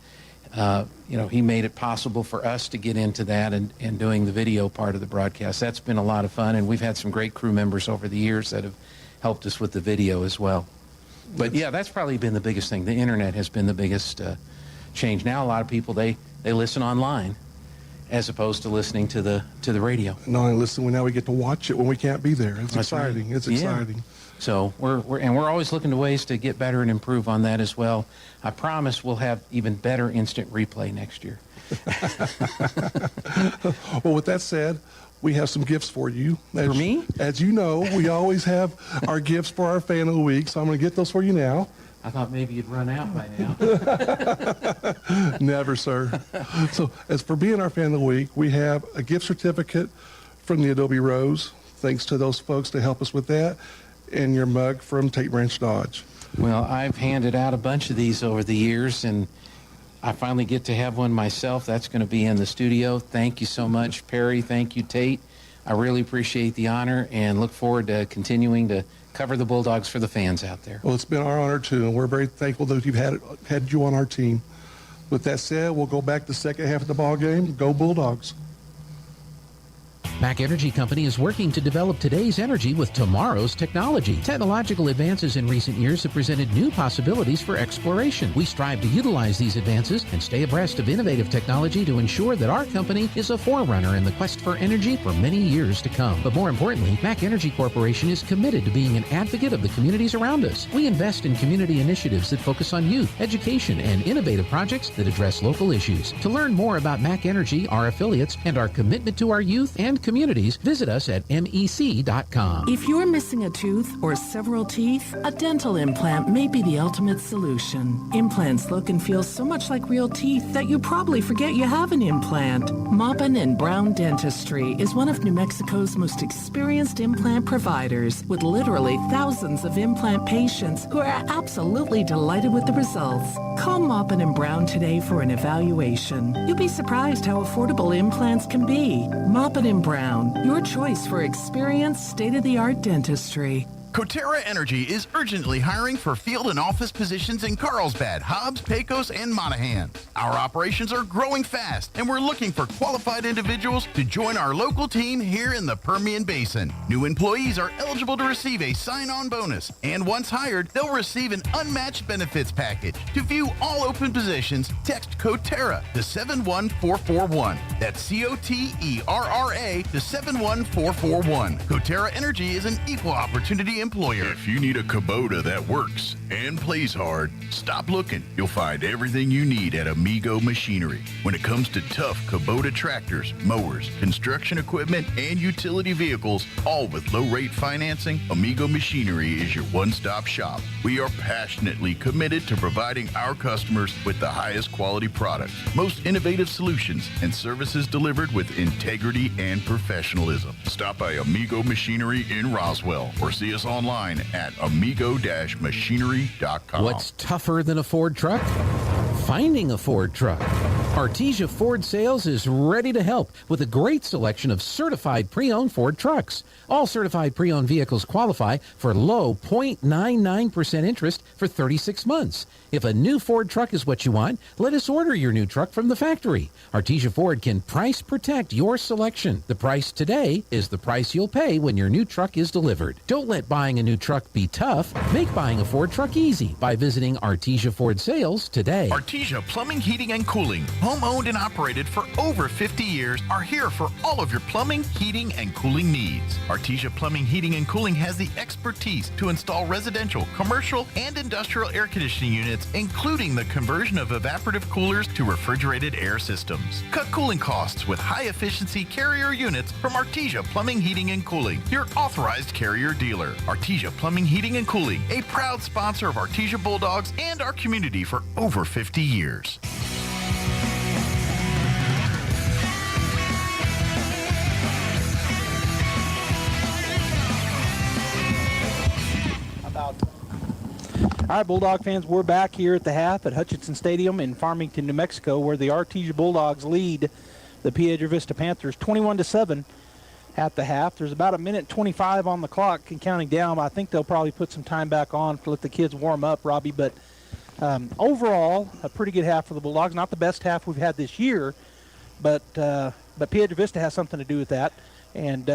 Speaker 9: he made it possible for us to get into that and doing the video part of the broadcast. That's been a lot of fun, and we've had some great crew members over the years that have helped us with the video as well. But yeah, that's probably been the biggest thing. The internet has been the biggest change. Now a lot of people, they listen online as opposed to listening to the radio.
Speaker 26: Not only listen, now we get to watch it when we can't be there. It's
Speaker 9: That's
Speaker 26: exciting.
Speaker 9: right.
Speaker 26: It's exciting.
Speaker 9: Yeah. So we're always looking to ways to get better and improve on that as well. I promise we'll have even better instant replay next year.
Speaker 26: Well, with that said, we have some gifts for you.
Speaker 9: For me?
Speaker 26: As you know, we always have our gifts for our fan of the week, so I'm going to get those for you now.
Speaker 9: I thought maybe you'd run out by now.
Speaker 26: Never, sir. So as for being our fan of the week, we have a gift certificate from the Adobe Rose. Thanks to those folks to help us with that. And your mug from Tate Branch Dodge.
Speaker 9: Well, I've handed out a bunch of these over the years, and I finally get to have one myself. That's going to be in the studio. Thank you so much, Perry. Thank you, Tate. I really appreciate the honor and look forward to continuing to cover the Bulldogs for the fans out there.
Speaker 26: Well, it's been our honor, too, and we're very thankful that you've had you on our team. With that said, we'll go back to the second half of the ball game. Go Bulldogs.
Speaker 9: Mac Energy Company is working to develop today's energy with tomorrow's technology. Technological advances in recent years have presented new possibilities for exploration. We strive to utilize these advances and stay abreast of innovative technology to ensure that our company is a forerunner in the quest for energy for many years to come. But more importantly, Mac Energy Corporation is committed to being an advocate of the communities around us. We invest in community initiatives that focus on youth, education, and innovative projects that address local issues. To learn more about Mac Energy, our affiliates, and our commitment to our youth and community communities, visit us at mec.com.
Speaker 3: If you're missing a tooth or several teeth, a dental implant may be the ultimate solution. Implants look and feel so much like real teeth that you probably forget you have an implant. Maupin and Brown Dentistry is one of New Mexico's most experienced implant providers, with literally thousands of implant patients who are absolutely delighted with the results. Call Maupin and Brown today for an evaluation. You'll be surprised how affordable implants can be. Maupin and Brown, your choice for experienced, state-of-the-art dentistry.
Speaker 23: Coterra Energy is urgently hiring for field and office positions in Carlsbad, Hobbs, Pecos, and Monaghan. Our operations are growing fast, and we're looking for qualified individuals to join our local team here in the Permian Basin. New employees are eligible to receive a sign-on bonus, and once hired, they'll receive an unmatched benefits package. To view all open positions, text Coterra to 71441. That's COTERRA to 71441. Coterra Energy is an equal opportunity employer.
Speaker 5: If you need a Kubota that works and plays hard, stop looking. You'll find everything you need at Amigo Machinery. When it comes to tough Kubota tractors, mowers, construction equipment, and utility vehicles, all with low-rate financing, Amigo Machinery is your one-stop shop. We are passionately committed to providing our customers with the highest quality products, most innovative solutions, and services delivered with integrity and professionalism. Stop by Amigo Machinery in Roswell or see us online at amigo-machinery.com.
Speaker 9: What's tougher than a Ford truck? Finding a Ford truck. Artesia Ford Sales is ready to help with a great selection of certified pre-owned Ford trucks. All certified pre-owned vehicles qualify for low 0.99% interest for 36 months. If a new Ford truck is what you want, let us order your new truck from the factory. Artesia Ford can price protect your selection. The price today is the price you'll pay when your new truck is delivered. Don't let buying a new truck be tough. Make buying a Ford truck easy by visiting Artesia Ford Sales today.
Speaker 23: Artesia Plumbing, Heating, and Cooling, home-owned and operated for over 50 years, are here for all of your plumbing, heating, and cooling needs. Artesia Plumbing, Heating, and Cooling has the expertise to install residential, commercial, and industrial air conditioning units, including the conversion of evaporative coolers to refrigerated air systems. Cut cooling costs with high-efficiency Carrier units from Artesia Plumbing, Heating, and Cooling, your authorized Carrier dealer. Artesia Plumbing, Heating, and Cooling, a proud sponsor of Artesia Bulldogs and our community for over 50 years.
Speaker 4: All right, Bulldog fans, we're back here at the half at Hutchinson Stadium in Farmington, New Mexico, where the Artesia Bulldogs lead the Piedra Vista Panthers 21-7 at the half. There's about 1:25 on the clock and counting down. I think they'll probably put some time back on to let the kids warm up, Robby. But overall, a pretty good half for the Bulldogs. Not the best half we've had this year, but Piedra Vista has something to do with that. And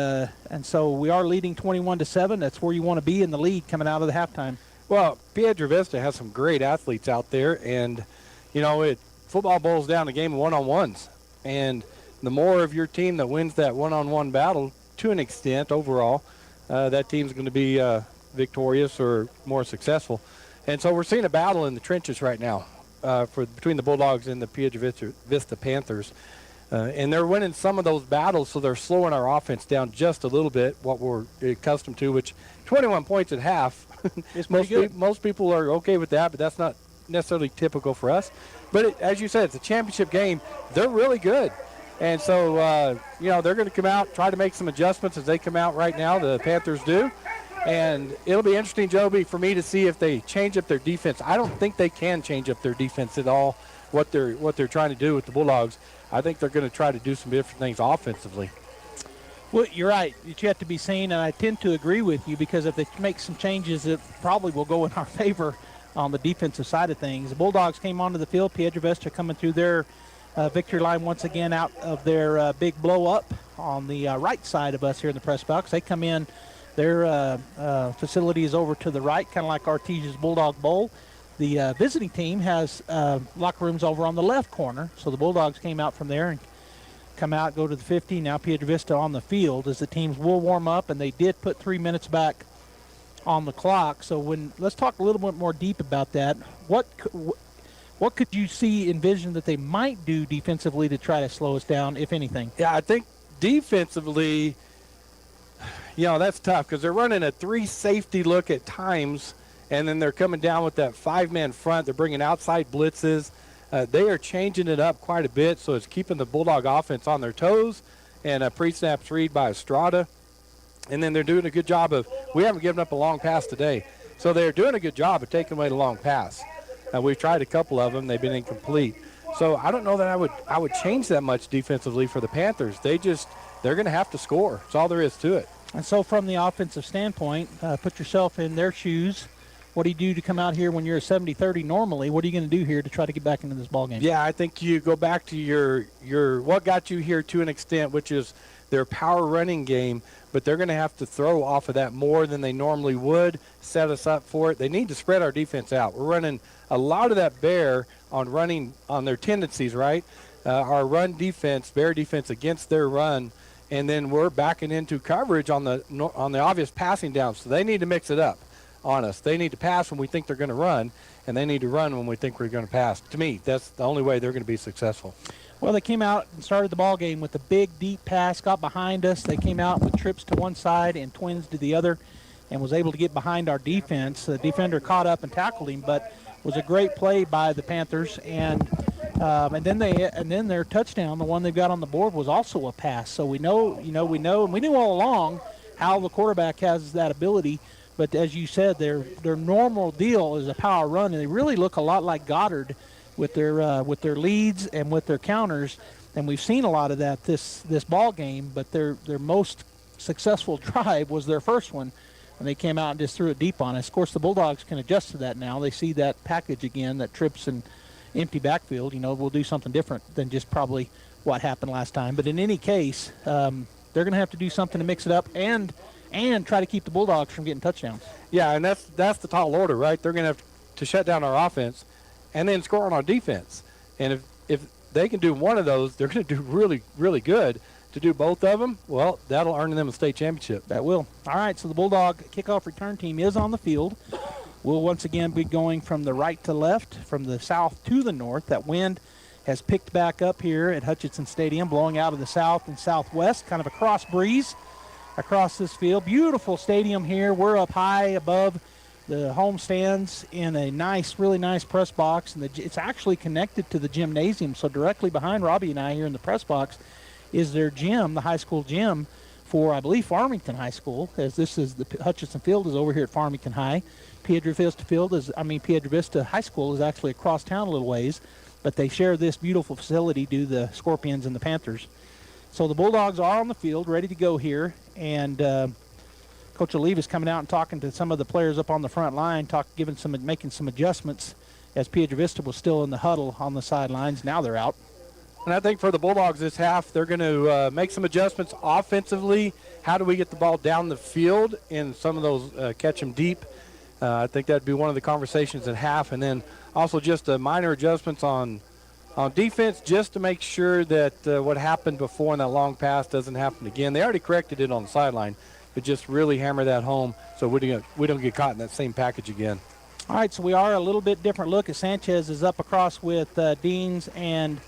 Speaker 4: so we are leading 21-7. That's where you want to be in the lead coming out of the halftime.
Speaker 15: Well, Piedra Vista has some great athletes out there, and, you know, football boils down to a game of one-on-ones. And the more of your team that wins that one-on-one battle, to an extent, overall, that team's going to be victorious or more successful. And so we're seeing a battle in the trenches right now between the Bulldogs and the Piedra Vista Panthers. And they're winning some of those battles, so they're slowing our offense down just a little bit, what we're accustomed to, which 21 points at half. Most people are okay with that, but that's not necessarily typical for us. But as you said, it's a championship game. They're really good. And so, you know, they're going to come out, try to make some adjustments as they come out right now, the Panthers do. And it'll be interesting, Joby, for me to see if they change up their defense. I don't think they can change up their defense at all, what they're trying to do with the Bulldogs. I think they're going to try to do some different things offensively.
Speaker 4: Well, you're right. It's yet to be seen, and I tend to agree with you because if they make some changes, it probably will go in our favor on the defensive side of things. The Bulldogs came onto the field. Piedra Vista coming through their victory line once again out of their big blow-up on the right side of us here in the press box. They come in. Their facility is over to the right, kind of like Artesia's Bulldog Bowl. The visiting team has locker rooms over on the left corner, so the Bulldogs came out from there and come out, go to the 50. Now Piedra Vista on the field as the teams will warm up, and they did put 3 minutes back on the clock. So let's talk a little bit more deep about that. What could you envision that they might do defensively to try to slow us down, if anything?
Speaker 15: Yeah, I think defensively, that's tough because they're running a 3 safety look at times, and then they're coming down with that 5-man front. They're bringing outside blitzes. They are changing it up quite a bit, so it's keeping the Bulldog offense on their toes, and a pre-snaps read by Estrada. And then they're doing a good job of, we haven't given up a long pass today, so they're doing a good job of taking away the long pass. We've tried a couple of them. They've been incomplete. So I don't know that I would change that much defensively for the Panthers. They're going to have to score. That's all there is to it.
Speaker 4: And so from the offensive standpoint, put yourself in their shoes. What do you do to come out here when you're a 70-30 normally? What are you going to do here to try to get back into this ballgame?
Speaker 15: Yeah, I think you go back to your what got you here to an extent, which is their power running game, but they're going to have to throw off of that more than they normally would, set us up for it. They need to spread our defense out. We're running a lot of that bear on running on their tendencies, right? Our run defense, bear defense against their run, and then we're backing into coverage on the obvious passing down. So they need to mix it up on us. They need to pass when we think they're going to run, and they need to run when we think we're going to pass. To me, that's the only way they're going to be successful.
Speaker 4: Well, they came out and started the ball game with a big, deep pass, got behind us. They came out with trips to one side and twins to the other and was able to get behind our defense. The defender caught up and tackled him, but was a great play by the Panthers. And then their touchdown, the one they've got on the board, was also a pass. So we know, and we knew all along how the quarterback has that ability. But as you said, their normal deal is a power run, and they really look a lot like Goddard with their leads and with their counters. And we've seen a lot of that this ball game. But their most successful drive was their first one, and they came out and just threw it deep on us. Of course, the Bulldogs can adjust to that now. They see that package again, that trips and empty backfield. We'll do something different than just probably what happened last time. But in any case, they're going to have to do something to mix it up and try to keep the Bulldogs from getting touchdowns.
Speaker 15: Yeah, and that's the tall order, right? They're going to have to shut down our offense and then score on our defense. And if they can do one of those, they're going to do really, really good. To do both of them, well, that'll earn them a state championship.
Speaker 4: That will. All right, so the Bulldog kickoff return team is on the field. We'll once again be going from the right to left, from the south to the north. That wind has picked back up here at Hutchinson Stadium, blowing out of the south and southwest, kind of a cross breeze across this field. Beautiful stadium here. We're up high above the home stands in a nice, really nice press box, and it's actually connected to the gymnasium. So directly behind Robby and I here in the press box is their gym, the high school gym for, I believe, Farmington High School, as this is the Hutchinson Field is over here at Farmington High. Piedra Vista High School is actually across town a little ways, but they share this beautiful facility due to the Scorpions and the Panthers. So the Bulldogs are on the field, ready to go here, and Coach Olive is coming out and talking to some of the players up on the front line, making some adjustments, as Piedra Vista was still in the huddle on the sidelines. Now they're out.
Speaker 15: And I think for the Bulldogs this half, they're going to make some adjustments offensively. How do we get the ball down the field in some of those catch them deep? I think that would be one of the conversations at half. And then also just minor adjustments on defense just to make sure that what happened before in that long pass doesn't happen again. They already corrected it on the sideline, but just really hammer that home so we don't get caught in that same package again.
Speaker 4: All right, so we are a little bit different look as Sanchez is up across with Deans and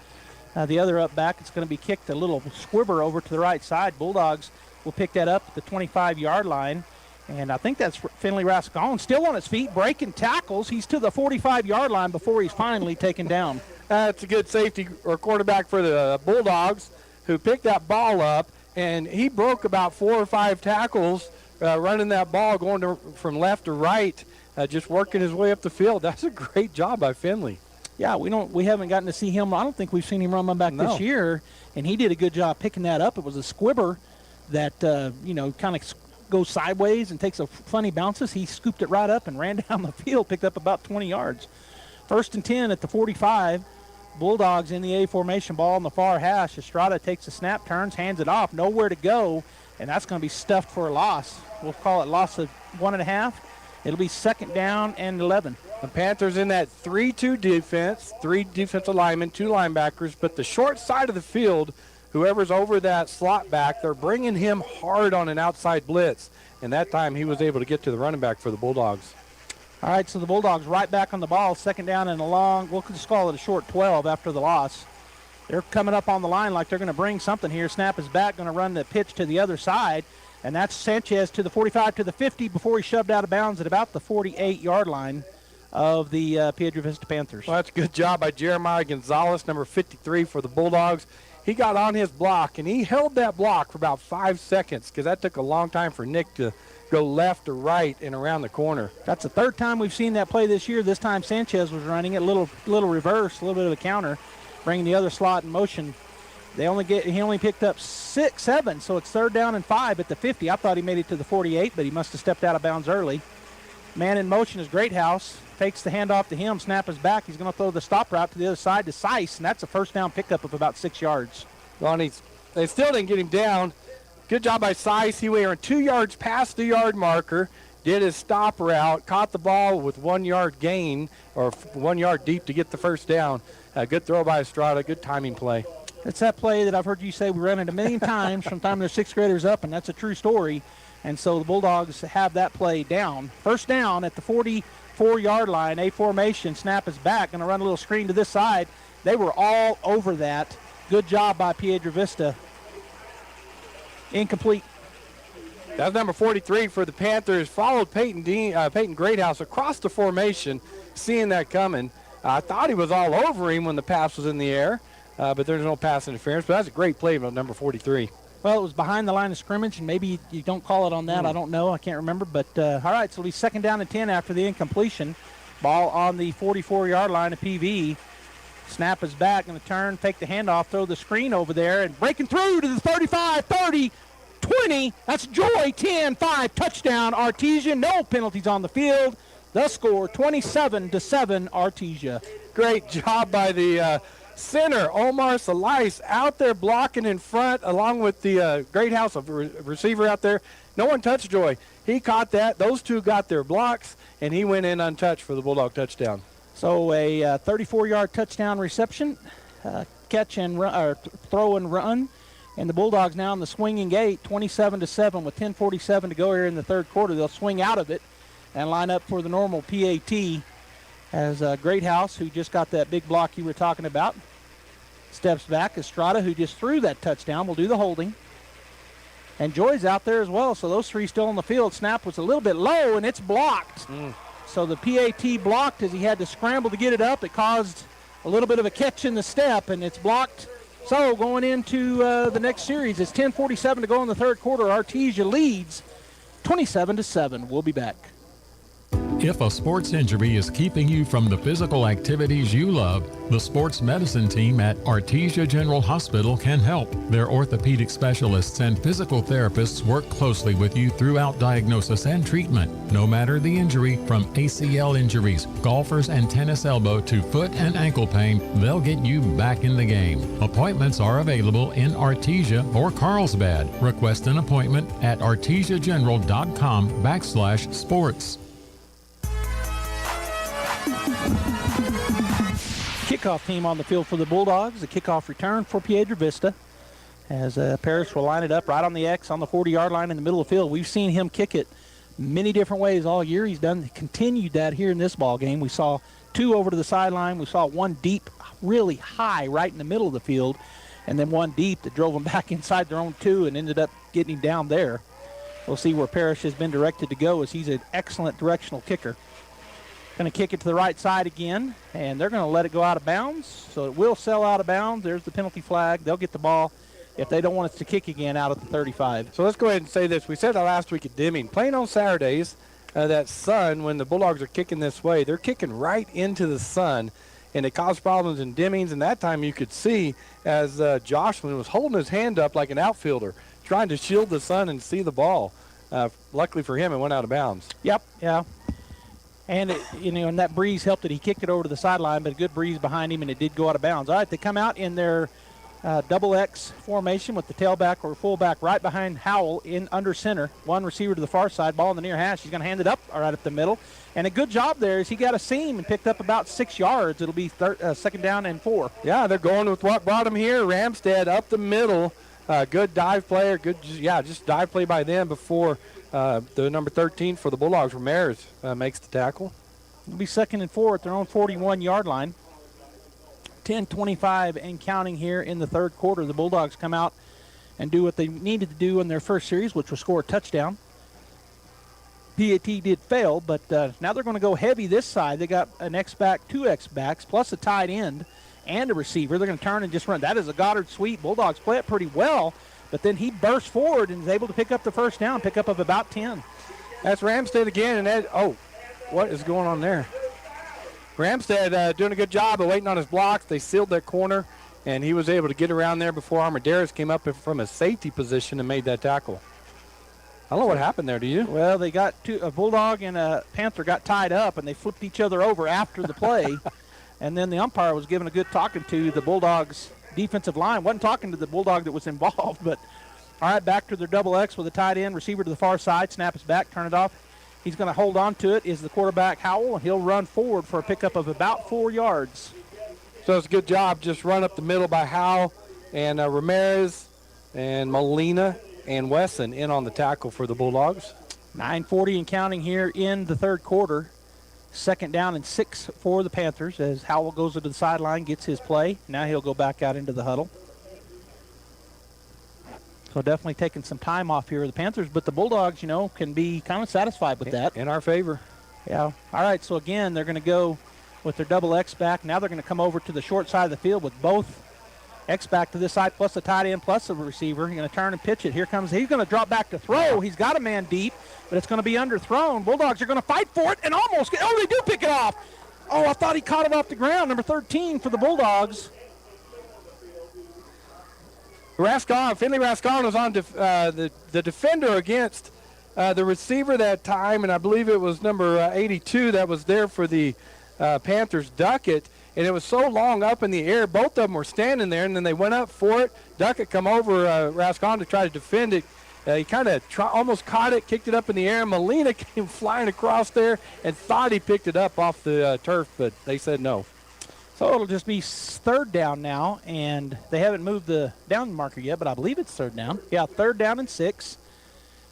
Speaker 4: the other up back. It's going to be kicked a little squibber over to the right side. Bulldogs will pick that up at the 25-yard line. And I think that's Finley Rascon still on his feet, breaking tackles. He's to the 45-yard line before he's finally taken down.
Speaker 15: That's a good safety or quarterback for the Bulldogs who picked that ball up, and he broke about 4 or 5 tackles running that ball, going from left to right, just working his way up the field. That's a great job by Finley.
Speaker 4: Yeah, we haven't gotten to see him. I don't think we've seen him run back this year, and he did a good job picking that up. It was a squibber that kind of goes sideways and takes a funny bounces. He scooped it right up and ran down the field, picked up about 20 yards. 1st and 10 at the 45. Bulldogs in the A formation, ball on the far hash. Estrada takes a snap, turns, hands it off, nowhere to go, and that's going to be stuffed for a loss. We'll call it loss of 1.5. It'll be 2nd down and 11.
Speaker 15: The Panthers in that 3-2 defense, 3 defensive linemen, 2 linebackers, but the short side of the field, whoever's over that slot back, they're bringing him hard on an outside blitz, and that time he was able to get to the running back for the Bulldogs.
Speaker 4: All right, so the Bulldogs right back on the ball, 2nd down and a long, we'll just call it a short 12 after the loss. They're coming up on the line like they're going to bring something here. Snap is back, going to run the pitch to the other side. And that's Sanchez to the 45 to the 50 before he shoved out of bounds at about the 48-yard line of the Piedra Vista Panthers.
Speaker 15: Well, that's a good job by Jeremiah Gonzalez, number 53 for the Bulldogs. He got on his block, and he held that block for about 5 seconds because that took a long time for Nick to go left or right and around the corner.
Speaker 4: That's the third time we've seen that play this year. This time Sanchez was running it, a little reverse, a little bit of a counter, bringing the other slot in motion. He only picked up 7, so it's 3rd down and 5 at the 50. I thought he made it to the 48, but he must have stepped out of bounds early. Man in motion is Greathouse. Fakes the handoff to him. Snap is back. He's going to throw the stop route to the other side to Seiss, and that's a first down pickup of about 6 yards.
Speaker 15: Well, they still didn't get him down. Good job by Seiss. He went 2 yards past the yard marker, did his stop route, caught the ball with 1 yard gain, or 1 yard deep to get the first down. Good throw by Estrada. Good timing play.
Speaker 4: It's that play that I've heard you say we run it a million times from the time their 6th graders up, and that's a true story. And so the Bulldogs have that play down. First down at the 44-yard line, A formation. Snap is back. Going to run a little screen to this side. They were all over that. Good job by Piedra Vista. Incomplete.
Speaker 15: That's number 43 for the Panthers. Followed Peyton Greathouse across the formation, seeing that coming. I thought he was all over him when the pass was in the air, but there's no pass interference. But that's a great play by number 43.
Speaker 4: Well, it was behind the line of scrimmage, and maybe you don't call it on that. I don't know. I can't remember. But, all right, so it'll be 2nd down and 10 after the incompletion. Ball on the 44-yard line of PV. Snap is back, going to turn, take the handoff, throw the screen over there, and breaking through to the 35, 30, 20. That's Joy, 10-5, touchdown, Artesia. No penalties on the field. The score, 27-7, Artesia.
Speaker 15: Great job by the center, Omar Salais, out there blocking in front, along with the Greathouse receiver out there. No one touched Joy. He caught that. Those two got their blocks, and he went in untouched for the Bulldog touchdown.
Speaker 4: So a 34-yard touchdown reception, catch and run, or throw and run, and the Bulldogs now in the swinging gate, 27-7 with 10:47 to go here in the 3rd quarter. They'll swing out of it and line up for the normal PAT as Greathouse, who just got that big block you were talking about, steps back. Estrada, who just threw that touchdown, will do the holding. And Joy's out there as well, so those three still on the field. Snap was a little bit low, and it's blocked. So the PAT blocked as he had to scramble to get it up. It caused a little bit of a catch in the step, and it's blocked. So going into the next series, it's 10:47 to go in the 3rd quarter. Artesia leads 27-7. We'll be back.
Speaker 2: If a sports injury is keeping you from the physical activities you love, the sports medicine team at Artesia General Hospital can help. Their orthopedic specialists and physical therapists work closely with you throughout diagnosis and treatment. No matter the injury, from ACL injuries, golfers and tennis elbow to foot and ankle pain, they'll get you back in the game. Appointments are available in Artesia or Carlsbad. Request an appointment at artesiageneral.com/sports.
Speaker 4: Kickoff team on the field for the Bulldogs. The kickoff return for Piedra Vista as Parrish will line it up right on the X on the 40-yard line in the middle of the field. We've seen him kick it many different ways all year. He's continued that here in this ball game. We saw 2 over to the sideline. We saw 1 deep, really high right in the middle of the field, and then 1 deep that drove them back inside their own 2 and ended up getting him down there. We'll see where Parrish has been directed to go as he's an excellent directional kicker. Going to kick it to the right side again, and they're going to let it go out of bounds. So it will sail out of bounds. There's the penalty flag. They'll get the ball if they don't want us to kick again out at the 35.
Speaker 15: So let's go ahead and say this. We said that last week at Deming. Playing on Saturdays, that sun, when the Bulldogs are kicking this way, they're kicking right into the sun, and it caused problems in Demings. And that time you could see as Joshua was holding his hand up like an outfielder, trying to shield the sun and see the ball. Luckily for him, it went out of bounds.
Speaker 4: Yep, yeah. And, and that breeze helped it. He kicked it over to the sideline, but a good breeze behind him, and it did go out of bounds. All right, they come out in their double X formation with the tailback or fullback right behind Howell in under center. 1 receiver to the far side, ball in the near hash. He's going to hand it up right up the middle. And a good job there is he got a seam and picked up about 6 yards. It'll be 2nd down and 4.
Speaker 15: Yeah, they're going with what brought him here. Ramstead up the middle. Good dive play, just dive play by them before the number 13 for the Bulldogs, Ramirez, makes the tackle.
Speaker 4: It'll be 2nd and 4 at their own 41-yard line. 10:25 and counting here in the third quarter. The Bulldogs come out and do what they needed to do in their first series, which was score a touchdown. PAT did fail, but now they're going to go heavy this side. They got an X-back, 2 X-backs, plus a tight end and a receiver. They're going to turn and just run. That is a Goddard sweep. Bulldogs play it pretty well, but then he bursts forward and is able to pick up the first down, pick up of about 10.
Speaker 15: That's Ramstead again, and what is going on there? Ramstead doing a good job of waiting on his blocks. They sealed that corner, and he was able to get around there before Armendariz came up from a safety position and made that tackle. I don't know what happened there, do you?
Speaker 4: Well, they got a Bulldog and a Panther got tied up, and they flipped each other over after the play. And then the umpire was giving a good talking to the Bulldogs' defensive line. Wasn't talking to the Bulldog that was involved, but all right, back to their double X with a tight end, receiver to the far side, snap is back, turn it off. He's going to hold on to it, is the quarterback Howell, and he'll run forward for a pickup of about 4 yards.
Speaker 15: So it's a good job, just run up the middle by Howell and Ramirez and Molina and Wesson in on the tackle for the Bulldogs.
Speaker 4: 9:40 and counting here in the third quarter. 2nd down and 6 for the Panthers as Howell goes to the sideline, gets his play. Now he'll go back out into the huddle. So definitely taking some time off here with the Panthers, but the Bulldogs, can be kind of satisfied with that.
Speaker 15: In our favor.
Speaker 4: Yeah. All right, so again, they're going to go with their double X back. Now they're going to come over to the short side of the field with both X back to this side, plus a tight end, plus a receiver. He's going to turn and pitch it. He's going to drop back to throw. He's got a man deep, but it's going to be underthrown. Bulldogs are going to fight for it and almost get, they do pick it off. Oh, I thought he caught it off the ground. Number 13 for the Bulldogs.
Speaker 15: Finley Rascon was on the defender against the receiver that time, and I believe it was number 82 that was there for the Panthers, Duckett. And it was so long up in the air, both of them were standing there, and then they went up for it. Duckett come over Rascon to try to defend it. He kind of almost caught it, kicked it up in the air. Molina came flying across there and thought he picked it up off the turf, but they said no.
Speaker 4: So it'll just be 3rd down now, and they haven't moved the down marker yet, but I believe it's 3rd down. Yeah, 3rd down and 6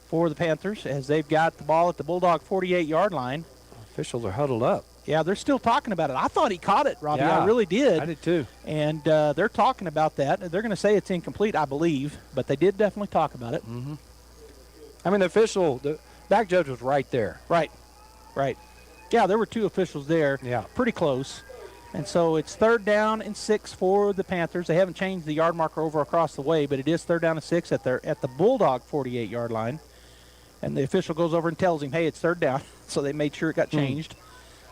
Speaker 4: for the Panthers as they've got the ball at the Bulldog 48-yard line.
Speaker 15: Officials are huddled up.
Speaker 4: Yeah, they're still talking about it. I thought he caught it, Robbie. Yeah, I really did.
Speaker 15: I did too.
Speaker 4: And they're talking about that. They're going to say it's incomplete, I believe, but they did definitely talk about it.
Speaker 15: Mm-hmm. I mean, the back judge was right there.
Speaker 4: Right. Yeah, there were 2 officials there.
Speaker 15: Yeah.
Speaker 4: Pretty close. And so it's 3rd down and 6 for the Panthers. They haven't changed the yard marker over across the way, but it is 3rd down and 6 at the Bulldog 48-yard line. And the official goes over and tells him, hey, it's 3rd down. So they made sure it got changed.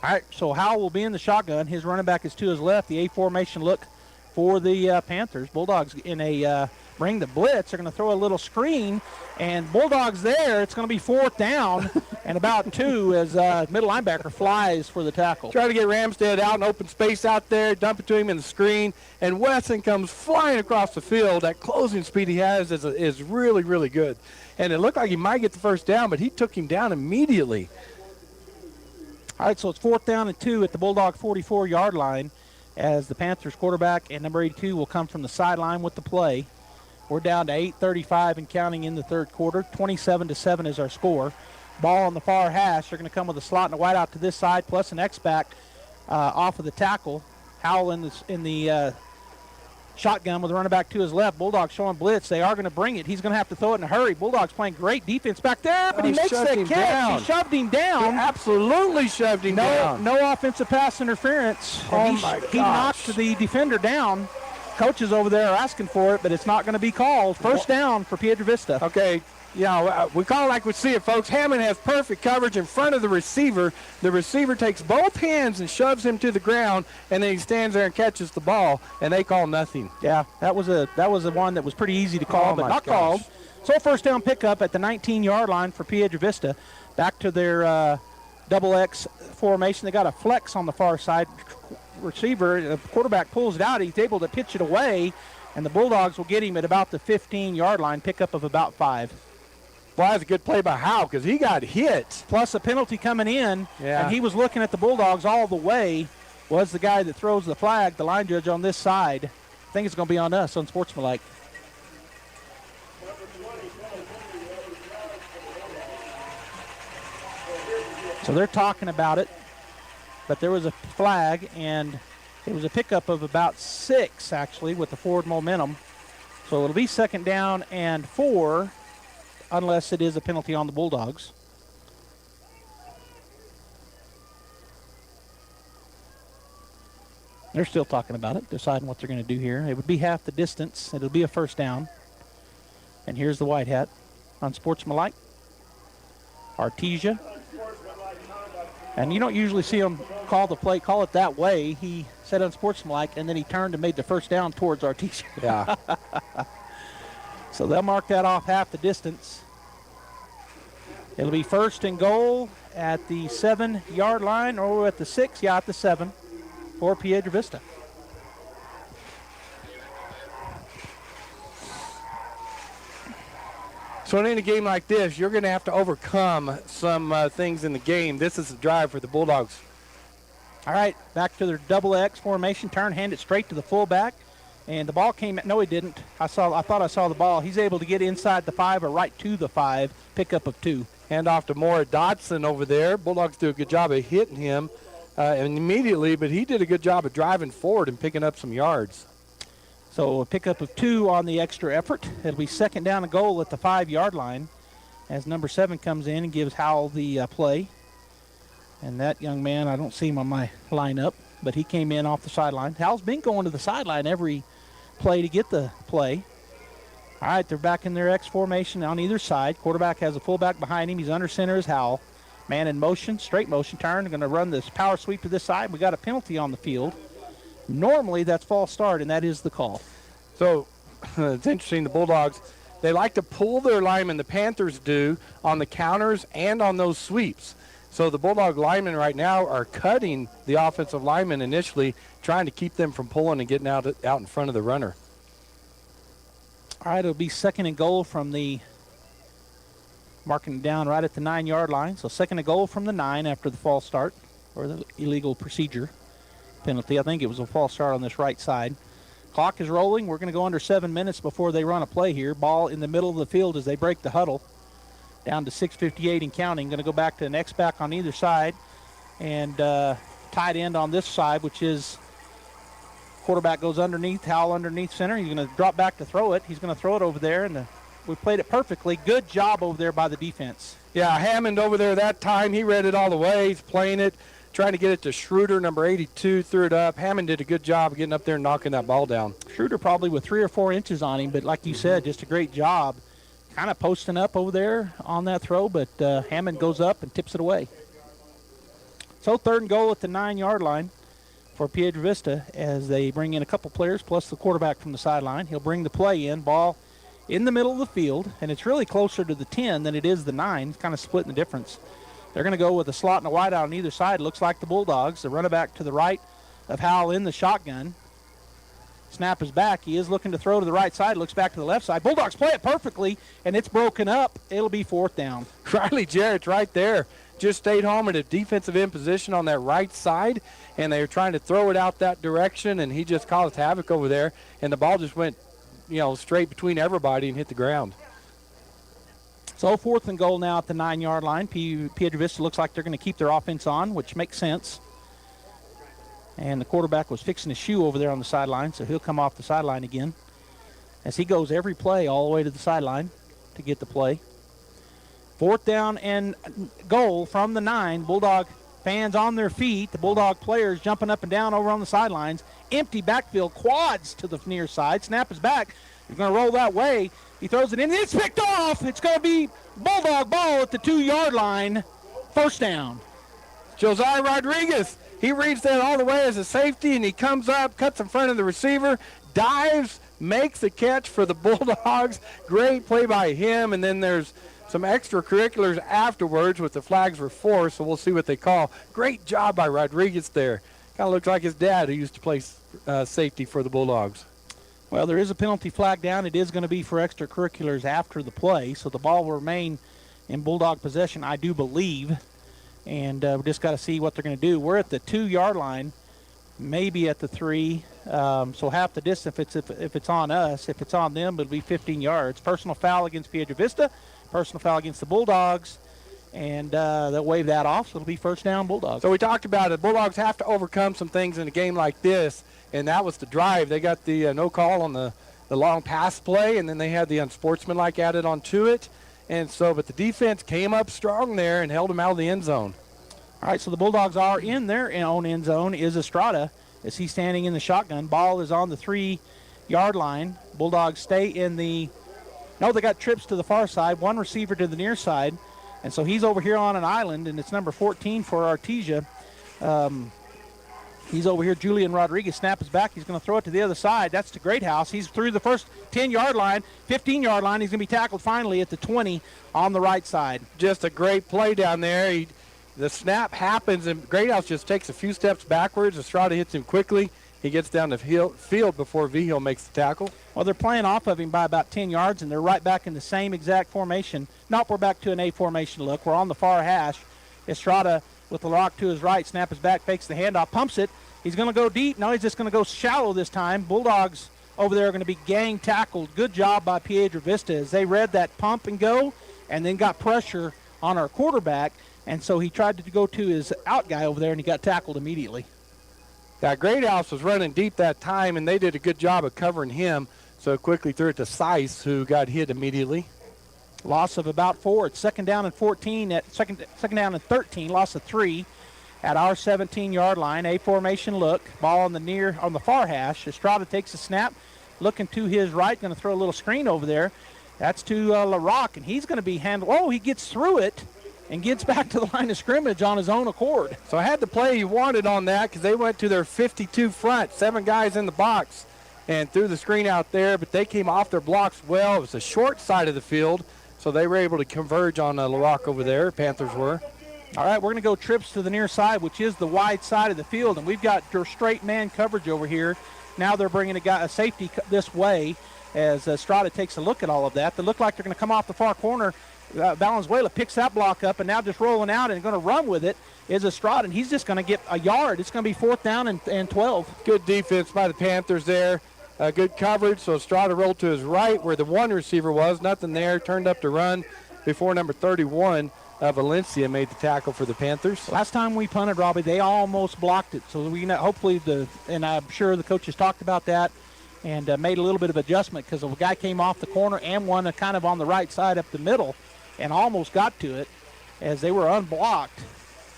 Speaker 4: All right, so Howell will be in the shotgun. His running back is to his left. The A formation look for the Panthers. Bulldogs in a bring the blitz. They're going to throw a little screen, and Bulldogs there. It's going to be 4th down and about 2 as middle linebacker flies for the tackle.
Speaker 15: Try to get Ramstead out in open space out there, dump it to him in the screen, and Wesson comes flying across the field. That closing speed he has is really, really good. And it looked like he might get the first down, but he took him down immediately.
Speaker 4: All right, so it's 4th down and 2 at the Bulldog 44-yard line as the Panthers quarterback and number 82 will come from the sideline with the play. We're down to 8:35 and counting in the third quarter. 27-7 is our score. Ball on the far hash. They're going to come with a slot and a wide out to this side, plus an X-back off of the tackle. Howell in the shotgun with the running back to his left. Bulldogs showing blitz. They are going to bring it. He's going to have to throw it in a hurry. Bulldogs playing great defense back there, but he makes that catch. He shoved him down.
Speaker 15: He absolutely shoved him down.
Speaker 4: No offensive pass interference.
Speaker 15: Oh, my gosh.
Speaker 4: He knocked the defender down. Coaches over there are asking for it, but it's not going to be called. First down for Piedra Vista.
Speaker 15: Okay. We call it like we see it, folks. Hammond has perfect coverage in front of the receiver. The receiver takes both hands and shoves him to the ground, and then he stands there and catches the ball, and they call nothing.
Speaker 4: Yeah, that was a one that was pretty easy to call, but not called. So first down pickup at the 19-yard line for Piedra Vista. Back to their double X formation. They got a flex on the far side. Receiver, the quarterback pulls it out. He's able to pitch it away, and the Bulldogs will get him at about the 15-yard line, pickup of about 5.
Speaker 15: Well, that's a good play by Howe because he got hit.
Speaker 4: Plus a penalty coming in, and he was looking at the Bulldogs all the way, was the guy that throws the flag, the line judge on this side. I think it's going to be on us, unsportsmanlike. So they're talking about it, but there was a flag, and It was a pickup of about 6, actually, with the forward momentum. So it'll be 2nd down and 4, unless it is a penalty on the Bulldogs. They're still talking about it, deciding what they're going to do here. It would be half the distance. It'll be a 1st down. And here's the white hat unsportsmanlike. Artesia. And you don't usually see him call the play, call it that way. He said unsportsmanlike, and then he turned and made the 1st down towards Artesia.
Speaker 15: Yeah.
Speaker 4: So they'll mark that off half the distance. It'll be 1st and goal at the 7-yard line, or at the 6, yeah, at the 7 for Piedra Vista.
Speaker 15: So in a game like this, you're going to have to overcome some things in the game. This is a drive for the Bulldogs.
Speaker 4: All right, back to their double X formation. Turn, hand it straight to the fullback. And the ball came, no he didn't. I thought I saw the ball. He's able to get inside the 5 or right to the 5, pickup of 2.
Speaker 15: Hand off to Mora Dodson over there. Bulldogs do a good job of hitting him immediately, but he did a good job of driving forward and picking up some yards.
Speaker 4: So a pickup of 2 on the extra effort. It'll be 2nd down and goal at the 5-yard line as number 7 comes in and gives Howell the play. And that young man, I don't see him on my lineup, but he came in off the sideline. Howell's been going to the sideline every play to get the play. All right, they're back in their X formation on either side. Quarterback has a fullback behind him. He's under center as Howell. Man in motion, straight motion, turn. Going to run this power sweep to this side. We got a penalty on the field. Normally, that's false start, and that is the call.
Speaker 15: So it's interesting, the Bulldogs, they like to pull their linemen, the Panthers do, on the counters and on those sweeps. So the Bulldog linemen right now are cutting the offensive linemen initially, trying to keep them from pulling and getting out in front of the runner.
Speaker 4: All right, it'll be 2nd and goal from the, marking it down right at the 9-yard line. So 2nd and goal from the 9 after the false start, or the illegal procedure penalty. I think it was a false start on this right side. Clock is rolling. We're going to go under 7 minutes before they run a play here. Ball in the middle of the field as they break the huddle. Down to 6:58 and counting. Going to go back to an X-back on either side. And tight end on this side, which is quarterback goes underneath, Howell underneath center. He's going to drop back to throw it. He's going to throw it over there, and we played it perfectly. Good job over there by the defense.
Speaker 15: Yeah, Hammond over there that time. He read it all the way. He's playing it, trying to get it to Schroeder, number 82, threw it up. Hammond did a good job of getting up there and knocking that ball down.
Speaker 4: Schroeder probably with 3 or 4 inches on him, but like you said, just a great job. Kind of posting up over there on that throw, but Hammond goes up and tips it away. So 3rd and goal at the 9-yard line for Piedra Vista as they bring in a couple players plus the quarterback from the sideline. He'll bring the play in, ball in the middle of the field, and it's really closer to the 10 than it is the 9. It's kind of splitting the difference. They're going to go with a slot and a wide out on either side. Looks like the Bulldogs. The running back to the right of Howell in the shotgun. Snap is back. He is looking to throw to the right side. Looks back to the left side. Bulldogs play it perfectly, and it's broken up. It'll be 4th down.
Speaker 15: Riley Jarrett's right there. Just stayed home in a defensive end position on that right side, and they were trying to throw it out that direction, and he just caused havoc over there, and the ball just went, straight between everybody and hit the ground.
Speaker 4: So 4th and goal now at the 9-yard line. Piedra Vista looks like they're going to keep their offense on, which makes sense. And the quarterback was fixing his shoe over there on the sideline, so he'll come off the sideline again as he goes every play all the way to the sideline to get the play. 4th down and goal from the 9. Bulldog fans on their feet. The Bulldog players jumping up and down over on the sidelines. Empty backfield, quads to the near side. Snap is back. He's going to roll that way. He throws it in. It's picked off. It's going to be Bulldog ball at the 2-yard line. 1st down.
Speaker 15: Josiah Rodriguez. He reads that all the way as a safety, and he comes up, cuts in front of the receiver, dives, makes the catch for the Bulldogs. Great play by him, and then there's some extracurriculars afterwards with the flags were forced, so we'll see what they call. Great job by Rodriguez there. Kind of looks like his dad who used to play safety for the Bulldogs.
Speaker 4: Well, there is a penalty flag down. It is going to be for extracurriculars after the play, so the ball will remain in Bulldog possession, I do believe. And we just got to see what they're going to do. We're at the 2-yard line, maybe at the 3. So half the distance if it's on us. If it's on them, it'll be 15 yards. Personal foul against Piedra Vista. Personal foul against the Bulldogs. and they'll wave that off, so it'll be first down Bulldogs.
Speaker 15: So we talked about it. Bulldogs have to overcome some things in a game like this, and that was the drive. They got the no call on the long pass play, and then they had the unsportsmanlike added onto it. And so, but the defense came up strong there and held them out of the end zone.
Speaker 4: All right, so the Bulldogs are in their own end zone. Is Estrada, as he's standing in the shotgun. Ball is on the 3-yard line. Bulldogs stay in the, no, they got trips to the far side, one receiver to the near side. And so he's over here on an island, and it's number 14 for Artesia. He's over here. Julian Rodriguez snap is back. He's going to throw it to the other side. That's to Greathouse. He's through the first 10-yard line, 15-yard line. He's going to be tackled finally at the 20 on the right side.
Speaker 15: Just a great play down there. The snap happens, and Greathouse just takes a few steps backwards. Estrada hits him quickly. He gets down the field before Vigil makes the tackle.
Speaker 4: Well, they're playing off of him by about 10 yards, and they're right back in the same exact formation. Nope, we're back to an A formation look. We're on the far hash. Estrada with the lock to his right. Snap is back, fakes the handoff, pumps it. He's going to go deep. No, he's just going to go shallow this time. Bulldogs over there are going to be gang tackled. Good job by Piedra Vista as they read that pump and go and then got pressure on our quarterback. And so he tried to go to his out guy over there, and he got tackled immediately.
Speaker 15: That Greathouse was running deep that time, and they did a good job of covering him. So quickly threw it to Seiss, who got hit immediately.
Speaker 4: Loss of about 4. It's second down and 14. At second down and 13. Loss of 3 at our 17-yard line. A formation look. Ball on the far hash. Estrada takes a snap, looking to his right. Going to throw a little screen over there. That's to LaRock, and he's going to be handled. Oh, he gets through it and gets back to the line of scrimmage on his own accord.
Speaker 15: So I had the play he wanted on that because they went to their 52 front, 7 guys in the box, and threw the screen out there, but they came off their blocks well. It was the short side of the field, so they were able to converge on LaRock over there. Panthers were.
Speaker 4: All right, we're going to go trips to the near side, which is the wide side of the field, and we've got your straight man coverage over here. Now they're bringing a safety this way as Estrada takes a look at all of that. They look like they're going to come off the far corner. Valenzuela picks that block up, and now just rolling out and going to run with it is Estrada, and he's just going to get a yard. It's going to be 4th down and 12.
Speaker 15: Good defense by the Panthers there. Good coverage, so Estrada rolled to his right where the one receiver was. Nothing there. Turned up to run before number 31, Valencia, made the tackle for the Panthers.
Speaker 4: Last time we punted, Robby, they almost blocked it. So we hopefully, and I'm sure the coaches talked about that and made a little bit of adjustment because a guy came off the corner and one kind of on the right side up the middle and almost got to it as they were unblocked.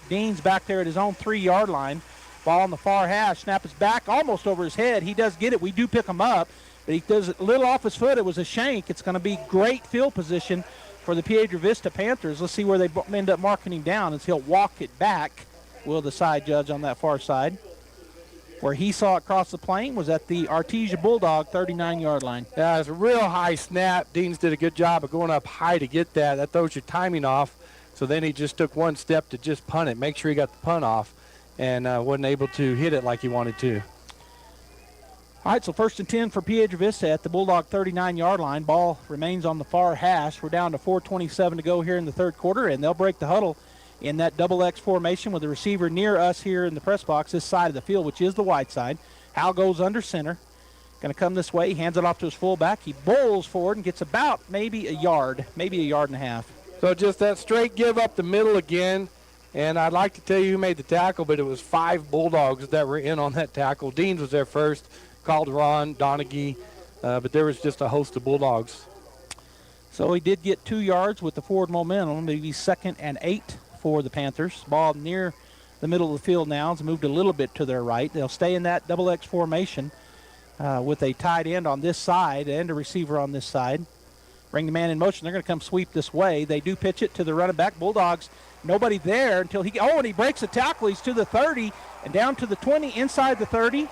Speaker 4: Dean's back there at his own 3-yard line. Ball on the far hash. Snap is back almost over his head. He does get it. We do pick him up, but he does it a little off his foot. It was a shank. It's going to be great field position for the Piedra Vista Panthers. Let's see where they end up marking him down as he'll walk it back. Will the side judge on that far side. Where he saw it cross the plane was at the Artesia Bulldog 39-yard line.
Speaker 15: Yeah, it's a real high snap. Deans did a good job of going up high to get that. That throws your timing off. So then he just took one step to just punt it, make sure he got the punt off, and wasn't able to hit it like he wanted to.
Speaker 4: All right, so 1st and 10 for Piedra Vista at the Bulldog 39-yard line. Ball remains on the far hash. We're down to 4:27 to go here in the third quarter, and they'll break the huddle in that double X formation with the receiver near us here in the press box, this side of the field, which is the wide side. Hal goes under center. Going to come this way. He hands it off to his fullback. He bowls forward and gets about maybe a yard and a half.
Speaker 15: So just that straight give up the middle again. And I'd like to tell you who made the tackle, but it was 5 Bulldogs that were in on that tackle. Deans was there first, Calderon, Donaghy, but there was just a host of Bulldogs.
Speaker 4: So he did get 2 yards with the forward momentum. Maybe 2nd and 8 for the Panthers. Ball near the middle of the field now. It's moved a little bit to their right. They'll stay in that double X formation with a tight end on this side and a receiver on this side. Bring the man in motion. They're going to come sweep this way. They do pitch it to the running back. Bulldogs, nobody there until and he breaks a tackle. He's to the 30 and down to the 20, inside the 30,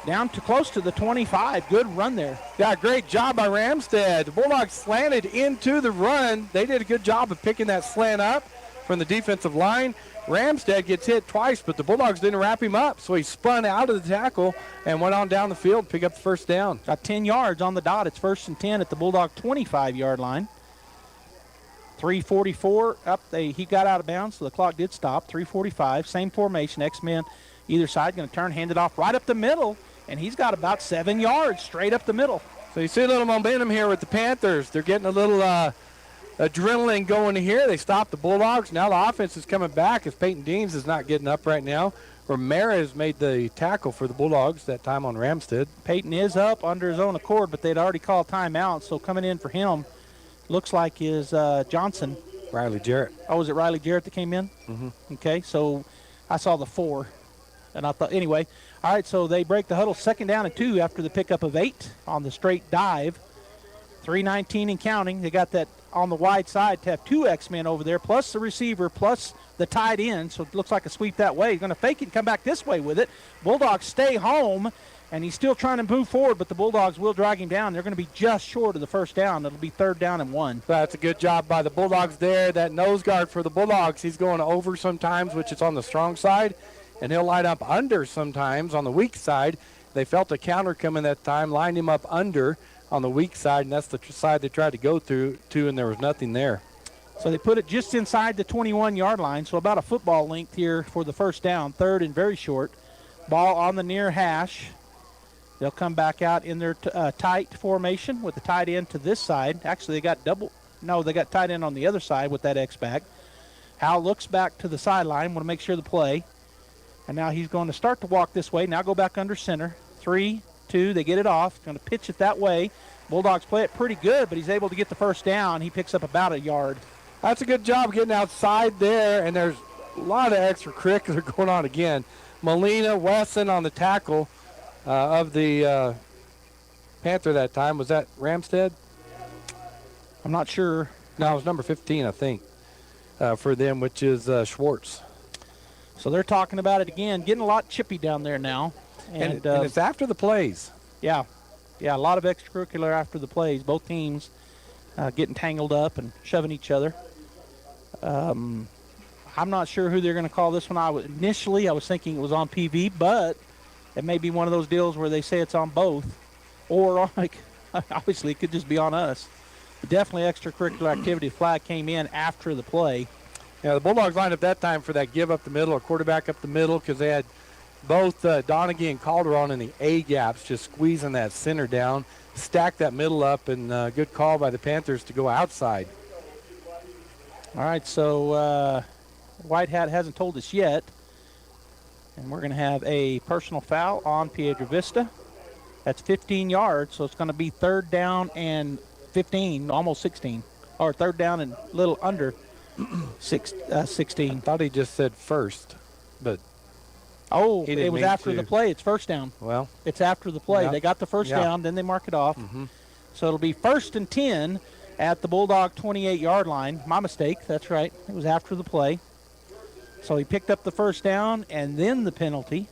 Speaker 4: down to close to the 25. Good run there.
Speaker 15: Yeah, great job by Ramstead. The Bulldogs slanted into the run. They did a good job of picking that slant up from the defensive line. Ramstead gets hit twice, but the Bulldogs didn't wrap him up, so he spun out of the tackle and went on down the field, pick up the first down.
Speaker 4: Got 10 yards on the dot. It's 1st and 10 at the Bulldog 25-yard line. 3:44 up. He got out of bounds, so the clock did stop. 3:45, same formation. X-men either side going to turn, hand it off right up the middle, and he's got about 7 yards straight up the middle.
Speaker 15: So you see a little momentum here with the Panthers. They're getting a little adrenaline going here. They stopped the Bulldogs. Now the offense is coming back as Peyton Deans is not getting up right now. Ramirez made the tackle for the Bulldogs that time on Ramstead.
Speaker 4: Peyton is up under his own accord, but they'd already called timeout, so coming in for him looks like is Johnson.
Speaker 15: Riley Jarrett.
Speaker 4: Oh, was it Riley Jarrett that came in?
Speaker 15: Mm-hmm.
Speaker 4: Okay, so I saw the 4, and I thought, anyway. All right, so they break the huddle 2nd down and 2 after the pickup of 8 on the straight dive. 3:19 and counting. They got that on the wide side to have 2 X-men over there, plus the receiver, plus the tight end, so it looks like a sweep that way. He's going to fake it and come back this way with it. Bulldogs stay home, and he's still trying to move forward, but the Bulldogs will drag him down. They're going to be just short of the 1st down. It'll be 3rd down and 1.
Speaker 15: That's a good job by the Bulldogs there. That nose guard for the Bulldogs, he's going over sometimes, which is on the strong side, and he'll line up under sometimes on the weak side. They felt a counter coming that time, lined him up under on the weak side, and that's the side they tried to go through to, and there was nothing there.
Speaker 4: So they put it just inside the 21-yard line, so about a football length here for the 1st down, 3rd and very short. Ball on the near hash. They'll come back out in their tight formation with the tight end to this side. Actually, they got they got tight end on the other side with that X-back. Hal looks back to the sideline, want to make sure the play. And now he's going to start to walk this way. Now go back under center. 3, 2, they get it off. Going to pitch it that way. Bulldogs play it pretty good, but he's able to get the 1st down. He picks up about a yard.
Speaker 15: That's a good job getting outside there, and there's a lot of extracurricular going on again. Molina, Wesson on the tackle of the Panther that time. Was that Ramstead?
Speaker 4: I'm not sure.
Speaker 15: No, it was number 15, I think, for them, which is Schwartz.
Speaker 4: So they're talking about it again, getting a lot chippy down there now.
Speaker 15: And it's after the plays.
Speaker 4: Yeah, a lot of extracurricular after the plays. Both teams getting tangled up and shoving each other. I'm not sure who they're going to call this one. Initially, I was thinking it was on PV, but it may be one of those deals where they say it's on both. Or, obviously, it could just be on us. But definitely extracurricular activity. Flag came in after the play.
Speaker 15: Yeah, the Bulldogs lined up that time for that give up the middle or quarterback up the middle because they had both Donaghy and Calderon in the A gaps, just squeezing that center down, stack that middle up, and good call by the Panthers to go outside.
Speaker 4: All right, so White Hat hasn't told us yet, and we're going to have a personal foul on Piedra Vista. That's 15 yards, so it's going to be 3rd down and 15, almost 16, or 3rd down and a little under 16.
Speaker 15: I thought he just said first, but
Speaker 4: it was after the play. It's 1st down.
Speaker 15: Well,
Speaker 4: it's after the play.
Speaker 15: Yeah.
Speaker 4: They got the 1st down, then they mark it off.
Speaker 15: Mm-hmm.
Speaker 4: So it'll be 1st and 10 at the Bulldog 28-yard line. My mistake. That's right. It was after the play. So he picked up the 1st down and then the penalty.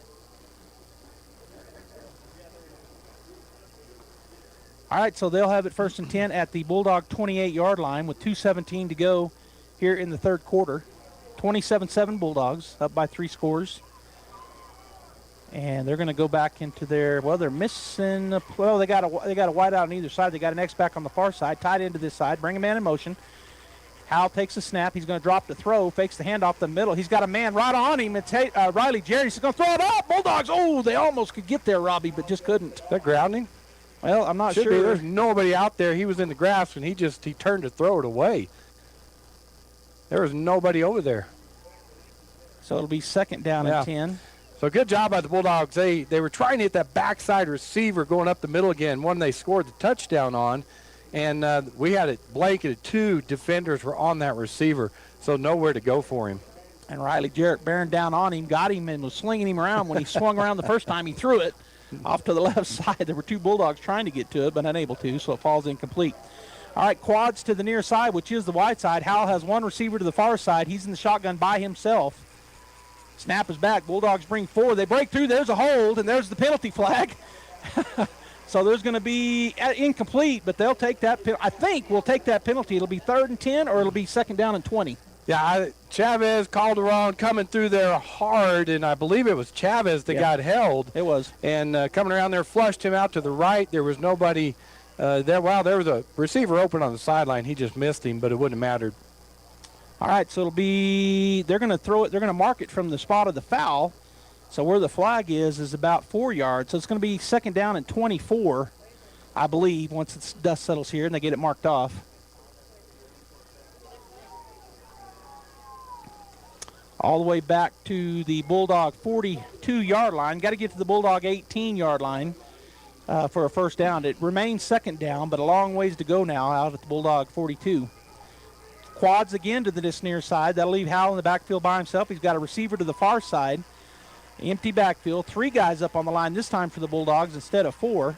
Speaker 4: All right, so they'll have it 1st and 10 at the Bulldog 28-yard line with 2:17 to go here in the 3rd quarter. 27-7 Bulldogs, up by 3 scores. And they're going to go back into their, they're missing, they got a wide out on either side. They got an X-back on the far side, tied into this side, bring a man in motion. Hal takes a snap. He's going to drop the throw, fakes the handoff the middle. He's got a man right on him. It's Riley Jarrett. He's going to throw it up. Bulldogs, they almost could get there, Robby, but just couldn't.
Speaker 15: They're grounding?
Speaker 4: Well, I'm not sure.
Speaker 15: There's nobody out there. He was in the grasp, and he turned to throw it away. There was nobody over there.
Speaker 4: So it'll be 2nd down and 10.
Speaker 15: So good job by the Bulldogs. They were trying to hit that backside receiver going up the middle again, one they scored the touchdown on. And we had it blanketed. 2 defenders were on that receiver, so nowhere to go for him.
Speaker 4: And Riley Jarrett bearing down on him, got him, and was slinging him around. When he swung around the first time, he threw it off to the left side. There were 2 Bulldogs trying to get to it, but unable to, so it falls incomplete. All right, quads to the near side, which is the wide side. Howell has one receiver to the far side. He's in the shotgun by himself. Snap is back. Bulldogs bring 4. They break through. There's a hold, and there's the penalty flag. So there's going to be incomplete, but they'll take that. I think we'll take that penalty. It'll be 3rd and 10, or it'll be 2nd down and 20.
Speaker 15: Yeah, Chavez, Calderon coming through there hard, and I believe it was Chavez that got held.
Speaker 4: It was.
Speaker 15: And coming around there, flushed him out to the right. There was nobody there. Wow, there was a receiver open on the sideline. He just missed him, but it wouldn't have mattered.
Speaker 4: All right, so it'll be, they're going to throw it, they're going to mark it from the spot of the foul. So where the flag is about 4 yards. So it's going to be 2nd down and 24, I believe, once the dust settles here and they get it marked off. all the way back to the Bulldog 42-yard line. Got to get to the Bulldog 18-yard line for a first down. It remains second down, but a long ways to go now out at the Bulldog 42. Quads again to this near side. That'll leave Howell in the backfield by himself. He's got a receiver to the far side. Empty backfield. 3 guys up on the line this time for the Bulldogs instead of 4.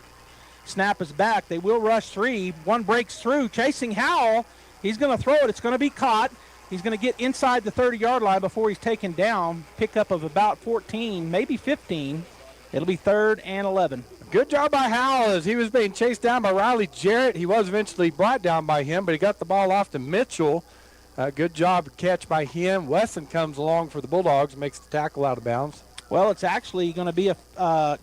Speaker 4: Snap is back. They will rush 3. One breaks through. Chasing Howell. He's going to throw it. It's going to be caught. He's going to get inside the 30-yard line before he's taken down. Pickup of about 14, maybe 15. It'll be 3rd and 11.
Speaker 15: Good job by Howell as he was being chased down by Riley Jarrett. He was eventually brought down by him, but he got the ball off to Mitchell. Good job catch by him. Wesson comes along for the Bulldogs and makes the tackle out of bounds.
Speaker 4: Well, it's actually going to be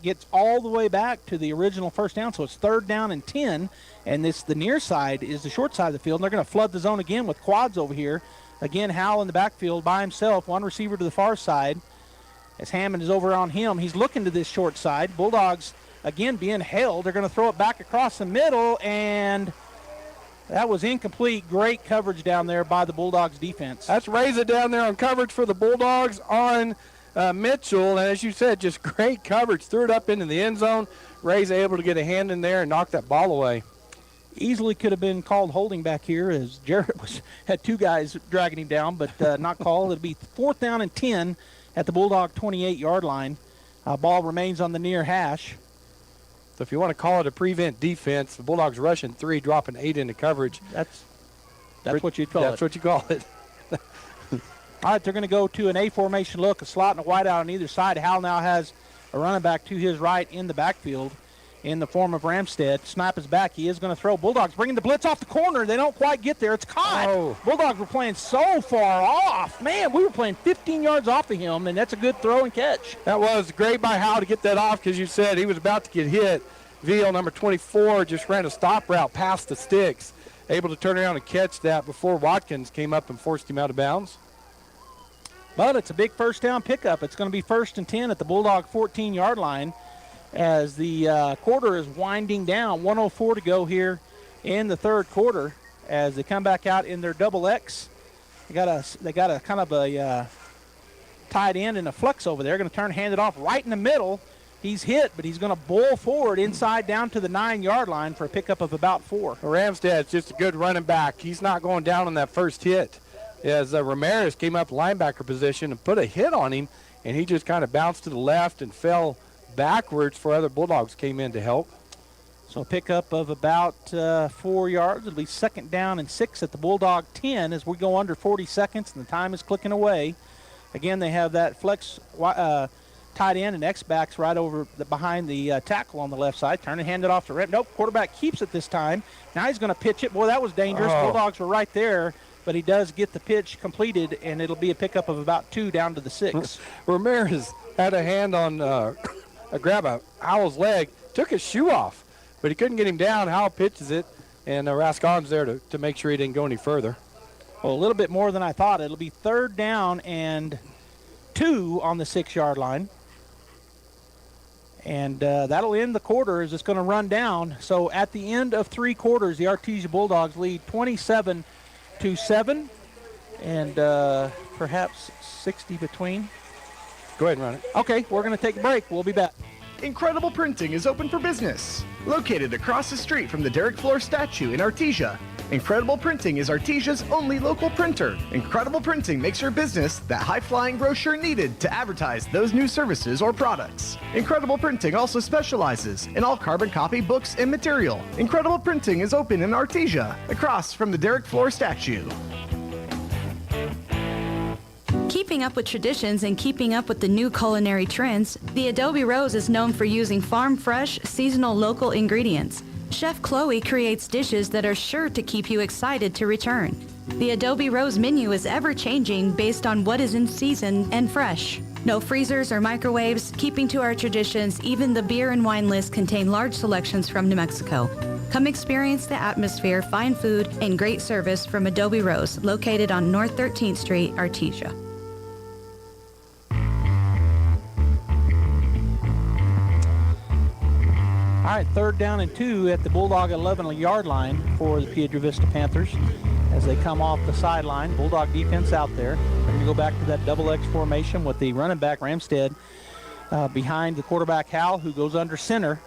Speaker 4: gets all the way back to the original first down, so it's 3rd down and 10, and the near side is the short side of the field, and they're going to flood the zone again with quads over here. Again, Howell in the backfield by himself, one receiver to the far side. As Hammond is over on him, he's looking to this short side. Bulldogs, again, being held. They're going to throw it back across the middle, and that was incomplete. Great coverage down there by the Bulldogs defense.
Speaker 15: That's Reza down there on coverage for the Bulldogs on Mitchell, and as you said, just great coverage. Threw it up into the end zone. Reza able to get a hand in there and knock that ball away.
Speaker 4: Easily could have been called holding back here as Jarrett had 2 guys dragging him down, but not called. It'll be 4th down and 10 at the Bulldog 28-yard line. Ball remains on the near hash.
Speaker 15: So if you want to call it a prevent defense, the Bulldogs rushing 3, dropping 8 into coverage.
Speaker 4: That's what you call it.
Speaker 15: That's what you call it.
Speaker 4: All right, they're going to go to an A formation look, a slot and a wide out on either side. Hal now has a running back to his right in the backfield in the form of Ramstead. Snap is back. He is going to throw. Bulldogs bringing the blitz off the corner. They don't quite get there. It's caught.
Speaker 15: Oh.
Speaker 4: Bulldogs were playing so far off. Man, we were playing 15 yards off of him, and that's a good throw and catch.
Speaker 15: That was great by Hal to get that off because you said he was about to get hit. Veal, number 24, just ran a stop route past the sticks. Able to turn around and catch that before Watkins came up and forced him out of bounds.
Speaker 4: But it's a big first down pickup. It's going to be 1st and 10 at the Bulldog 14-yard line as the quarter is winding down. 1:04 to go here in the 3rd quarter as they come back out in their double X. They got a kind of a tight end and a flex over there. Going to hand it off right in the middle. He's hit, but he's going to bowl forward inside down to the 9-yard line for a pickup of about 4.
Speaker 15: Ramstad's just a good running back. He's not going down on that first hit. As Ramirez came up linebacker position and put a hit on him, and he just kind of bounced to the left and fell backwards for other Bulldogs came in to help.
Speaker 4: So a pickup of about 4 yards. It'll be 2nd down and 6 at the Bulldog 10 as we go under 40 seconds and the time is clicking away. Again, they have that flex tight end and X-backs right over behind the tackle on the left side. Turn and hand it off to Rep. Nope, quarterback keeps it this time. Now he's going to pitch it. Boy, that was dangerous.
Speaker 15: Oh.
Speaker 4: Bulldogs were right there, but he does get the pitch completed, and it'll be a pickup of about 2 down to the 6.
Speaker 15: Ramirez had a hand on grab a Howell's leg, took his shoe off, but he couldn't get him down. Howell pitches it, and Rascon's there to make sure he didn't go any further.
Speaker 4: Well, a little bit more than I thought. It'll be 3rd down and 2 on the 6-yard line. And that'll end the quarter as it's going to run down. So at the end of 3 quarters, the Artesia Bulldogs lead 27-7 and perhaps 60 between.
Speaker 15: Go ahead and run it.
Speaker 4: Okay, we're going to take a break. We'll be back.
Speaker 6: Incredible Printing is open for business. Located across the street from the Derek Floor statue in Artesia, Incredible Printing is Artesia's only local printer. Incredible Printing makes your business that high-flying brochure needed to advertise those new services or products. Incredible Printing also specializes in all carbon copy books and material. Incredible Printing is open in Artesia, across from the Derek Floor statue.
Speaker 7: Keeping up with traditions and keeping up with the new culinary trends, the Adobe Rose is known for using farm-fresh, seasonal local ingredients. Chef Chloe creates dishes that are sure to keep you excited to return. The Adobe Rose menu is ever-changing based on what is in season and fresh. No freezers or microwaves, keeping to our traditions, even the beer and wine list contain large selections from New Mexico. Come experience the atmosphere, fine food, and great service from Adobe Rose, located on North 13th Street, Artesia.
Speaker 4: All right, 3rd down and 2 at the Bulldog 11-yard line for the Piedra Vista Panthers as they come off the sideline. Bulldog defense out there. They're to go back to that double X formation with the running back, Ramstead, behind the quarterback, Hal, who goes under center.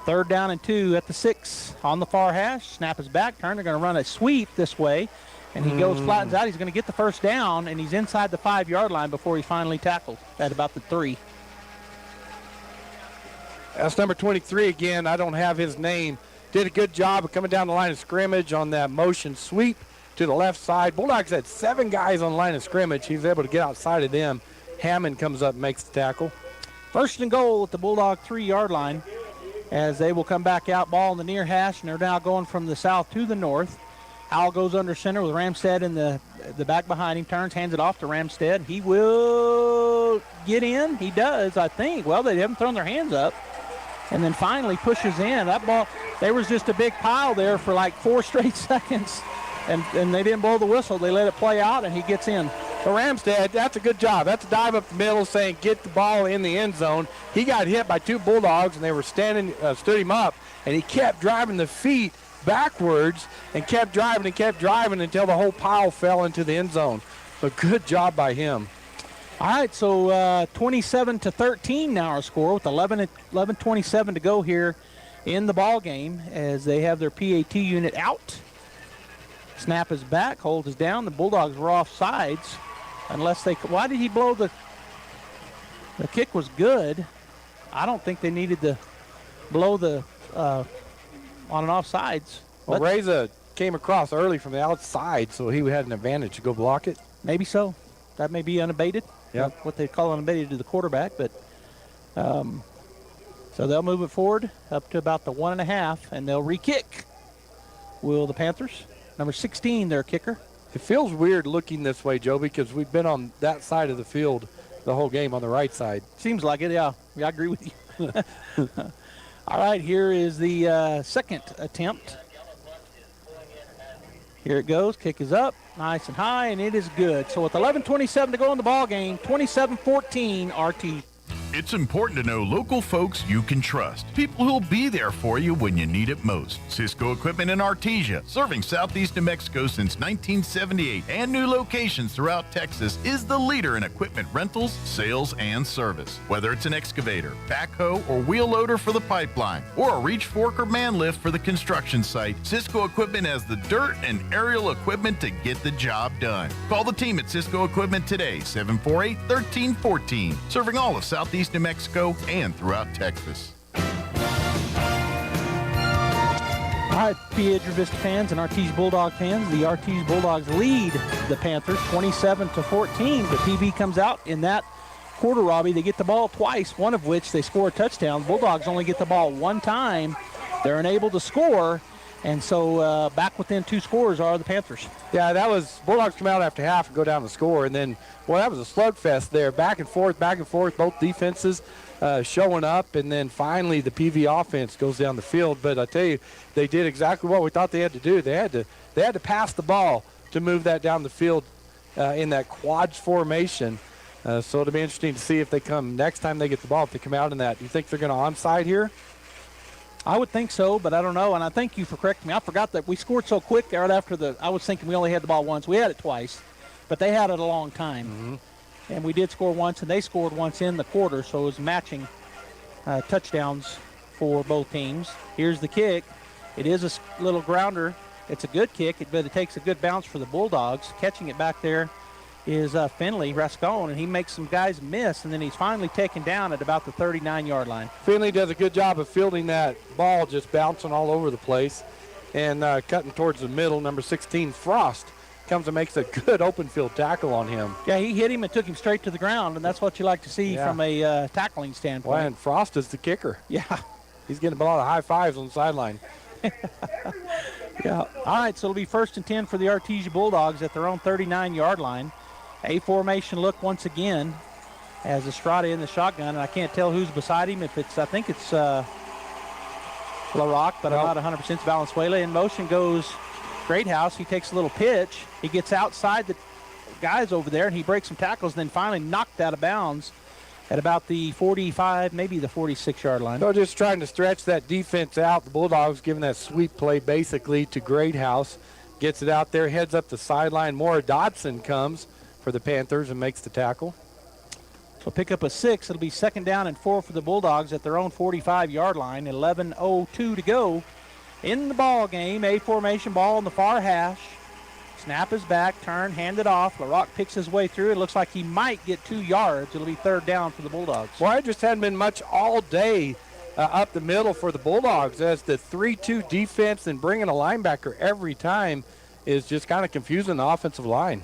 Speaker 4: 3rd down and 2 at the 6 on the far hash. Snap is back. Turn. They're going to run a sweep this way. And he goes, flattens out. He's going to get the first down, and he's inside the 5-yard line before he finally tackled at about the 3.
Speaker 15: That's number 23 again. I don't have his name. Did a good job of coming down the line of scrimmage on that motion sweep to the left side. Bulldogs had 7 guys on the line of scrimmage. He was able to get outside of them. Hammond comes up and makes the tackle.
Speaker 4: 1st and goal at the Bulldog 3-yard line as they will come back out, ball in the near hash, and they're now going from the south to the north. Howell goes under center with Ramstead in the back behind him, turns, hands it off to Ramstead. He will get in. He does, I think. Well, they haven't thrown their hands up. And then finally pushes in. That ball, there was just a big pile there for like 4 straight seconds. And they didn't blow the whistle. They let it play out, and he gets in.
Speaker 15: So Ramstead, that's a good job. That's a dive up the middle saying get the ball in the end zone. He got hit by 2 Bulldogs, and they were stood him up, and he kept driving the feet backwards and kept driving until the whole pile fell into the end zone. So good job by him.
Speaker 4: All right, so 27-13 now our score with 11:27 to go here in the ball game as they have their PAT unit out. Snap is back, hold is down. The Bulldogs were off sides unless they, why did he blow the kick was good. I don't think they needed to blow the on and off sides.
Speaker 15: Well, Reza came across early from the outside, so he had an advantage to go block it.
Speaker 4: Maybe so. That may be unabated.
Speaker 15: Yep.
Speaker 4: What they call unabated to the quarterback, but so they'll move it forward up to about the 1.5, and they'll re-kick. Will the Panthers? Number 16, their kicker.
Speaker 15: It feels weird looking this way, Joby, because we've been on that side of the field the whole game on the right side.
Speaker 4: Seems like it, yeah. I agree with you. All right, here is the second attempt. Here it goes. Kick is up, nice and high, and it is good. So with 11:27 to go in the ball game, 27-14 RT.
Speaker 5: It's important to know local folks you can trust. People who'll be there for you when you need it most. Cisco Equipment in Artesia, serving southeast New Mexico since 1978 and new locations throughout Texas, is the leader in equipment rentals, sales, and service. Whether it's an excavator, backhoe, or wheel loader for the pipeline, or a reach fork or man lift for the construction site, Cisco Equipment has the dirt and aerial equipment to get the job done. Call the team at Cisco Equipment today, 748-1314, serving all of southeast New Mexico and throughout Texas.
Speaker 4: All right, Piedra Vista fans and Artesia Bulldog fans, the Artesia Bulldogs lead the Panthers 27-14. The PB comes out in that quarter, Robby. They get the ball twice, one of which they score a touchdown. The Bulldogs only get the ball one time. They're unable to score, and so back within 2 scores are the Panthers.
Speaker 15: Yeah, that was Bulldogs come out after half and go down the score, and then, well, that was a slugfest there. Back and forth, both defenses showing up, and then finally the PV offense goes down the field. But I tell you, they did exactly what we thought they had to do. They had to pass the ball to move that down the field in that quads formation. So it'll be interesting to see if they come next time they get the ball, if they come out in that. Do you think they're going to onside here?
Speaker 4: I would think so, but I don't know. And I thank you for correcting me. I forgot that we scored so quick right after I was thinking we only had the ball once. We had it twice, but they had it a long time.
Speaker 15: Mm-hmm.
Speaker 4: And we did score once, and they scored once in the quarter, so it was matching touchdowns for both teams. Here's the kick. It is a little grounder. It's a good kick, but it takes a good bounce for the Bulldogs. Catching it back there is Finley Rascone, and he makes some guys miss, and then he's finally taken down at about the 39-yard line.
Speaker 15: Finley does a good job of fielding that ball, just bouncing all over the place and cutting towards the middle. Number 16, Frost, comes and makes a good open field tackle on him.
Speaker 4: Yeah, he hit him and took him straight to the ground, and that's what you like to see from a tackling standpoint.
Speaker 15: Well, and Frost is the kicker.
Speaker 4: Yeah.
Speaker 15: He's getting a lot of high fives on the sideline.
Speaker 4: Yeah. All right, so it'll be 1st and 10 for the Artesia Bulldogs at their own 39-yard line. A formation look once again as Estrada in the shotgun, and I can't tell who's beside him. If it's, I think it's LaRock, but I'm not 100%. It's Valenzuela. In motion goes Greathouse. He takes a little pitch. He gets outside the guys over there, and he breaks some tackles, and then finally knocked out of bounds at about the 45, maybe the 46-yard line.
Speaker 15: So just trying to stretch that defense out. The Bulldogs giving that sweep play basically to Greathouse. Gets it out there, heads up the sideline. Maura Dodson comes for the Panthers and makes the tackle.
Speaker 4: So pick up a 6. It'll be 2nd down and 4 for the Bulldogs at their own 45-yard line. 11:02 to go in the ball game. A formation ball on the far hash. Snap is back, turn, hand it off. LaRock picks his way through. It looks like he might get 2 yards. It'll be 3rd down for the Bulldogs.
Speaker 15: Well, it just hadn't been much all day up the middle for the Bulldogs, as the 3-2 defense and bringing a linebacker every time is just kind of confusing the offensive line.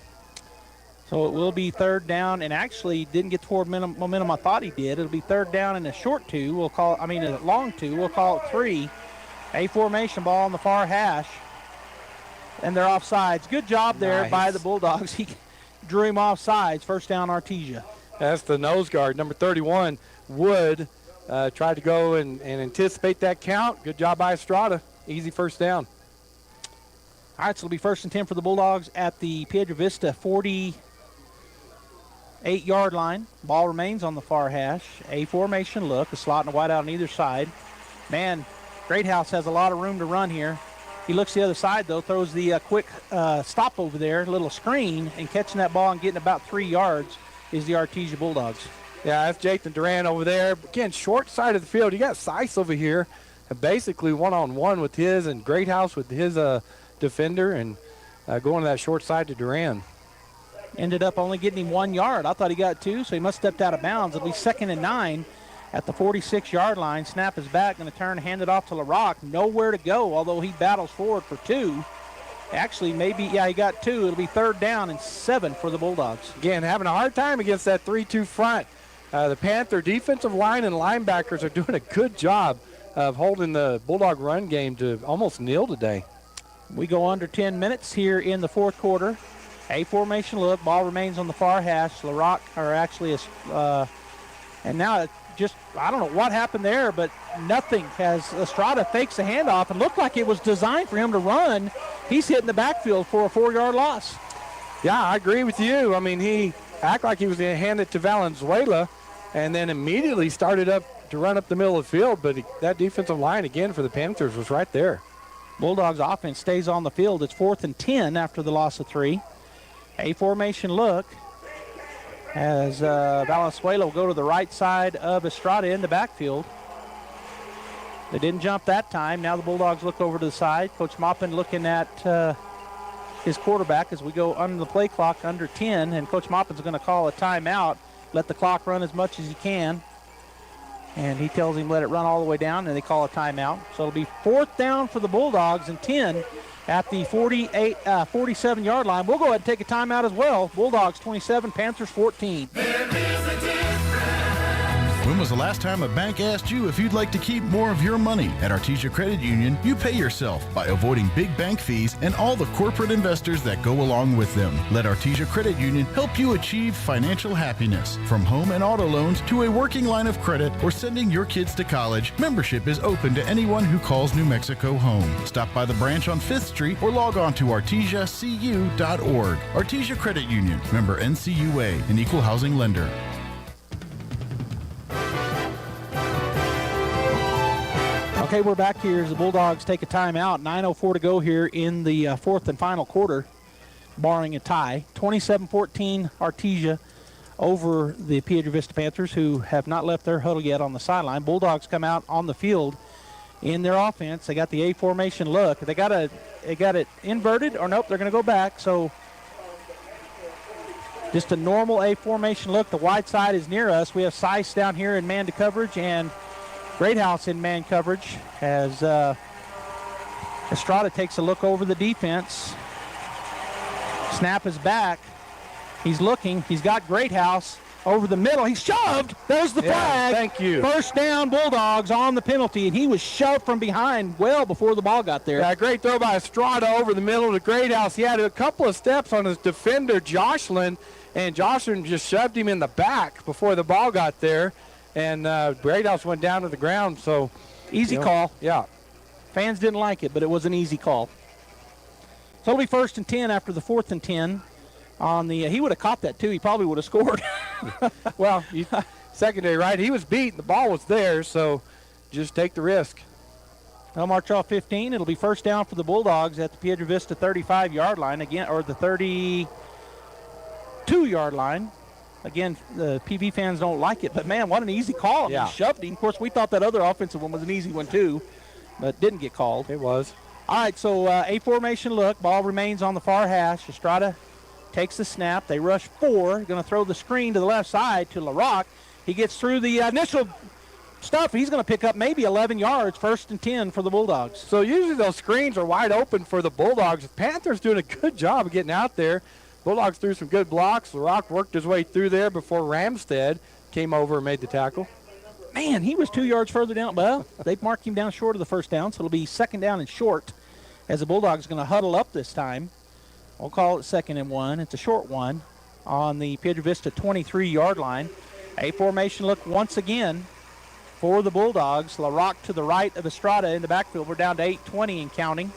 Speaker 4: So it will be 3rd down, and actually didn't get toward momentum I thought he did. It'll be 3rd down and a short 2. A long 2. We'll call it 3. A formation ball on the far hash, and they're offsides. Good job there by the Bulldogs. He drew him offsides. 1st down, Artesia.
Speaker 15: That's the nose guard, number 31, Wood. Tried to go and anticipate that count. Good job by Estrada. Easy 1st down.
Speaker 4: All right, so it'll be 1st and 10 for the Bulldogs at the Piedra Vista 48-yard line. Ball remains on the far hash. A formation look, a slot and a wide out on either side. Man, Greathouse has a lot of room to run here. He looks the other side, though, throws the quick stop over there, little screen, and catching that ball and getting about 3 yards is the Artesia Bulldogs.
Speaker 15: Yeah, that's Jathan Duran over there. Again, short side of the field. You got Sice over here, basically one-on-one with his, and Greathouse with his defender, and going to that short side to Duran.
Speaker 4: Ended up only getting him 1 yard. I thought he got 2, so he must have stepped out of bounds. It'll be 2nd and 9 at the 46-yard line. Snap is back, going to turn, hand it off to LaRock. Nowhere to go, although he battles forward for 2. Actually, he got 2. It'll be 3rd down and 7 for the Bulldogs.
Speaker 15: Again, having a hard time against that 3-2 front. The Panther defensive line and linebackers are doing a good job of holding the Bulldog run game to almost nil today.
Speaker 4: We go under 10 minutes here in the 4th quarter. A formation look. Ball remains on the far hash. LaRock, and now I don't know what happened there, but nothing. As Estrada fakes the handoff and looked like it was designed for him to run. He's hitting the backfield for a 4-yard loss.
Speaker 15: Yeah, I agree with you. I mean, he acted like he was going to hand it to Valenzuela and then immediately started up to run up the middle of the field, but that defensive line, again, for the Panthers was right there.
Speaker 4: Bulldogs offense stays on the field. It's 4th and 10 after the loss of 3. A formation look as Valenzuela will go to the right side of Estrada in the backfield. They didn't jump that time. Now the Bulldogs look over to the side. Coach Maupin looking at his quarterback as we go under the play clock, under 10, and Coach Maupin's going to call a timeout. Let the clock run as much as he can. And he tells him let it run all the way down, and they call a timeout. So it'll be 4th down for the Bulldogs and 10 at the 47-yard line. We'll go ahead and take a timeout as well. Bulldogs 27, Panthers 14.
Speaker 5: When was the last time a bank asked you if you'd like to keep more of your money? At Artesia Credit Union, you pay yourself by avoiding big bank fees and all the corporate investors that go along with them. Let Artesia Credit Union help you achieve financial happiness. From home and auto loans to a working line of credit or sending your kids to college, membership is open to anyone who calls New Mexico home. Stop by the branch on 5th Street or log on to artesiacu.org. Artesia Credit Union, member NCUA, an equal housing lender.
Speaker 4: Okay, we're back here as the Bulldogs take a timeout. 9:04 to go here in the 4th and final quarter, barring a tie. 27-14 Artesia over the Piedra Vista Panthers, who have not left their huddle yet on the sideline. Bulldogs come out on the field in their offense. They got the A formation look. They got it inverted, or nope, they're going to go back. So just a normal A formation look. The wide side is near us. We have Sice down here in man to coverage and Greathouse in man coverage as Estrada takes a look over the defense. Snap is back. He's looking. He's got Greathouse over the middle. He's shoved. There's the flag.
Speaker 15: Thank you.
Speaker 4: 1st down, Bulldogs on the penalty, and he was shoved from behind well before the ball got there.
Speaker 15: Yeah, great throw by Estrada over the middle to Greathouse. He had a couple of steps on his defender, Jocelyn, and Jocelyn just shoved him in the back before the ball got there. And Greathouse went down to the ground, so
Speaker 4: easy call.
Speaker 15: Yeah.
Speaker 4: Fans didn't like it, but it was an easy call. So it'll be 1st and 10 after the 4th and 10. On the he would have caught that too. He probably would have scored.
Speaker 15: Well, secondary, right? He was beat. The ball was there, so just take the risk.
Speaker 4: They'll march off 15. It'll be 1st down for the Bulldogs at the Piedra Vista 35-yard line again, or the 32 2-yard line. Again, the PV fans don't like it, but man, what an easy call. I mean, he shoved him. Of course, we thought that other offensive one was an easy one too, but didn't get called.
Speaker 15: It was.
Speaker 4: All right, so a formation look. Ball remains on the far hash. Estrada takes the snap. They rush 4. Going to throw the screen to the left side to LaRock. He gets through the initial stuff. He's going to pick up maybe 11 yards, 1st and 10 for the Bulldogs.
Speaker 15: So usually those screens are wide open for the Bulldogs. The Panthers doing a good job of getting out there. Bulldogs threw some good blocks. LaRock worked his way through there before Ramstead came over and made the tackle.
Speaker 4: Man, he was 2 yards further down. Well, they've marked him down short of the first down, so it'll be 2nd down and short as the Bulldogs are going to huddle up this time. We'll call it 2nd and 1. It's a short one on the Piedra Vista 23-yard line. A formation look once again for the Bulldogs. LaRock to the right of Estrada in the backfield. We're down to 8:20 and counting.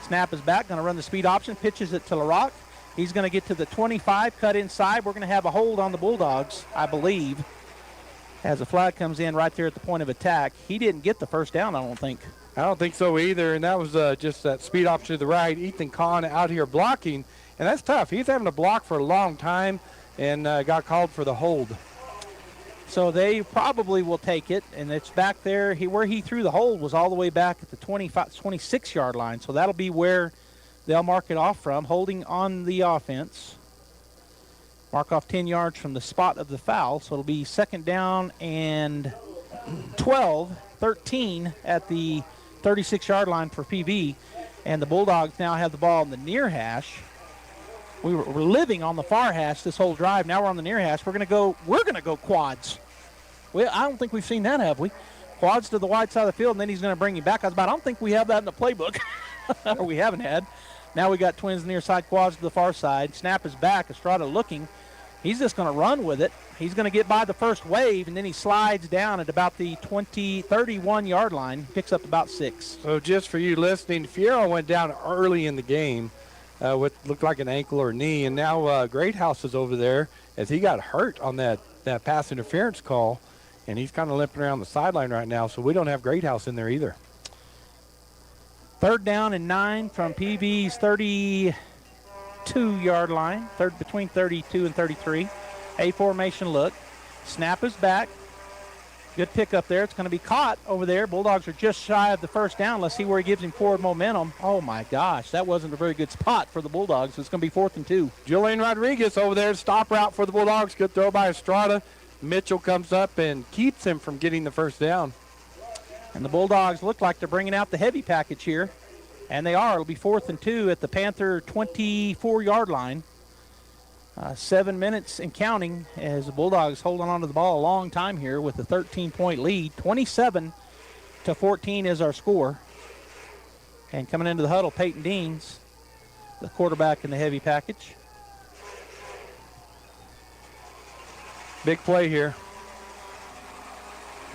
Speaker 4: Snap is back, going to run the speed option, pitches it to LaRock. He's going to get to the 25, cut inside. We're going to have a hold on the Bulldogs, I believe, as a flag comes in right there at the point of attack. He didn't get the first down, I don't think.
Speaker 15: I don't think so either, and that was just that speed option to the right. Ethan Kahn out here blocking, and that's tough. He's having to block for a long time and got called for the hold.
Speaker 4: So they probably will take it, and it's back there. Where he threw the hold was all the way back at the 26-yard line, so that'll be where they'll mark it off from, holding on the offense. Mark off 10 yards from the spot of the foul, so it'll be 2nd down and 12, 13 at the 36-yard line for PV, and the Bulldogs now have the ball in the near hash. We're living on the far hash this whole drive. Now we're on the near hash. We're going to go quads. Well, I don't think we've seen that, have we? Quads to the wide side of the field, and then he's going to bring you back. I don't think we have that in the playbook, or we haven't had. Now we got twins near side, quads to the far side. Snap is back. Estrada looking. He's just going to run with it. He's going to get by the first wave, and then he slides down at about the 31-yard line, picks up about 6.
Speaker 15: So just for you listening, Fierro went down early in the game with looked like an ankle or knee, and now Greathouse is over there as he got hurt on that pass interference call, and he's kind of limping around the sideline right now, so we don't have Greathouse in there either.
Speaker 4: 3rd down and 9 from PV's 32-yard line, between 32 and 33. A formation look. Snap is back. Good pick up there. It's going to be caught over there. Bulldogs are just shy of the first down. Let's see where he gives him forward momentum. Oh, my gosh. That wasn't a very good spot for the Bulldogs. It's going to be 4th and 2.
Speaker 15: Julian Rodriguez over there. Stop route for the Bulldogs. Good throw by Estrada. Mitchell comes up and keeps him from getting the first down.
Speaker 4: And the Bulldogs look like they're bringing out the heavy package here. And they are. It'll be 4th and 2 at the Panther 24-yard line. 7 minutes and counting as the Bulldogs holding on to the ball a long time here with a 13-point lead. 27-14 is our score. And coming into the huddle, Peyton Deans, the quarterback in the heavy package.
Speaker 15: Big play here.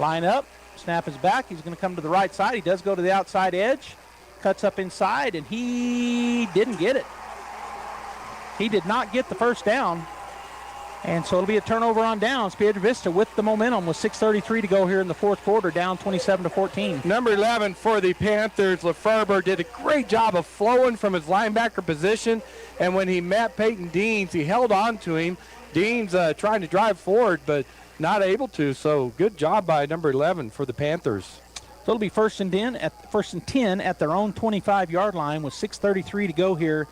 Speaker 4: Line up. Snap is back. He's going to come to the right side. He does go to the outside edge. Cuts up inside, and he didn't get it. He did not get the first down. And so it'll be a turnover on downs. Piedra Vista with the momentum with 6:33 to go here in the fourth quarter, down 27-14.
Speaker 15: Number 11 for the Panthers, LaFerber, did a great job of flowing from his linebacker position. And when he met Peyton Deans, he held on to him. Deans trying to drive forward, but not able to. So good job by number 11 for the Panthers.
Speaker 4: So it'll be first and 10 at their own 25-yard line with 6:33 to go here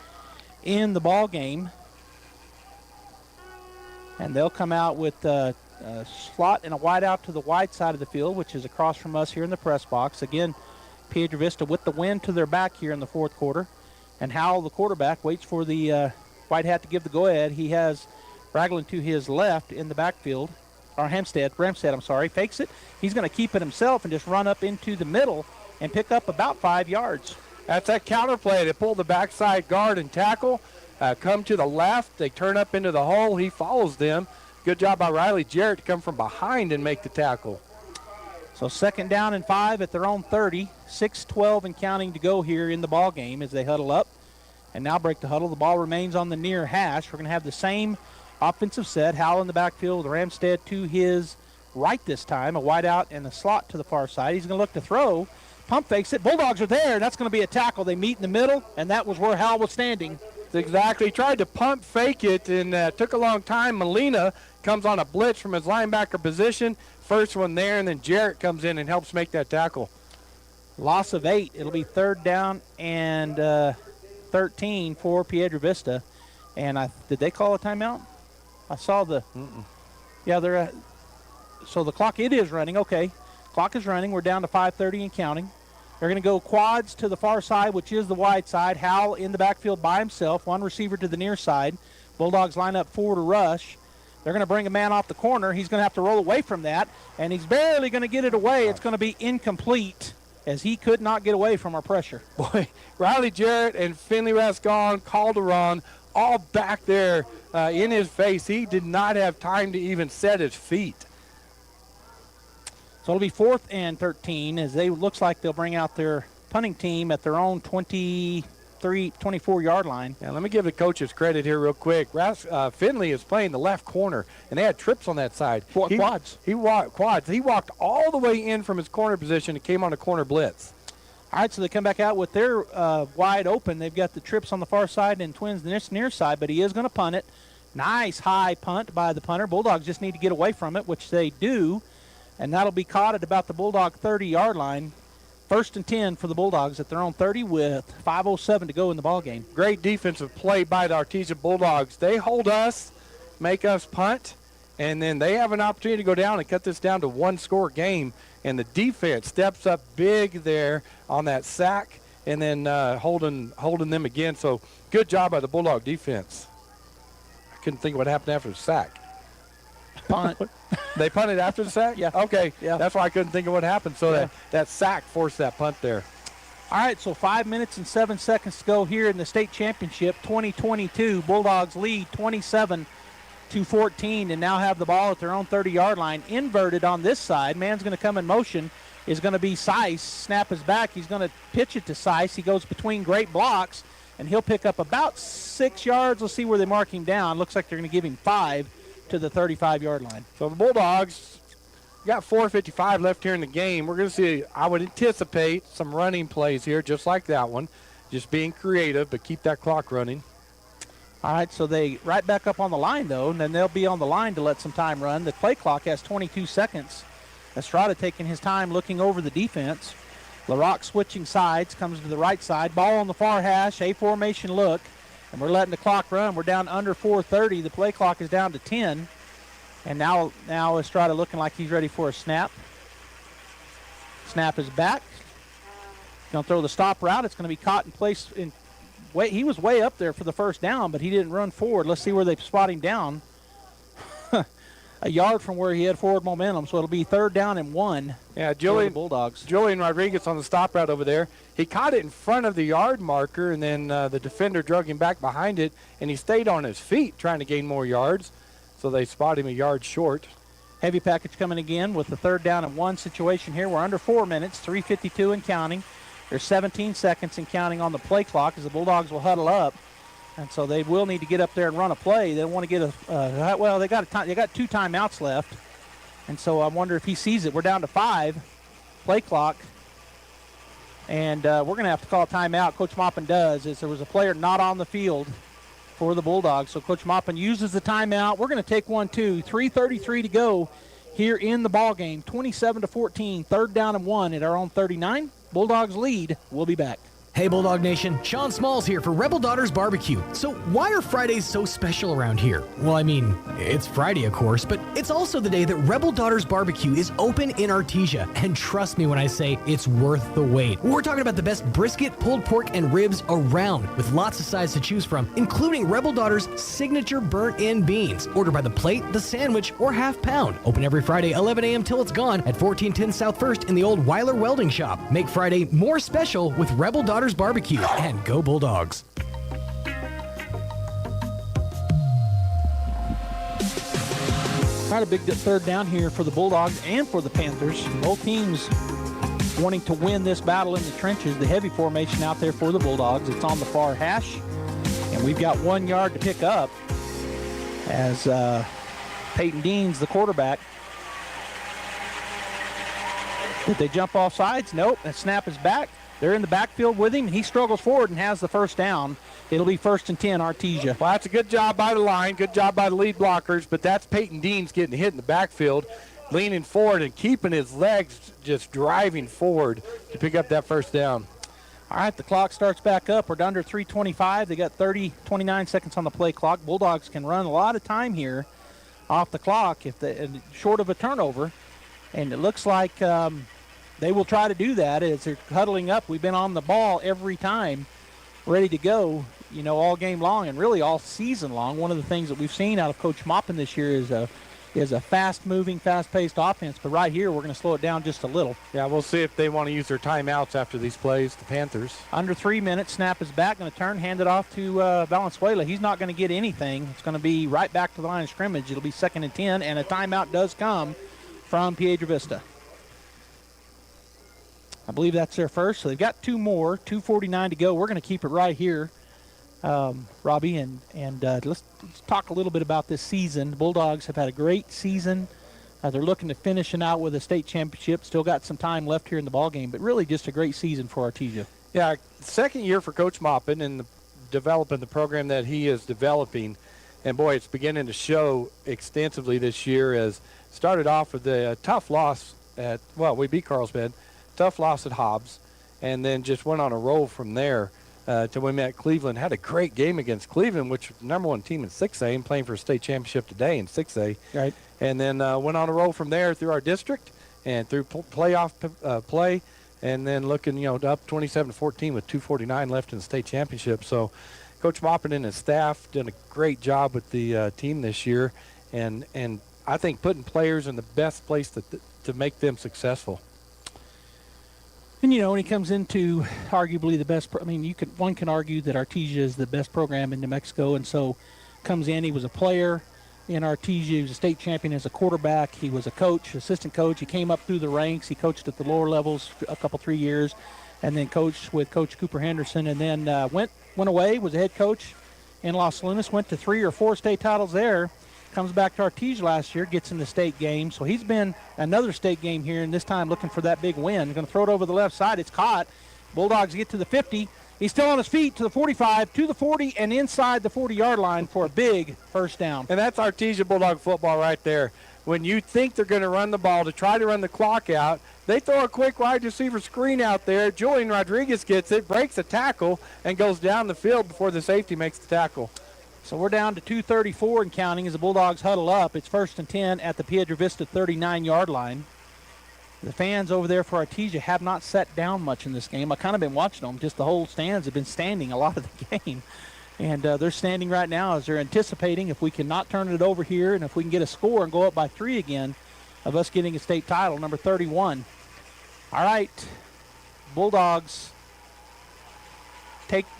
Speaker 4: in the ball game. And they'll come out with a slot and a wide out to the wide side of the field, which is across from us here in the press box. Again, Piedra Vista with the wind to their back here in the fourth quarter. And Howell, the quarterback, waits for the white hat to give the go-ahead. He has Ragland to his left in the backfield. Or Ramstead, fakes it. He's going to keep it himself and just run up into the middle and pick up about 5 yards.
Speaker 15: That's that counter play. They pull the backside guard and tackle. Come to the left. They turn up into the hole. He follows them. Good job by Riley Jarrett to come from behind and make the tackle.
Speaker 4: So second down and 5 at their own 30. 6:12 and counting to go here in the ball game as they huddle up. And now break the huddle. The ball remains on the near hash. We're going to have the same offensive set. Howell in the backfield with Ramstead to his right this time. A wide out and a slot to the far side. He's going to look to throw. Pump fakes it. Bulldogs are there. That's going to be a tackle. They meet in the middle, and that was where Howell was standing.
Speaker 15: Exactly. He tried to pump fake it and took a long time. Molina comes on a blitz from his linebacker position. First one there, and then Jarrett comes in and helps make that tackle.
Speaker 4: Loss of 8. It'll be 3rd down and 13 for Piedra Vista. And did they call a timeout? I saw the. Yeah, they're. So the clock, it is running. Okay, clock is running. We're down to 5:30 and counting. They're going to go quads to the far side, which is the wide side. Howell in the backfield by himself. One receiver to the near side. Bulldogs line up 4 to rush. They're going to bring a man off the corner. He's going to have to roll away from that, and he's barely going to get it away. It's going to be incomplete, as he could not get away from our pressure.
Speaker 15: Boy, Riley Jarrett and Finley Rascon, Calderon, all back there in his face. He did not have time to even set his feet.
Speaker 4: So it'll be 4th and 13, as looks like they'll bring out their punting team at their own 24-yard line.
Speaker 15: Yeah, let me give the coaches credit here real quick. Finley is playing the left corner, and they had trips on that side.
Speaker 4: Quads.
Speaker 15: He walked all the way in from his corner position and came on a corner blitz.
Speaker 4: All right, so they come back out with their wide open. They've got the trips on the far side and twins the near side, but he is going to punt it. Nice high punt by the punter. Bulldogs just need to get away from it, which they do, and that'll be caught at about the Bulldog 30-yard line. 1st and 10 for the Bulldogs at their own 30 with 5:07 to go in the ballgame.
Speaker 15: Great defensive play by the Artesia Bulldogs. They hold us, make us punt, and then they have an opportunity to go down and cut this down to 1-score game. And the defense steps up big there on that sack and then holding them again. So good job by the Bulldog defense. I couldn't think of what happened after the sack.
Speaker 4: Punt.
Speaker 15: They punted after the sack?
Speaker 4: Yeah.
Speaker 15: Okay.
Speaker 4: Yeah.
Speaker 15: That's why I couldn't think of what happened. So that sack forced that punt there.
Speaker 4: All right, so 5 minutes and 7 seconds to go here in the state championship 2022. Bulldogs lead 27-14 and now have the ball at their own 30-yard line. Inverted on this side. Man's going to come in motion is going to be Seiss. Snap is back. He's going to pitch it to Seiss. He goes between great blocks, and he'll pick up about 6 yards. Let's see where they mark him down. Looks like they're going to give him 5 to the 35-yard line.
Speaker 15: So the Bulldogs got 4:55 left here in the game. We're going to see, I would anticipate, some running plays here just like that one. Just being creative, but keep that clock running.
Speaker 4: All right, so they right back up on the line, though, and then they'll be on the line to let some time run. The play clock has 22 seconds. Estrada taking his time looking over the defense. LaRock switching sides, comes to the right side. Ball on the far hash, A formation look, and we're letting the clock run. We're down under 4:30. The play clock is down to 10. And now Estrada looking like he's ready for a snap. Snap is back. Going to throw the stop route. It's going to be caught in place. He was way up there for the first down, but he didn't run forward. Let's see where they spot him down. A yard from where he had forward momentum, so it'll be 3rd down and 1.
Speaker 15: Yeah,
Speaker 4: for the Bulldogs.
Speaker 15: Julian Rodriguez on the stop route over there. He caught it in front of the yard marker, and then the defender drug him back behind it, and he stayed on his feet trying to gain more yards. So they spot him a yard short.
Speaker 4: Heavy package coming again with the 3rd down and 1 situation here. We're under 4 minutes, 3:52 and counting. There's 17 seconds and counting on the play clock as the Bulldogs will huddle up. And so they will need to get up there and run a play. They want to get they got 2 timeouts left. And so I wonder if he sees it. We're down to 5 play clock. And we're going to have to call a timeout. Coach Maupin does, as there was a player not on the field for the Bulldogs. So Coach Maupin uses the timeout. We're going to take 1, 2, 3:33 to go here in the ball game. 27-14, 3rd down and 1 at our own 39. Bulldogs lead. We'll be back.
Speaker 8: Hey Bulldog Nation, Sean Smalls here for Rebel Daughters Barbecue. So why are Fridays so special around here? Well, I mean, it's Friday of course, but it's also the day that Rebel Daughters Barbecue is open in Artesia. And trust me when I say it's worth the wait. We're talking about the best brisket, pulled pork, and ribs around, with lots of sides to choose from, including Rebel Daughters' signature burnt-in beans. Order by the plate, the sandwich, or half pound. Open every Friday, 11 a.m. till it's gone at 1410 South 1st in the old Weiler Welding Shop. Make Friday more special with Rebel Daughters Barbecue, and go Bulldogs.
Speaker 4: Quite a big 3rd down here for the Bulldogs and for the Panthers. Both teams wanting to win this battle in the trenches. The heavy formation out there for the Bulldogs. It's on the far hash, and we've got 1 yard to pick up as Peyton Dean's the quarterback. Did they jump off sides? Nope. That snap is back. They're in the backfield with him. He struggles forward and has the 1st down. It'll be 1st and 10, Artesia.
Speaker 15: Well, that's a good job by the line, good job by the lead blockers, but that's Peyton Deans getting hit in the backfield, leaning forward and keeping his legs just driving forward to pick up that first down.
Speaker 4: All right, the clock starts back up. We're down to 3:25. They got 29 seconds on the play clock. Bulldogs can run a lot of time here off the clock if short of a turnover, and it looks like they will try to do that as they're huddling up. We've been on the ball every time, ready to go, all game long and really all season long. One of the things that we've seen out of Coach Maupin this year is a fast-moving, fast-paced offense. But right here, we're going to slow it down just a little.
Speaker 15: Yeah, we'll see if they want to use their timeouts after these plays, the Panthers.
Speaker 4: Under 3 minutes, snap is back, going to turn, hand it off to Valenzuela. He's not going to get anything. It's going to be right back to the line of scrimmage. It'll be 2nd and 10, and a timeout does come from Piedra Vista. I believe that's their first, so they've got 2 more, 2:49 to go. We're going to keep it right here, Robby, and let's talk a little bit about this season. The Bulldogs have had a great season. They're looking to finish it out with a state championship. Still got some time left here in the ballgame, but really just a great season for Artesia.
Speaker 15: Yeah, second year for Coach Maupin and developing the program that he is developing. And, boy, it's beginning to show extensively this year as started off with a tough loss we beat Carlsbad, tough loss at Hobbs, and then just went on a roll from there. Till we met Cleveland. Had a great game against Cleveland, which was the #1 team in 6A and playing for a state championship today in 6A.
Speaker 4: Right.
Speaker 15: And then went on a roll from there through our district and through playoff play, and then looking, up 27-14 with 2:49 left in the state championship. So Coach Maupin and his staff done a great job with the team this year, and I think putting players in the best place to make them successful.
Speaker 4: And, when he comes into arguably the best, one can argue that Artesia is the best program in New Mexico, and so comes in. He was a player in Artesia. He was a state champion as a quarterback. He was a coach, assistant coach. He came up through the ranks. He coached at the lower levels a couple, 3 years, and then coached with Coach Cooper Henderson, and then went away, was a head coach in Los Lunas, went to 3 or 4 state titles there. Comes back to Artesia last year, gets in the state game. So he's been another state game here, and this time looking for that big win. Going to throw it over the left side. It's caught. Bulldogs get to the 50. He's still on his feet to the 45, to the 40, and inside the 40-yard line for a big first down.
Speaker 15: And that's Artesia Bulldog football right there. When you think they're going to run the ball to try to run the clock out, they throw a quick wide receiver screen out there. Julian Rodriguez gets it, breaks a tackle, and goes down the field before the safety makes the tackle.
Speaker 4: So we're down to 2:34 and counting as the Bulldogs huddle up. It's 1st and 10 at the Piedra Vista 39-yard line. The fans over there for Artesia have not sat down much in this game. I've kind of been watching them. Just the whole stands have been standing a lot of the game. And they're standing right now as they're anticipating if we can not turn it over here and if we can get a score and go up by 3 again of us getting a state title, number 31. All right, Bulldogs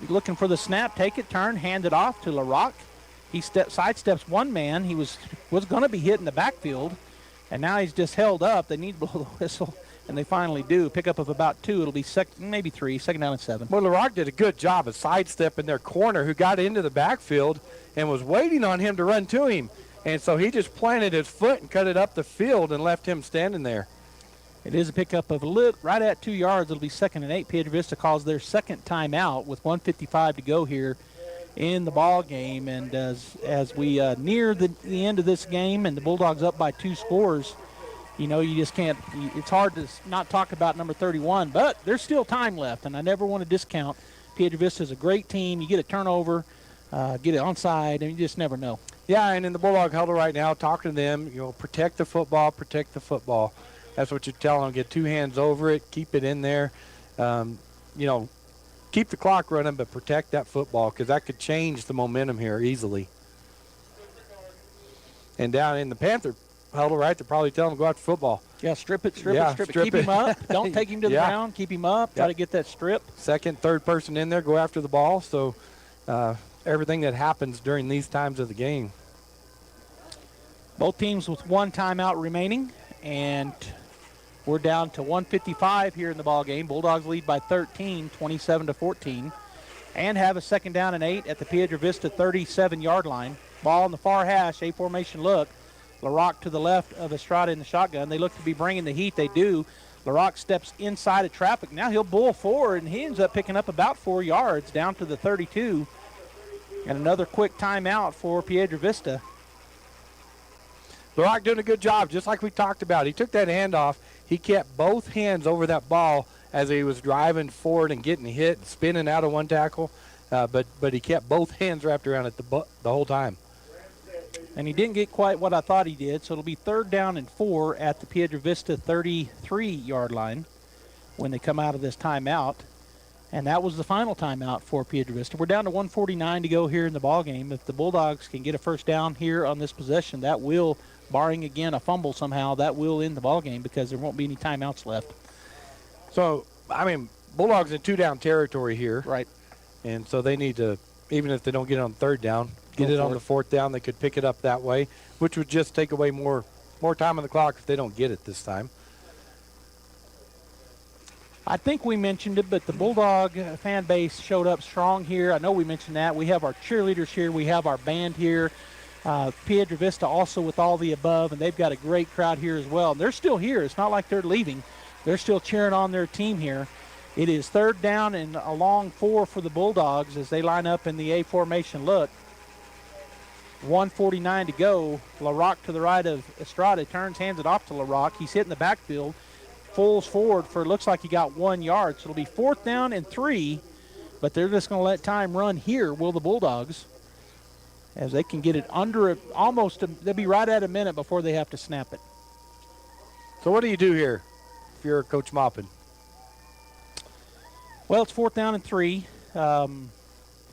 Speaker 4: looking for the snap, take it, turn, hand it off to LaRock. He sidesteps one man. He was going to be hit in the backfield, and now he's just held up. They need to blow the whistle, and they finally do. Pickup of about 2. It'll be maybe 3, 2nd down and 7.
Speaker 15: Well, LaRock did a good job of sidestepping their corner who got into the backfield and was waiting on him to run to him. And so he just planted his foot and cut it up the field and left him standing there.
Speaker 4: It is a pickup of right at 2 yards. It'll be 2nd and 8. Piedra Vista calls their second timeout with 1:55 to go here in the ball game. And as we near the end of this game and the Bulldogs up by 2 scores, you just can't. It's hard to not talk about number 31, but there's still time left, and I never want to discount. Piedra Vista is a great team. You get a turnover, get it onside, and you just never know.
Speaker 15: Yeah, and in the Bulldog huddle right now, talking to them, protect the football, protect the football. That's what you're telling them. Get 2 hands over it, keep it in there. Keep the clock running, but protect that football because that could change the momentum here easily. And down in the Panther huddle, right, they're probably telling them to go after football.
Speaker 4: Yeah, strip it. Keep him up. Don't take him to the ground. Keep him up. Try to get that strip.
Speaker 15: Second, third person in there, go after the ball. So everything that happens during these times of the game.
Speaker 4: Both teams with 1 timeout remaining, and we're down to 1:55 here in the ball game. Bulldogs lead by 13, 27-14, and have a 2nd down and 8 at the Piedra Vista 37-yard line. Ball in the far hash, A formation look. LaRock to the left of Estrada in the shotgun. They look to be bringing the heat. They do. LaRock steps inside of traffic. Now he'll bull forward, and he ends up picking up about 4 yards down to the 32 And another quick timeout for Piedra Vista.
Speaker 15: LaRock doing a good job, just like we talked about. He took that handoff. He kept both hands over that ball as he was driving forward and getting hit, spinning out of one tackle. But he kept both hands wrapped around it the whole time.
Speaker 4: And he didn't get quite what I thought he did, so it'll be 3rd down and 4 at the Piedra Vista 33-yard line when they come out of this timeout. And that was the final timeout for Piedra Vista. We're down to 1:49 to go here in the ballgame. If the Bulldogs can get a first down here on this possession, that will, barring again a fumble somehow, that will end the ballgame because there won't be any timeouts left.
Speaker 15: So, I mean, Bulldogs in 2-down territory here.
Speaker 4: Right.
Speaker 15: And so they need to, even if they don't get it on 3rd down, get it on the 4th down. They could pick it up that way, which would just take away more time on the clock if they don't get it this time.
Speaker 4: I think we mentioned it, but the Bulldog fan base showed up strong here. I know we mentioned that. We have our cheerleaders here. We have our band here. Piedra Vista also with all the above, and they've got a great crowd here as well. And they're still here. It's not like they're leaving. They're still cheering on their team here. It is 3rd down and a long 4 for the Bulldogs as they line up in the A formation look. 1:49 to go. LaRock to the right of Estrada turns, hands it off to LaRock. He's hitting the backfield. Fulls forward for, looks like he got 1 yard. So it'll be 4th down and 3, but they're just going to let time run here, will the Bulldogs, as they can get it under they'll be right at a minute before they have to snap it.
Speaker 15: So what do you do here if you're Coach Maupin?
Speaker 4: Well, it's 4th down and 3. I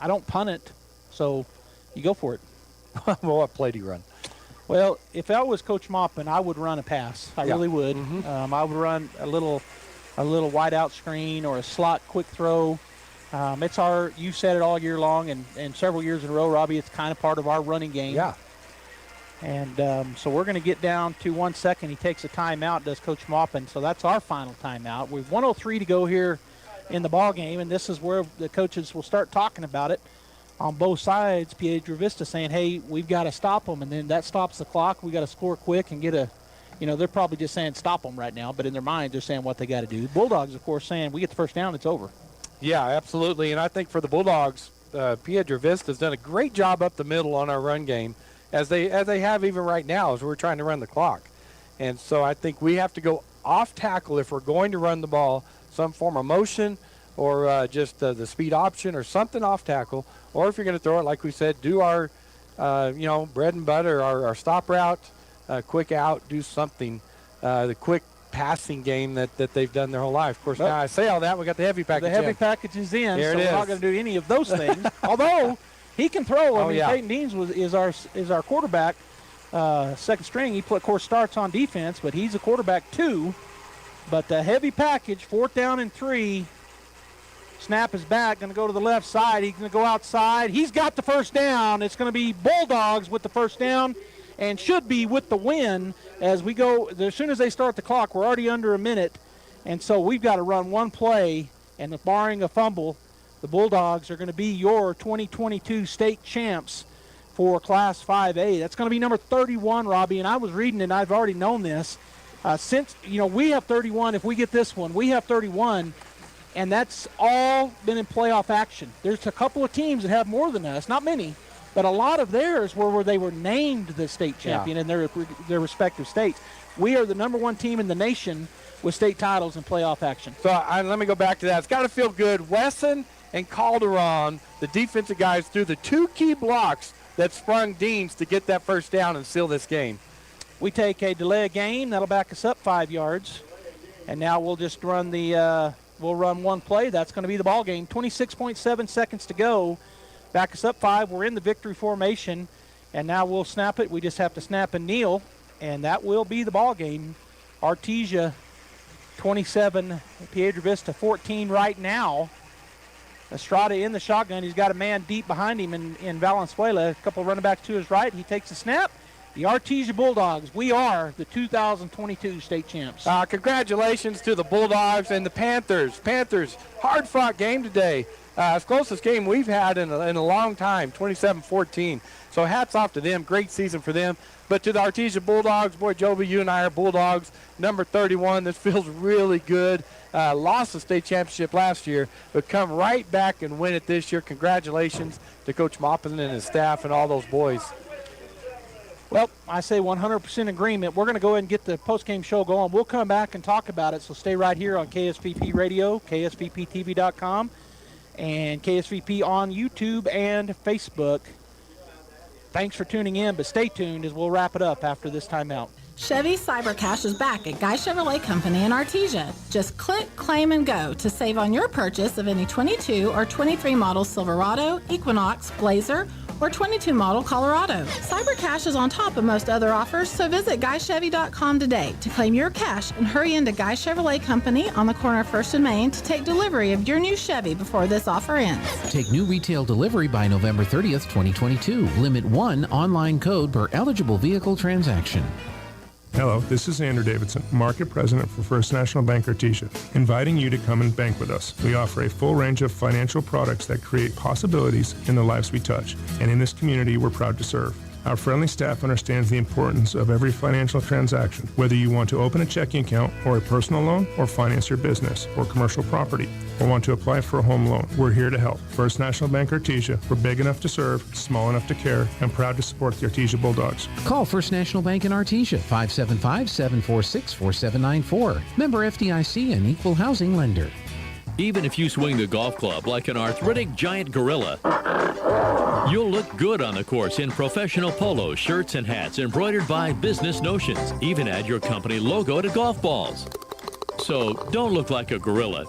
Speaker 4: don't punt it, so you go for it.
Speaker 15: Well, what play do you run?
Speaker 4: Well, if I was Coach Maupin, I would run a pass. I really would. I would run a little wide out screen or a slot quick throw. You said it all year long and several years in a row, Robby, it's kind of part of our running game.
Speaker 15: Yeah.
Speaker 4: And so we're going to get down to 1 second. He takes a timeout, does Coach Maupin. So that's our final timeout. We've 1:03 to go here in the ball game, and this is where the coaches will start talking about it. On both sides, Piedra Vista saying, hey, we've got to stop them, and then that stops the clock. We got to score quick and get they're probably just saying stop them right now, but in their minds they're saying what they got to do. Bulldogs, of course, saying we get the first down, it's over.
Speaker 15: Yeah, absolutely, and I think for the Bulldogs, Piedra Vista's done a great job up the middle on our run game, as they have even right now as we're trying to run the clock. And so I think we have to go off tackle if we're going to run the ball, some form of motion or just the speed option or something off tackle. Or if you're going to throw it, like we said, do our, bread and butter, our stop route, quick out, do something, the quick passing game that they've done their whole life. Of course, now I say all that, we got the heavy package
Speaker 4: The heavy package is in,
Speaker 15: There
Speaker 4: so
Speaker 15: it
Speaker 4: we're
Speaker 15: is.
Speaker 4: not going to do any of those things. Although he can throw. I mean,
Speaker 15: yeah.
Speaker 4: Peyton Deans is our quarterback, second string. He, of course, starts on defense, but he's a quarterback too. But the heavy package, 4th down and 3. Snap is back, going to go to the left side. He's going to go outside. He's got the first down. It's going to be Bulldogs with the first down and should be with the win as we go. As soon as they start the clock, we're already under a minute. And so we've got to run one play, and barring a fumble, the Bulldogs are going to be your 2022 state champs for Class 5A. That's going to be number 31, Robby, and I was reading it, and I've already known this. Since, we have 31, if we get this one, we have 31, and that's all been in playoff action. There's a couple of teams that have more than us, not many, but a lot of theirs were where they were named the state champion in their respective states. We are the number 1 team in the nation with state titles in playoff action.
Speaker 15: So let me go back to that. It's got to feel good. Wesson and Calderon, the defensive guys, threw the 2 key blocks that sprung Deans to get that first down and seal this game.
Speaker 4: We take a delay of game. That'll back us up 5 yards. And now we'll just run we'll run one play. That's going to be the ball game. 26.7 seconds to go. Back us up 5. We're in the victory formation. And now we'll snap it. We just have to snap and kneel. And that will be the ball game. Artesia 27, Piedra Vista 14 right now. Estrada in the shotgun. He's got a man deep behind him in Valenzuela. A couple of running backs to his right. He takes a snap. The Artesia Bulldogs, we are the 2022 state champs.
Speaker 15: Congratulations to the Bulldogs and the Panthers. Panthers, hard-fought game today. It's closest game we've had in a long time, 27-14. So hats off to them. Great season for them. But to the Artesia Bulldogs, boy, Joby, you and I are Bulldogs. Number 31, this feels really good. Lost the state championship last year, but come right back and win it this year. Congratulations to Coach Moppin and his staff and all those boys.
Speaker 4: Well, I say 100% agreement. We're going to go ahead and get the post-game show going. We'll come back and talk about it, so stay right here on KSVP Radio, KSVPTV.com, and KSVP on YouTube and Facebook. Thanks for tuning in, but stay tuned as we'll wrap it up after this timeout.
Speaker 10: Chevy Cybercash is back at Guy Chevrolet Company in Artesia. Just click, claim, and go to save on your purchase of any 22 or 23 model Silverado, Equinox, Blazer, or 22 model Colorado. Cybercash is on top of most other offers, so visit GuyChevy.com today to claim your cash and hurry into Guy Chevrolet Company on the corner of 1st and Main to take delivery of your new Chevy before this offer ends.
Speaker 9: Take new retail delivery by November 30th, 2022. Limit 1 online code per eligible vehicle transaction.
Speaker 12: Hello, this is Andrew Davidson, Market President for First National Bank Artesia, inviting you to come and bank with us. We offer a full range of financial products that create possibilities in the lives we touch, and in this community we're proud to serve. Our friendly staff understands the importance of every financial transaction, whether you want to open a checking account or a personal loan or finance your business or commercial property or want to apply for a home loan. We're here to help. First National Bank Artesia. We're big enough to serve, small enough to care, and proud to support the Artesia Bulldogs.
Speaker 9: Call First National Bank in Artesia, 575-746-4794. Member FDIC and equal housing lender.
Speaker 13: Even if you swing the golf club like an arthritic giant gorilla, you'll look good on the course in professional polos, shirts, and hats embroidered by Business Notions. Even add your company logo to golf balls. So don't look like a gorilla.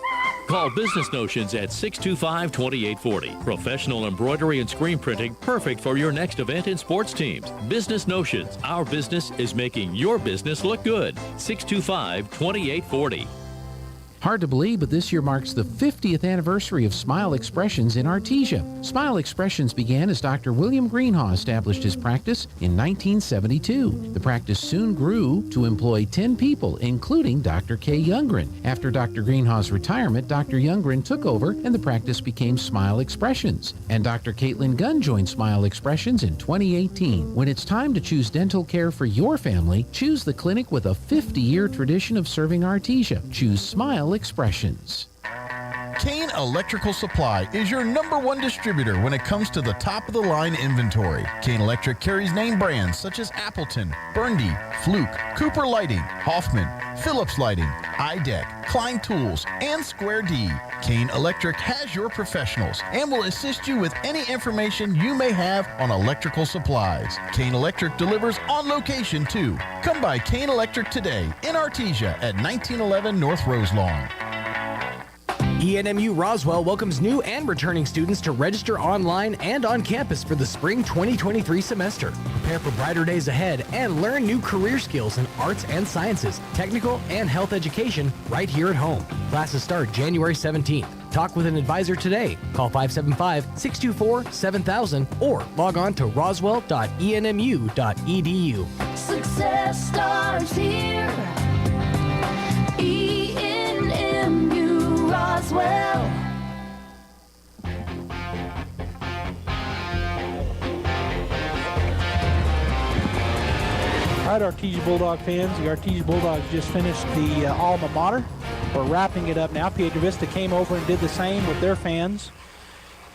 Speaker 13: Call Business Notions at 625-2840. Professional embroidery and screen printing, perfect for your next event and sports teams. Business Notions. Our business is making your business look good. 625-2840.
Speaker 9: Hard to believe, but this year marks the 50th anniversary of Smile Expressions in Artesia. Smile Expressions began as Dr. William Greenhaw established his practice in 1972. The practice soon grew to employ 10 people, including Dr. Kay Youngren. After Dr. Greenhaw's retirement, Dr. Youngren took over and the practice became Smile Expressions. And Dr. Caitlin Gunn joined Smile Expressions in 2018. When it's time to choose dental care for your family, choose the clinic with a 50-year tradition of serving Artesia. Choose Smile Expressions.
Speaker 23: Kane Electrical Supply is your #1 distributor when it comes to the top-of-the-line inventory. Kane Electric carries name brands such as Appleton, Burndy, Fluke, Cooper Lighting, Hoffman, Phillips Lighting, iDeck, Klein Tools, and Square D. Kane Electric has your professionals and will assist you with any information you may have on electrical supplies. Kane Electric delivers on location too. Come by Kane Electric today in Artesia at 1911 North Roselawn.
Speaker 8: ENMU Roswell welcomes new and returning students to register online and on campus for the spring 2023 semester. Prepare for brighter days ahead and learn new career skills in arts and sciences, technical and health education right here at home. Classes start January 17th. Talk with an advisor today. Call 575-624-7000 or log on to roswell.enmu.edu.
Speaker 14: Success starts here. ENMU Roswell.
Speaker 4: All right, Artesia Bulldog fans, the Artesia Bulldogs just finished the alma mater. We're wrapping it up now. Piedra Vista came over and did the same with their fans.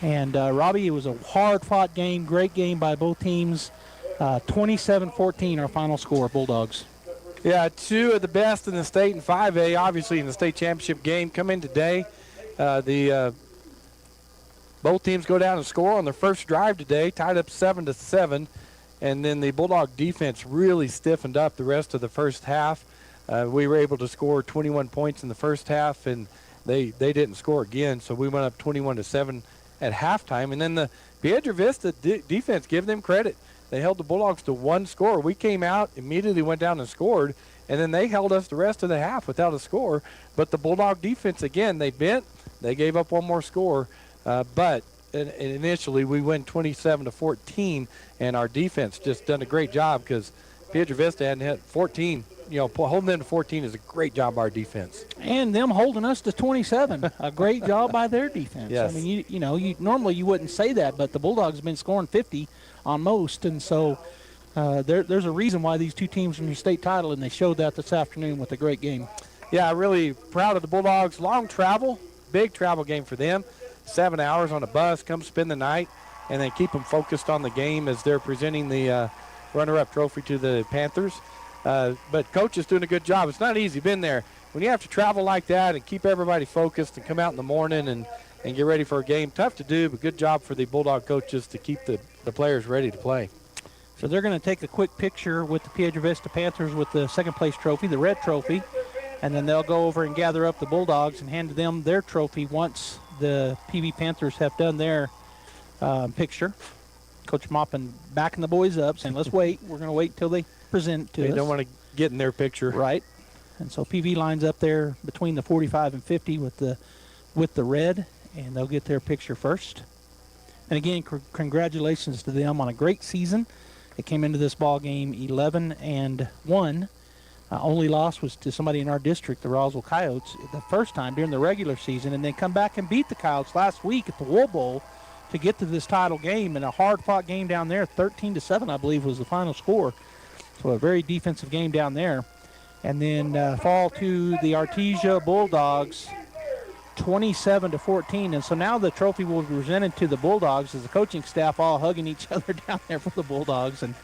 Speaker 4: And Robby, it was a hard-fought game, great game by both teams. 27-14, our final score, Bulldogs.
Speaker 15: Yeah, two of the best in the state in 5A, obviously in the state championship game, come in today. Both teams go down and score on their first drive today, tied up 7-7. And then the Bulldog defense really stiffened up the rest of the first half. We were able to score 21 points in the first half, and they didn't score again, so we went up 21-7 at halftime. And then the Piedra Vista defense, give them credit. They held the Bulldogs to one score. We came out, immediately went down and scored, and then they held us the rest of the half without a score. But the Bulldog defense, again, they bent. They gave up one more score, but initially we win 27-14, and our defense just done a great job because Piedra Vista hadn't hit 14 holding them to 14 is a great job by our defense.
Speaker 4: And them holding us to 27, a great job by their defense.
Speaker 15: Yes.
Speaker 4: I mean, you normally you wouldn't say that, but the Bulldogs have been scoring 50 on most, and so there's a reason why these two teams win the state title, and they showed that this afternoon with a great game.
Speaker 15: Yeah, really proud of the Bulldogs. Long travel, big travel game for them. 7 hours on a bus, come spend the night, and then keep them focused on the game as they're presenting the runner-up trophy to the Panthers. But Coach is doing a good job. It's not easy. Been there. When you have to travel like that and keep everybody focused and come out in the morning and get ready for a game, tough to do, but good job for the Bulldog coaches to keep the players ready to play.
Speaker 4: So they're going to take a quick picture with the Piedra Vista Panthers with the second-place trophy, the red trophy, and then they'll go over and gather up the Bulldogs and hand them their trophy once the PV Panthers have done their picture. Coach Maupin backing the boys up, saying, let's wait. We're going to wait until they present to us.
Speaker 15: They don't want to get in their picture.
Speaker 4: Right. And so PV lines up there between the 45 and 50 with the red, and they'll get their picture first. And again, congratulations to them on a great season. They came into this ball game 11-1. Only loss was to somebody in our district, the Roswell Coyotes, the first time during the regular season, and then come back and beat the Coyotes last week at the Wool Bowl to get to this title game, in a hard-fought game down there. 13-7, I believe, was the final score. So a very defensive game down there. And then fall to the Artesia Bulldogs, 27-14. And so now the trophy will be presented to the Bulldogs as the coaching staff all hugging each other down there for the Bulldogs. And,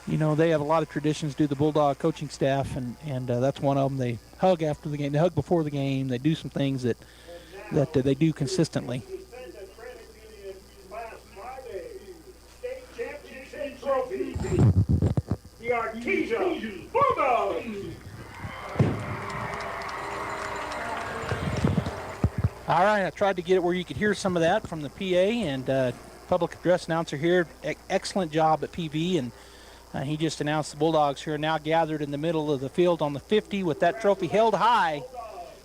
Speaker 4: they have a lot of traditions, do the Bulldog coaching staff, and that's one of them. They hug after the game. They hug before the game. They do some things that they do consistently.
Speaker 11: The Artesia Bulldogs.
Speaker 4: All right, I tried to get it where you could hear some of that from the PA and public address announcer here. Excellent job at PV, and he just announced the Bulldogs here now gathered in the middle of the field on the 50 with that trophy held high.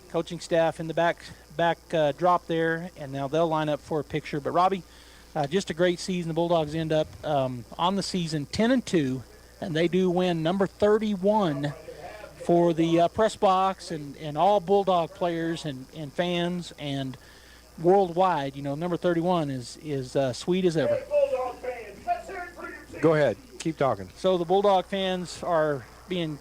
Speaker 4: Coaching staff in the back drop there, and now they'll line up for a picture. But Robby, just a great season. The Bulldogs end up on the season 10-2, and they do win number 31 for the press box and all Bulldog players and fans and worldwide. Number 31 is sweet as ever.
Speaker 15: Go ahead. Keep talking.
Speaker 4: So the Bulldog fans are being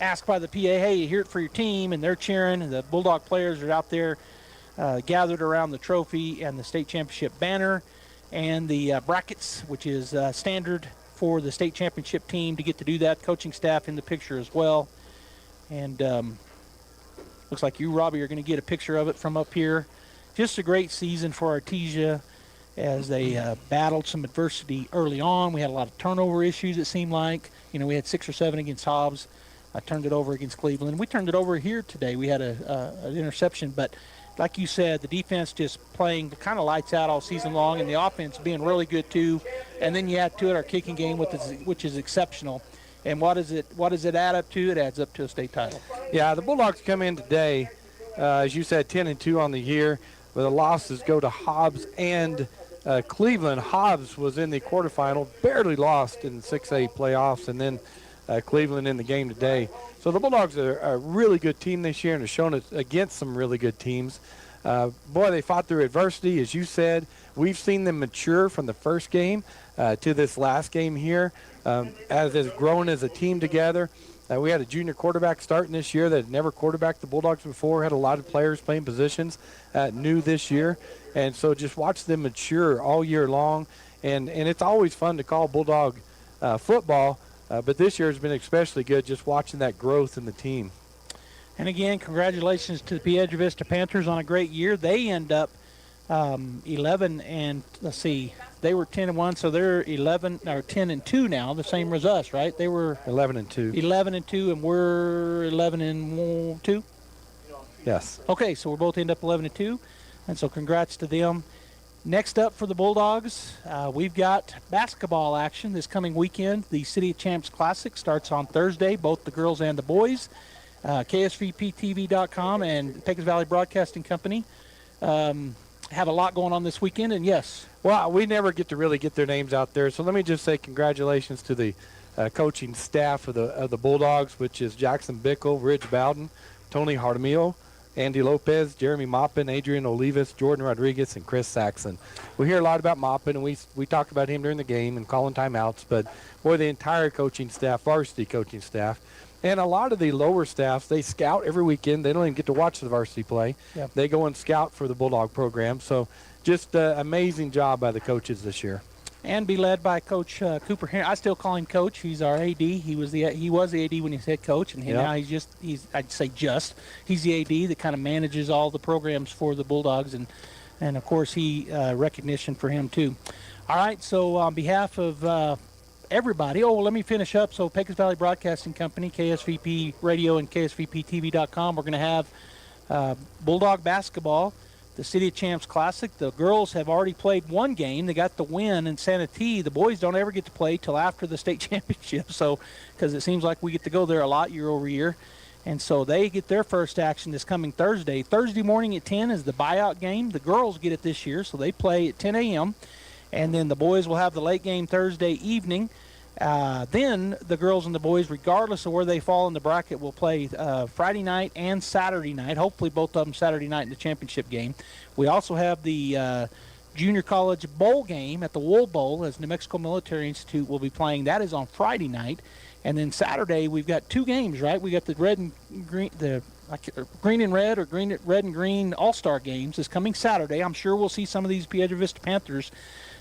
Speaker 4: asked by the PA, hey, you hear it for your team, and they're cheering, and the Bulldog players are out there gathered around the trophy and the state championship banner and the brackets, which is standard for the state championship team to get to do that. Coaching staff in the picture as well. And looks like you, Robby, are going to get a picture of it from up here. Just a great season for Artesia as they battled some adversity early on. We had a lot of turnover issues, it seemed like. We had 6 or 7 against Hobbs. I turned it over against Cleveland. We turned it over here today. We had an interception, but like you said, the defense just playing kind of lights out all season long, and the offense being really good too. And then you add to it our kicking game, which is exceptional. And what does it add up to? It adds up to a state title.
Speaker 15: Yeah, the Bulldogs come in today, as you said, 10-2 on the year, where the losses go to Hobbs and Cleveland. Hobbs was in the quarterfinal, barely lost in the 6A playoffs, and then Cleveland in the game today. So the Bulldogs are a really good team this year and have shown it against some really good teams. Boy, they fought through adversity, as you said. We've seen them mature from the first game to this last game here, as they've grown as a team together. We had a junior quarterback starting this year that had never quarterbacked the Bulldogs before, had a lot of players playing positions new this year. And so just watch them mature all year long. And it's always fun to call Bulldog football, but this year has been especially good just watching that growth in the team.
Speaker 4: And again, congratulations to the Piedra Vista Panthers on a great year. They end up 11 and let's see, they were 10-1, so they're 10-2 now, the same as us, right? They were
Speaker 15: 11-2.
Speaker 4: 11-2, and we're 11-2.
Speaker 15: Yes.
Speaker 4: Okay, so we're both end up 11-2, and so congrats to them. Next up for the Bulldogs, we've got basketball action this coming weekend. The City of Champs Classic starts on Thursday, both the girls and the boys. KSVPTV.com and Pecos Valley Broadcasting Company have a lot going on this weekend, and yes.
Speaker 15: Well, we never get to really get their names out there, so let me just say congratulations to the coaching staff of the Bulldogs, which is Jackson Bickle, Ridge Bowden, Tony Hardemio, Andy Lopez, Jeremy Maupin, Adrian Olivas, Jordan Rodriguez, and Chris Saxon. We hear a lot about Maupin, and we talk about him during the game and calling timeouts, but boy, the entire coaching staff, varsity coaching staff, and a lot of the lower staffs, they scout every weekend. They don't even get to watch the varsity play.
Speaker 4: Yep.
Speaker 15: They go and scout for the Bulldog program. So just an amazing job by the coaches this year.
Speaker 4: And be led by Coach Cooper Henry. I still call him Coach. He's our AD. He was the AD when he was head coach, and now he's the AD that kind of manages all the programs for the Bulldogs, and of course he recognition for him too. All right, so on behalf of everybody, let me finish up. So Pecos Valley Broadcasting Company, KSVP Radio, and KSVPTV.com. We're going to have Bulldog basketball. The City of Champs Classic. The girls have already played one game. They got the win in Santee. The boys don't ever get to play till after the state championship, so because it seems like we get to go there a lot year over year. And so they get their first action this coming Thursday. Thursday morning at 10 is the buyout game. The girls get it this year, so they play at 10 a.m. And then the boys will have the late game Thursday evening. Then the girls and the boys, regardless of where they fall in the bracket, will play Friday night and Saturday night, hopefully both of them Saturday night in the championship game. We also have the junior college bowl game at the Wool Bowl, as New Mexico Military Institute will be playing. That is on Friday night. And then Saturday we've got two games, right? We got the red and green, green and red, or red and green all-star games is coming Saturday. I'm sure we'll see some of these Piedra Vista Panthers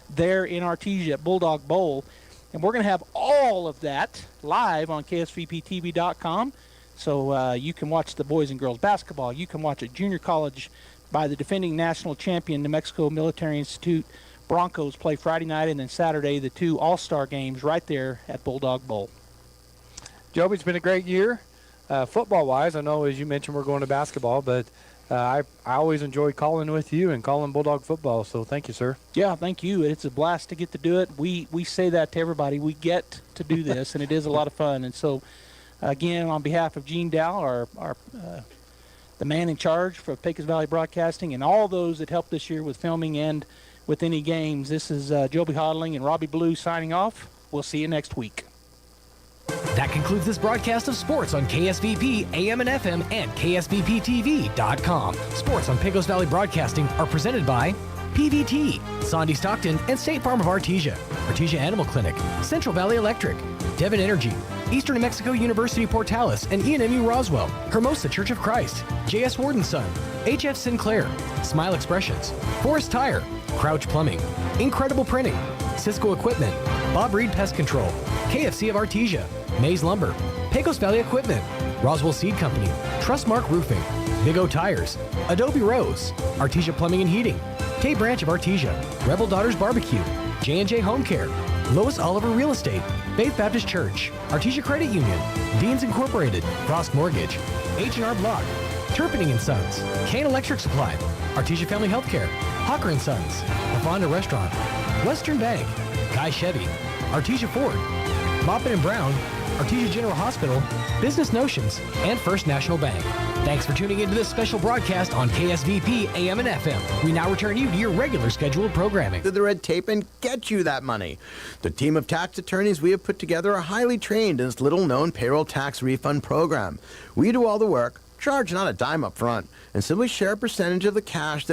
Speaker 4: there in Artesia at Bulldog Bowl. And we're going to have all of that live on KSVPTV.com. So you can watch the boys and girls basketball. You can watch a junior college by the defending national champion New Mexico Military Institute Broncos play Friday night, and then Saturday the two all-star games right there at Bulldog Bowl.
Speaker 15: Joby, it's been a great year. Football-wise, I know, as you mentioned, we're going to basketball, but I always enjoy calling with you and calling Bulldog football, so thank you, sir.
Speaker 4: Yeah, thank you. It's a blast to get to do it. We say that to everybody. We get to do this, and it is a lot of fun. And so, again, on behalf of Gene Dow, the man in charge for Pecos Valley Broadcasting, and all those that helped this year with filming and with any games, this is Joby Hodling and Robby Blue signing off. We'll see you next week.
Speaker 8: That concludes this broadcast of sports on KSVP, AM and FM, and KSVPTV.com. Sports on Pecos Valley Broadcasting are presented by PVT, Sandy Stockton, and State Farm of Artesia, Artesia Animal Clinic, Central Valley Electric, Devon Energy, Eastern New Mexico University Portales and ENMU Roswell, Hermosa Church of Christ, J.S. Ward & Son, H.F. Sinclair, Smile Expressions, Forest Tire, Crouch Plumbing, Incredible Printing, Cisco Equipment, Bob Reed Pest Control, KFC of Artesia, Maze Lumber, Pecos Valley Equipment, Roswell Seed Company, Trustmark Roofing, Big O Tires, Adobe Rose, Artesia Plumbing and Heating, K Branch of Artesia, Rebel Daughters Barbecue, J&J Home Care, Lois Oliver Real Estate, Faith Baptist Church, Artesia Credit Union, Deans Incorporated, Frost Mortgage, H&R Block, Turpinning & Sons, Kane Electric Supply, Artesia Family Healthcare, Hawker & Sons, La Fonda Restaurant, Western Bank, Guy Chevy, Artesia Ford, Maupin & Brown, Artesia General Hospital, Business Notions, and First National Bank. Thanks for tuning into this special broadcast on KSVP, AM and FM. We now return you to your regular scheduled programming.
Speaker 1: Do the red tape and get you that money. The team of tax attorneys we have put together are highly trained in this little-known payroll tax refund program. We do all the work, charge not a dime up front, and simply share a percentage of the cash that